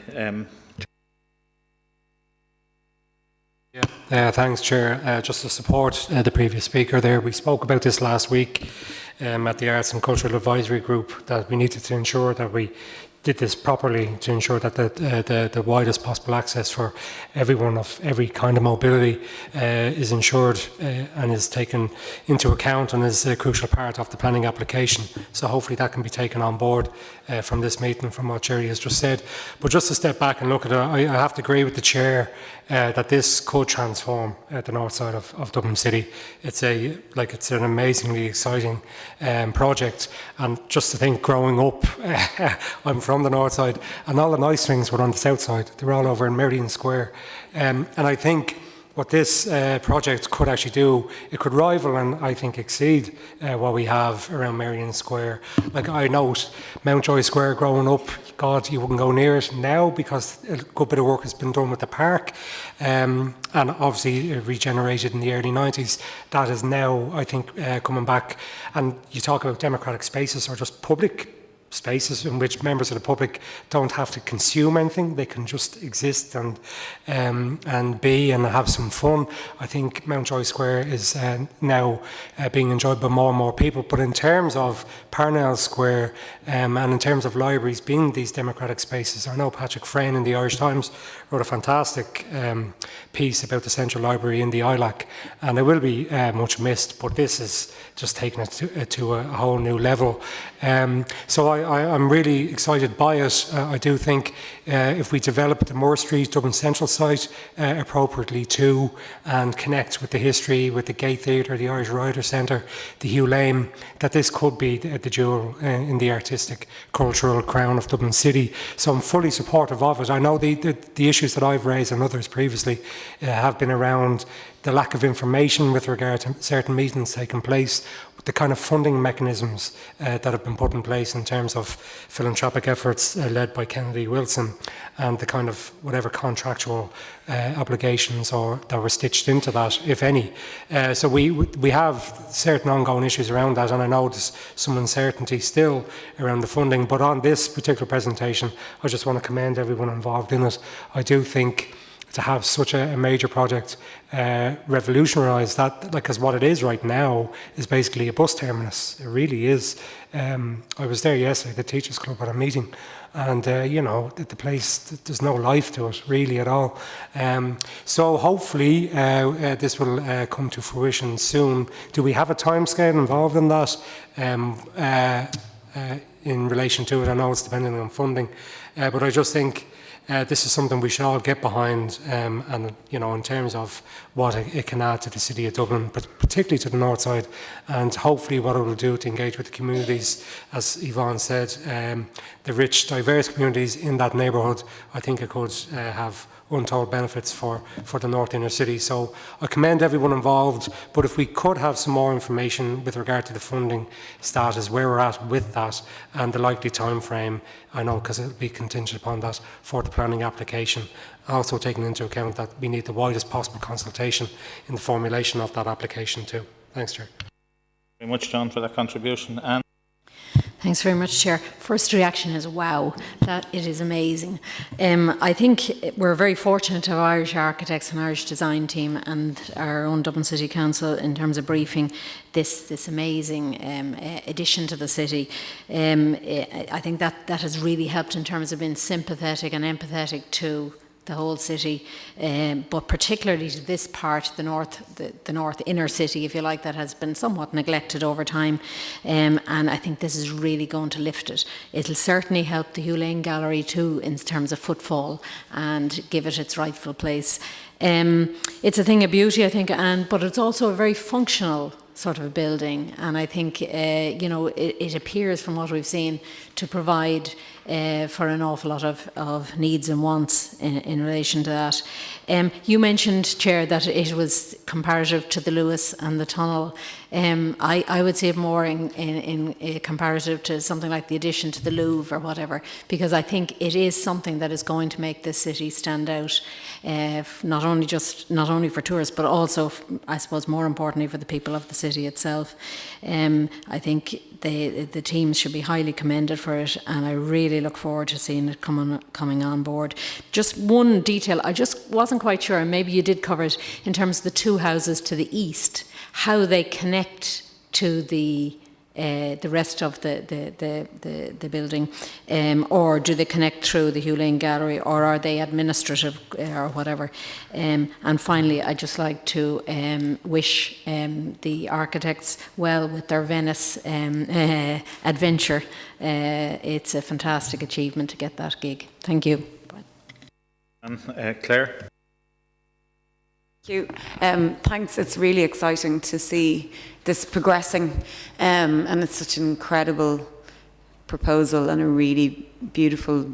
Thanks, Chair. Just to support the previous speaker there, we spoke about this last week at the Arts and Cultural Advisory Group, that we needed to ensure that we did this properly, to ensure that the widest possible access for everyone of every kind of mobility is ensured and is taken into account, and is a crucial part of the planning application. So hopefully that can be taken on board from this meeting, from what Jerry has just said. But just to step back and look at it, I have to agree with the Chair that this could transform the north side of Dublin City. It's an amazingly exciting project, and just to think, growing up, I'm from the north side, and all the nice things were on the south side. They were all over in Merrion Square, and I think what this project could actually do, it could rival and I think exceed what we have around Merrion Square. Like, I note Mountjoy Square growing up, God, you wouldn't go near it now because a good bit of work has been done with the park, and obviously regenerated in the early 90s. That is now, I think, coming back. And you talk about democratic spaces or just public spaces in which members of the public don't have to consume anything; they can just exist and be and have some fun. I think Mountjoy Square is now being enjoyed by more and more people. But in terms of Parnell Square and in terms of libraries being these democratic spaces, I know Patrick Frayne in the Irish Times wrote a fantastic piece about the Central Library in the ILAC, and it will be much missed. But this is just taking it to a whole new level. So I'm really excited by it. I do think if we develop the Moore Street Dublin Central site appropriately too, and connect with the history, with the Gate Theatre, the Irish Writer Centre, the Hugh Lane, that this could be the jewel in the artistic, cultural crown of Dublin City. So I'm fully supportive of it. I know the issues that I've raised and others previously have been around the lack of information with regard to certain meetings taking place, the kind of funding mechanisms that have been put in place in terms of philanthropic efforts led by Kennedy Wilson, and the kind of whatever contractual obligations that were stitched into that, if any. So we have certain ongoing issues around that, and I know there's some uncertainty still around the funding. But on this particular presentation, I just want to commend everyone involved in it. I do think to have such a major project revolutionise that, like, as what it is right now is basically a bus terminus. It really is. I was there yesterday, the Teachers Club, at a meeting, and you know, the place, there's no life to it really at all. So hopefully this will come to fruition soon. Do we have a timescale involved in that in relation to it? I know it's depending on funding, but I just think this is something we should all get behind, and you know, in terms of what it can add to the city of Dublin, but particularly to the north side, and hopefully what it will do to engage with the communities, as Yvonne said, the rich, diverse communities in that neighbourhood. I think it could have untold benefits for the North Inner City. So I commend everyone involved, but if we could have some more information with regard to the funding status, where we're at with that, and the likely time frame, I know, because it'll be contingent upon that for the planning application, also taking into account that we need the widest possible consultation in the formulation of that application too. Thanks, Chair. Thank you very much, John, for that contribution. And Thanks very much, Chair. First reaction is wow, that it is amazing. I think we're very fortunate to have Irish architects and Irish design team and our own Dublin City Council in terms of briefing this amazing addition to the city. I think that has really helped in terms of being sympathetic and empathetic to the whole city, but particularly to this part, the north inner city, if you like, that has been somewhat neglected over time, and I think this is really going to lift it. It'll certainly help the Hugh Lane Gallery too in terms of footfall and give it its rightful place. It's a thing of beauty, I think, but it's also a very functional sort of building, and I think you know, it appears from what we've seen to provide for an awful lot of needs and wants in relation to that. You mentioned, Chair, that it was comparative to the Lewis and the tunnel. I would say it more in comparative to something like the addition to the Louvre or whatever, because I think it is something that is going to make this city stand out, not only for tourists, but also, I suppose, more importantly for the people of the city itself. I think the teams should be highly commended for it, and I really look forward to seeing it coming on board. Just one detail, I just wasn't quite sure, and maybe you did cover it, in terms of the two houses to the east, how they connect to the rest of the building, or do they connect through the Hugh Lane Gallery, or are they administrative or whatever? And finally, I'd just like to wish the architects well with their Venice adventure. It's a fantastic achievement to get that gig. Thank you. Claire? Thank you. Thanks. It's really exciting to see this progressing, and it's such an incredible proposal and a really beautiful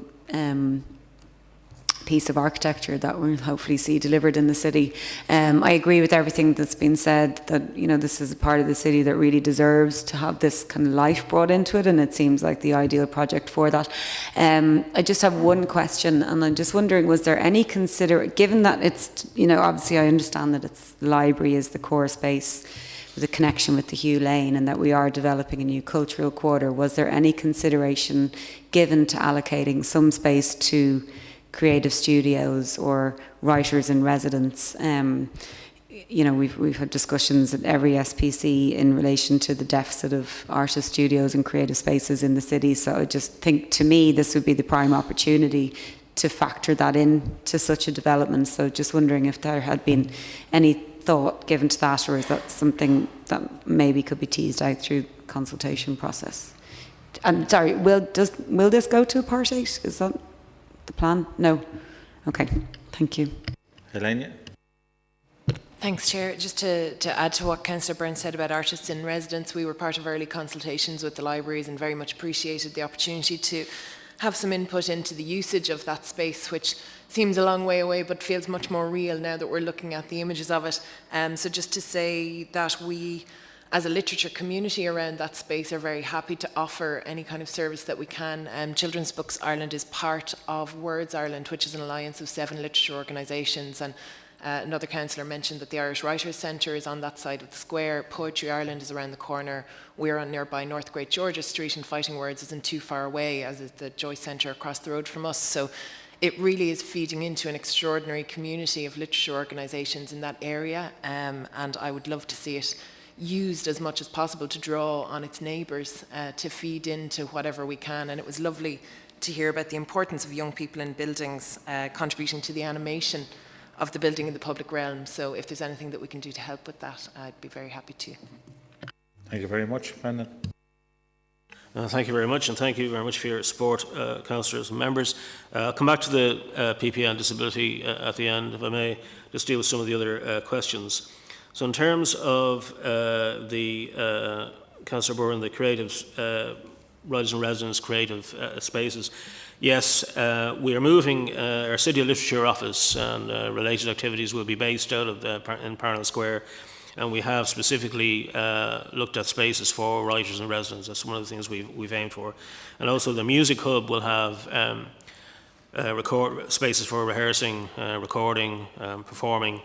piece of architecture that we'll hopefully see delivered in the city. I agree with everything that's been said, that this is a part of the city that really deserves to have this kind of life brought into it, and it seems like the ideal project for that. I just have one question, and I'm just wondering, was there any given that it's, obviously I understand that the library is the core space with a connection with the Hugh Lane, and that we are developing a new cultural quarter, was there any consideration given to allocating some space to creative studios or writers in residence? We've had discussions at every SPC in relation to the deficit of artist studios and creative spaces in the city. So I just think, to me, this would be the prime opportunity to factor that in to such a development. So just wondering if there had been any thought given to that, or is that something that maybe could be teased out through consultation process? And sorry, will this go to a Part 8? Is that the plan? No. Okay. Thank you. Helena? Thanks, Chair. Just to add to what Councillor Byrne said about artists in residence, we were part of early consultations with the libraries and very much appreciated the opportunity to have some input into the usage of that space, which seems a long way away but feels much more real now that we're looking at the images of it. So just to say that we, as a literature community around that space, are very happy to offer any kind of service that we can. Children's Books Ireland is part of Words Ireland, which is an alliance of 7 literature organisations, and another councillor mentioned that the Irish Writers' Centre is on that side of the square. Poetry Ireland is around the corner. We're on nearby North Great George's Street, and Fighting Words isn't too far away, as is the Joyce Centre across the road from us. So it really is feeding into an extraordinary community of literature organisations in that area, and I would love to see it used as much as possible to draw on its neighbours, to feed into whatever we can. And it was lovely to hear about the importance of young people in buildings contributing to the animation of the building in the public realm. So if there's anything that we can do to help with that, I'd be very happy to. Thank you very much. Brendan? Thank you very much, and thank you very much for your support, councillors and members. I'll come back to the PPA and disability at the end, if I may, just deal with some of the other questions. So in terms of Councillor Byrne, the creative, Riders and Residents creative spaces, yes, we are moving our City of Literature office, and related activities will be based out of in Parnell Square, and we have specifically looked at spaces for writers and residents. That's one of the things we've aimed for. And also the Music Hub will have spaces for rehearsing, recording, performing,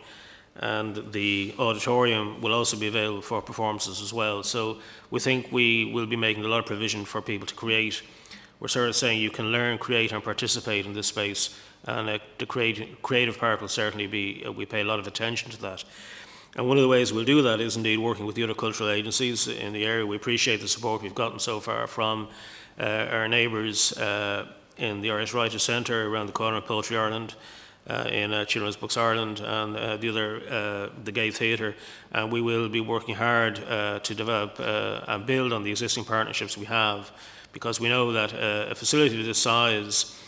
and the auditorium will also be available for performances as well. So we think we will be making a lot of provision for people to create. We're sort of saying you can learn, create and participate in this space, and the creative part will certainly be, we pay a lot of attention to that. And one of the ways we'll do that is indeed working with the other cultural agencies in the area. We appreciate the support we've gotten so far from our neighbours in the Irish Writers' Centre around the corner of Poetry Ireland, in Children's Books Ireland, and the Gay Theatre. And we will be working hard to develop and build on the existing partnerships we have, because we know that a facility of this size,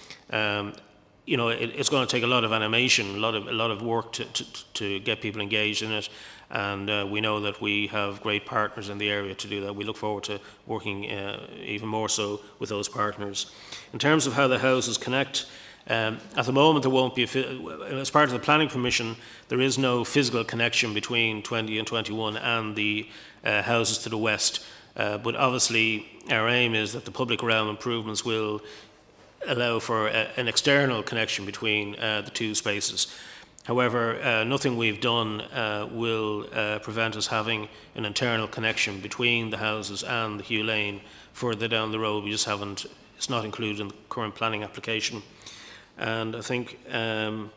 it's going to take a lot of animation, a lot of work to get people engaged in it. And we know that we have great partners in the area to do that. We look forward to working even more so with those partners. In terms of how the houses connect, at the moment there won't be, as part of the planning permission, there is no physical connection between 20 and 21 and the houses to the west. But obviously our aim is that the public realm improvements will allow for an external connection between the two spaces. However, nothing we've done will prevent us having an internal connection between the houses and the Hugh Lane further down the road. We just haven't, it's not included in the current planning application. And I think in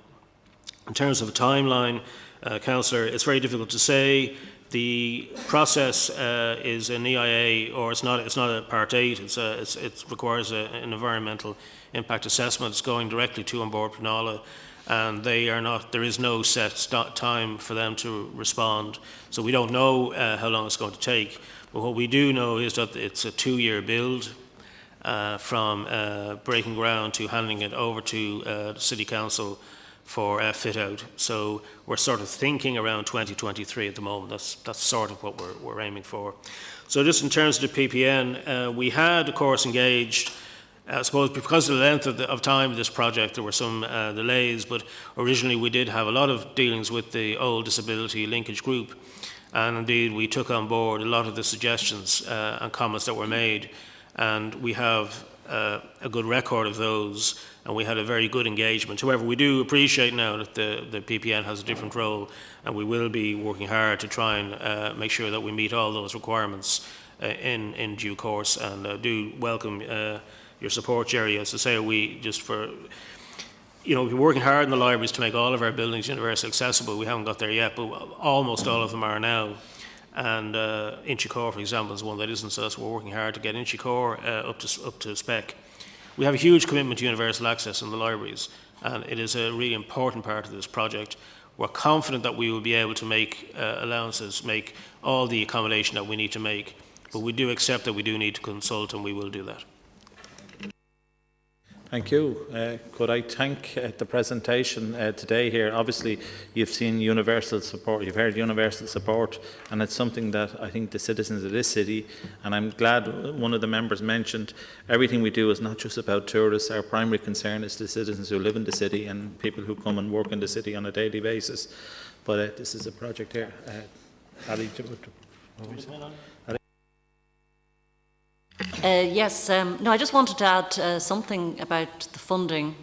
terms of a timeline, Councillor, it's very difficult to say. The process is an EIA, or it's not a Part 8. It requires an environmental impact assessment. It's going directly to An Bord Pleanála, and there is no set time for them to respond. So we don't know how long it's going to take. But what we do know is that it's a 2-year build from breaking ground to handing it over to the City Council for fit out. So we're sort of thinking around 2023 at the moment. That's sort of what we're aiming for. So just in terms of the PPN, we had, of course, engaged. I suppose because of the length of time of this project, there were some delays, but originally we did have a lot of dealings with the old disability linkage group, and indeed we took on board a lot of the suggestions and comments that were made, and we have a good record of those, and we had a very good engagement. However, we do appreciate now that the PPN has a different role, and we will be working hard to try and make sure that we meet all those requirements in due course, and do welcome your support, Jerry. As I say, we're working hard in the libraries to make all of our buildings universally accessible. We haven't got there yet, but almost all of them are now. And Inchicore, for example, is one that isn't, so we're working hard to get Inchicore up to spec. We have a huge commitment to universal access in the libraries, and it is a really important part of this project. We're confident that we will be able to make allowances, make all the accommodation that we need to make, but we do accept that we do need to consult, and we will do that. Thank you. Could I thank the presentation today here? Obviously, you've seen universal support, you've heard universal support, and it's something that I think the citizens of this city, and I'm glad one of the members mentioned, everything we do is not just about tourists. Our primary concern is the citizens who live in the city and people who come and work in the city on a daily basis. But this is a project here. Ali, Yes, no, I just wanted to add something about the funding.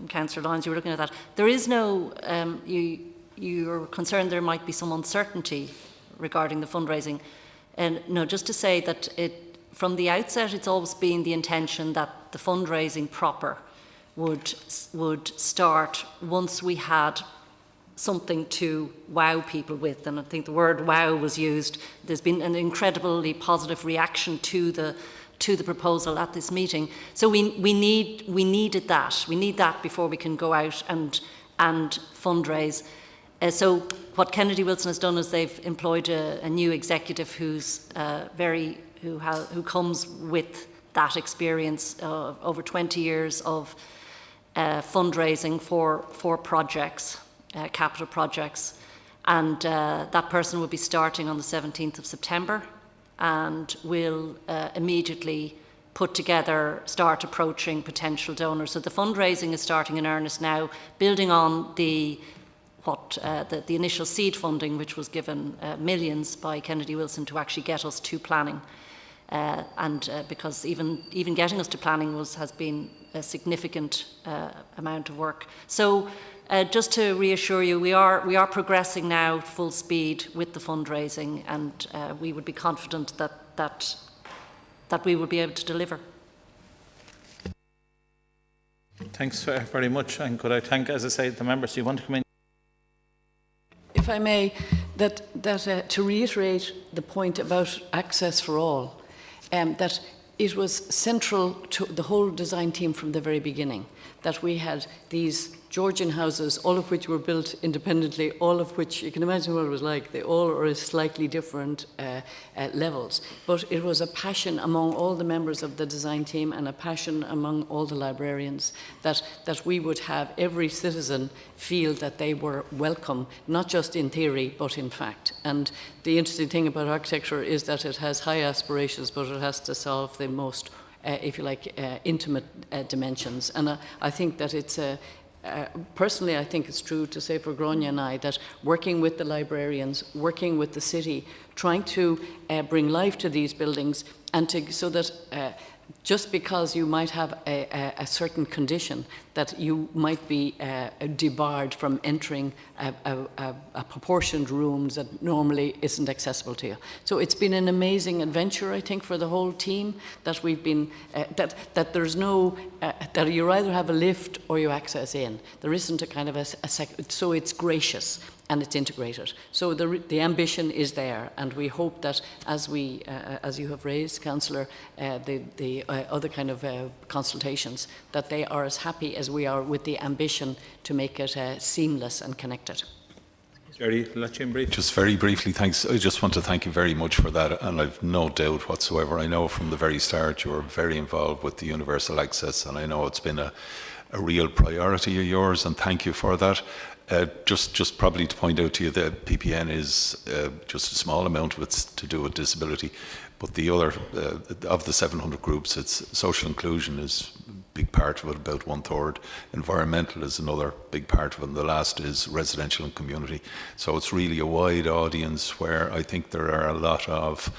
Councillor Lyons, you were looking at that. There is no, you're concerned there might be some uncertainty regarding the fundraising. And no, just to say that from the outset, it's always been the intention that the fundraising proper would start once we had something to wow people with, and I think the word wow was used. There's been an incredibly positive reaction to the proposal at this meeting. So we needed that. We need that before we can go out and fundraise. So what Kennedy Wilson has done is they've employed a new executive who comes with that experience of over 20 years of fundraising for projects. Capital projects, and that person will be starting on the 17th of September and will immediately start approaching potential donors. So the fundraising is starting in earnest now, building on the initial seed funding, which was given millions by Kennedy Wilson to actually get us to planning, because even getting us to planning has been a significant amount of work. So. Just to reassure you, we are progressing now full speed with the fundraising, and we would be confident that we will be able to deliver. Thanks very much, and could I thank, as I say, the members. Do you want to come in? If I may, that to reiterate the point about access for all, that it was central to the whole design team from the very beginning, that we had these Georgian houses, all of which were built independently, all of which, you can imagine what it was like, they all are at slightly different levels. But it was a passion among all the members of the design team and a passion among all the librarians that we would have every citizen feel that they were welcome, not just in theory, but in fact. And the interesting thing about architecture is that it has high aspirations, but it has to solve the most, if you like, intimate dimensions. And I think that it's personally, I think it's true to say for Gráinne and I that working with the librarians, working with the city, trying to bring life to these buildings, and so that just because you might have a certain condition, that you might be debarred from entering a proportioned room that normally isn't accessible to you. So it's been an amazing adventure, I think, for the whole team, that we've been, that there's no, that you either have a lift or you access in. There isn't a kind of so it's gracious and it's integrated. So the ambition is there, and we hope that as you have raised, Councillor, the other kind of consultations, that they are as happy as we are with the ambition to make it seamless and connected. Jerry, let you in brief. Just very briefly, thanks. I just want to thank you very much for that, and I've no doubt whatsoever. I know from the very start you were very involved with the universal access, and I know it's been a real priority of yours, and thank you for that. Just probably to point out to you that PPN is just a small amount of it's to do with disability, but the other, of the 700 groups, it's social inclusion is a big part of it, about 1/3. Environmental is another big part of it, and the last is residential and community. So it's really a wide audience where I think there are a lot of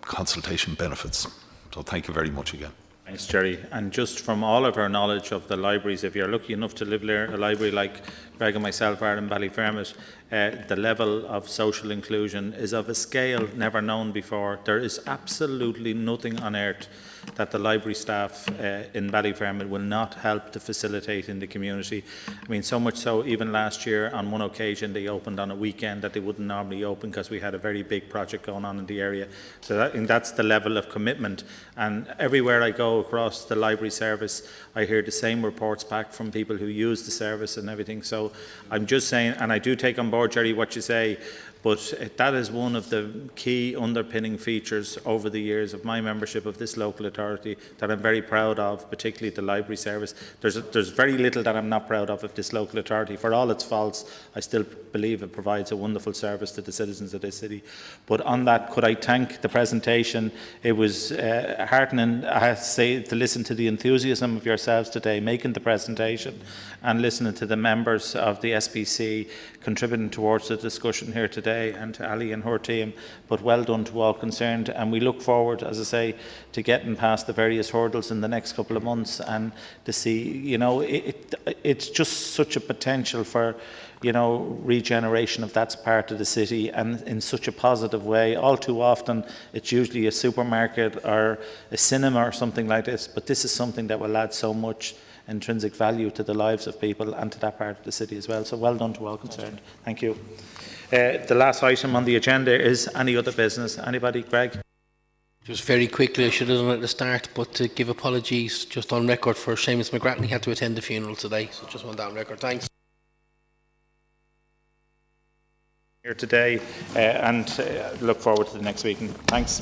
consultation benefits. So thank you very much again. Thanks, Jerry. And just from all of our knowledge of the libraries, if you're lucky enough to live near a library like Greg and myself are in Ballyfermot, the level of social inclusion is of a scale never known before. There is absolutely nothing on earth that the library staff in Ballyfermot will not help to facilitate in the community. I mean, so much so, even last year on one occasion they opened on a weekend that they wouldn't normally open because we had a very big project going on in the area. So that's the level of commitment. And everywhere I go across the library service, I hear the same reports back from people who use the service and everything. So I'm just saying, and I do take on board, Jerry, what you say, but that is one of the key underpinning features over the years of my membership of this local authority that I'm very proud of, particularly the library service. There's very little that I'm not proud of this local authority. For all its faults, I still believe it provides a wonderful service to the citizens of this city. But on that, could I thank the presentation? It was heartening, I have to say, to listen to the enthusiasm of yourselves today, making the presentation, and listening to the members of the SPC contributing towards the discussion here today, and to Ali and her team. But well done to all concerned, and we look forward, as I say, to getting past the various hurdles in the next couple of months, and to see, you know, it's just such a potential for, you know, regeneration of that part of the city, and in such a positive way. All too often it's usually a supermarket or a cinema or something like this, but this is something that will add so much intrinsic value to the lives of people and to that part of the city as well. So well done to all concerned. Thank you. The last item on the agenda is any other business. Anybody? Greg? Just very quickly, I should have done it at the start, but to give apologies just on record for Seamus McGrattan. He had to attend the funeral today, so just want that on record. Thanks. Here today, and look forward to the next week. Thanks.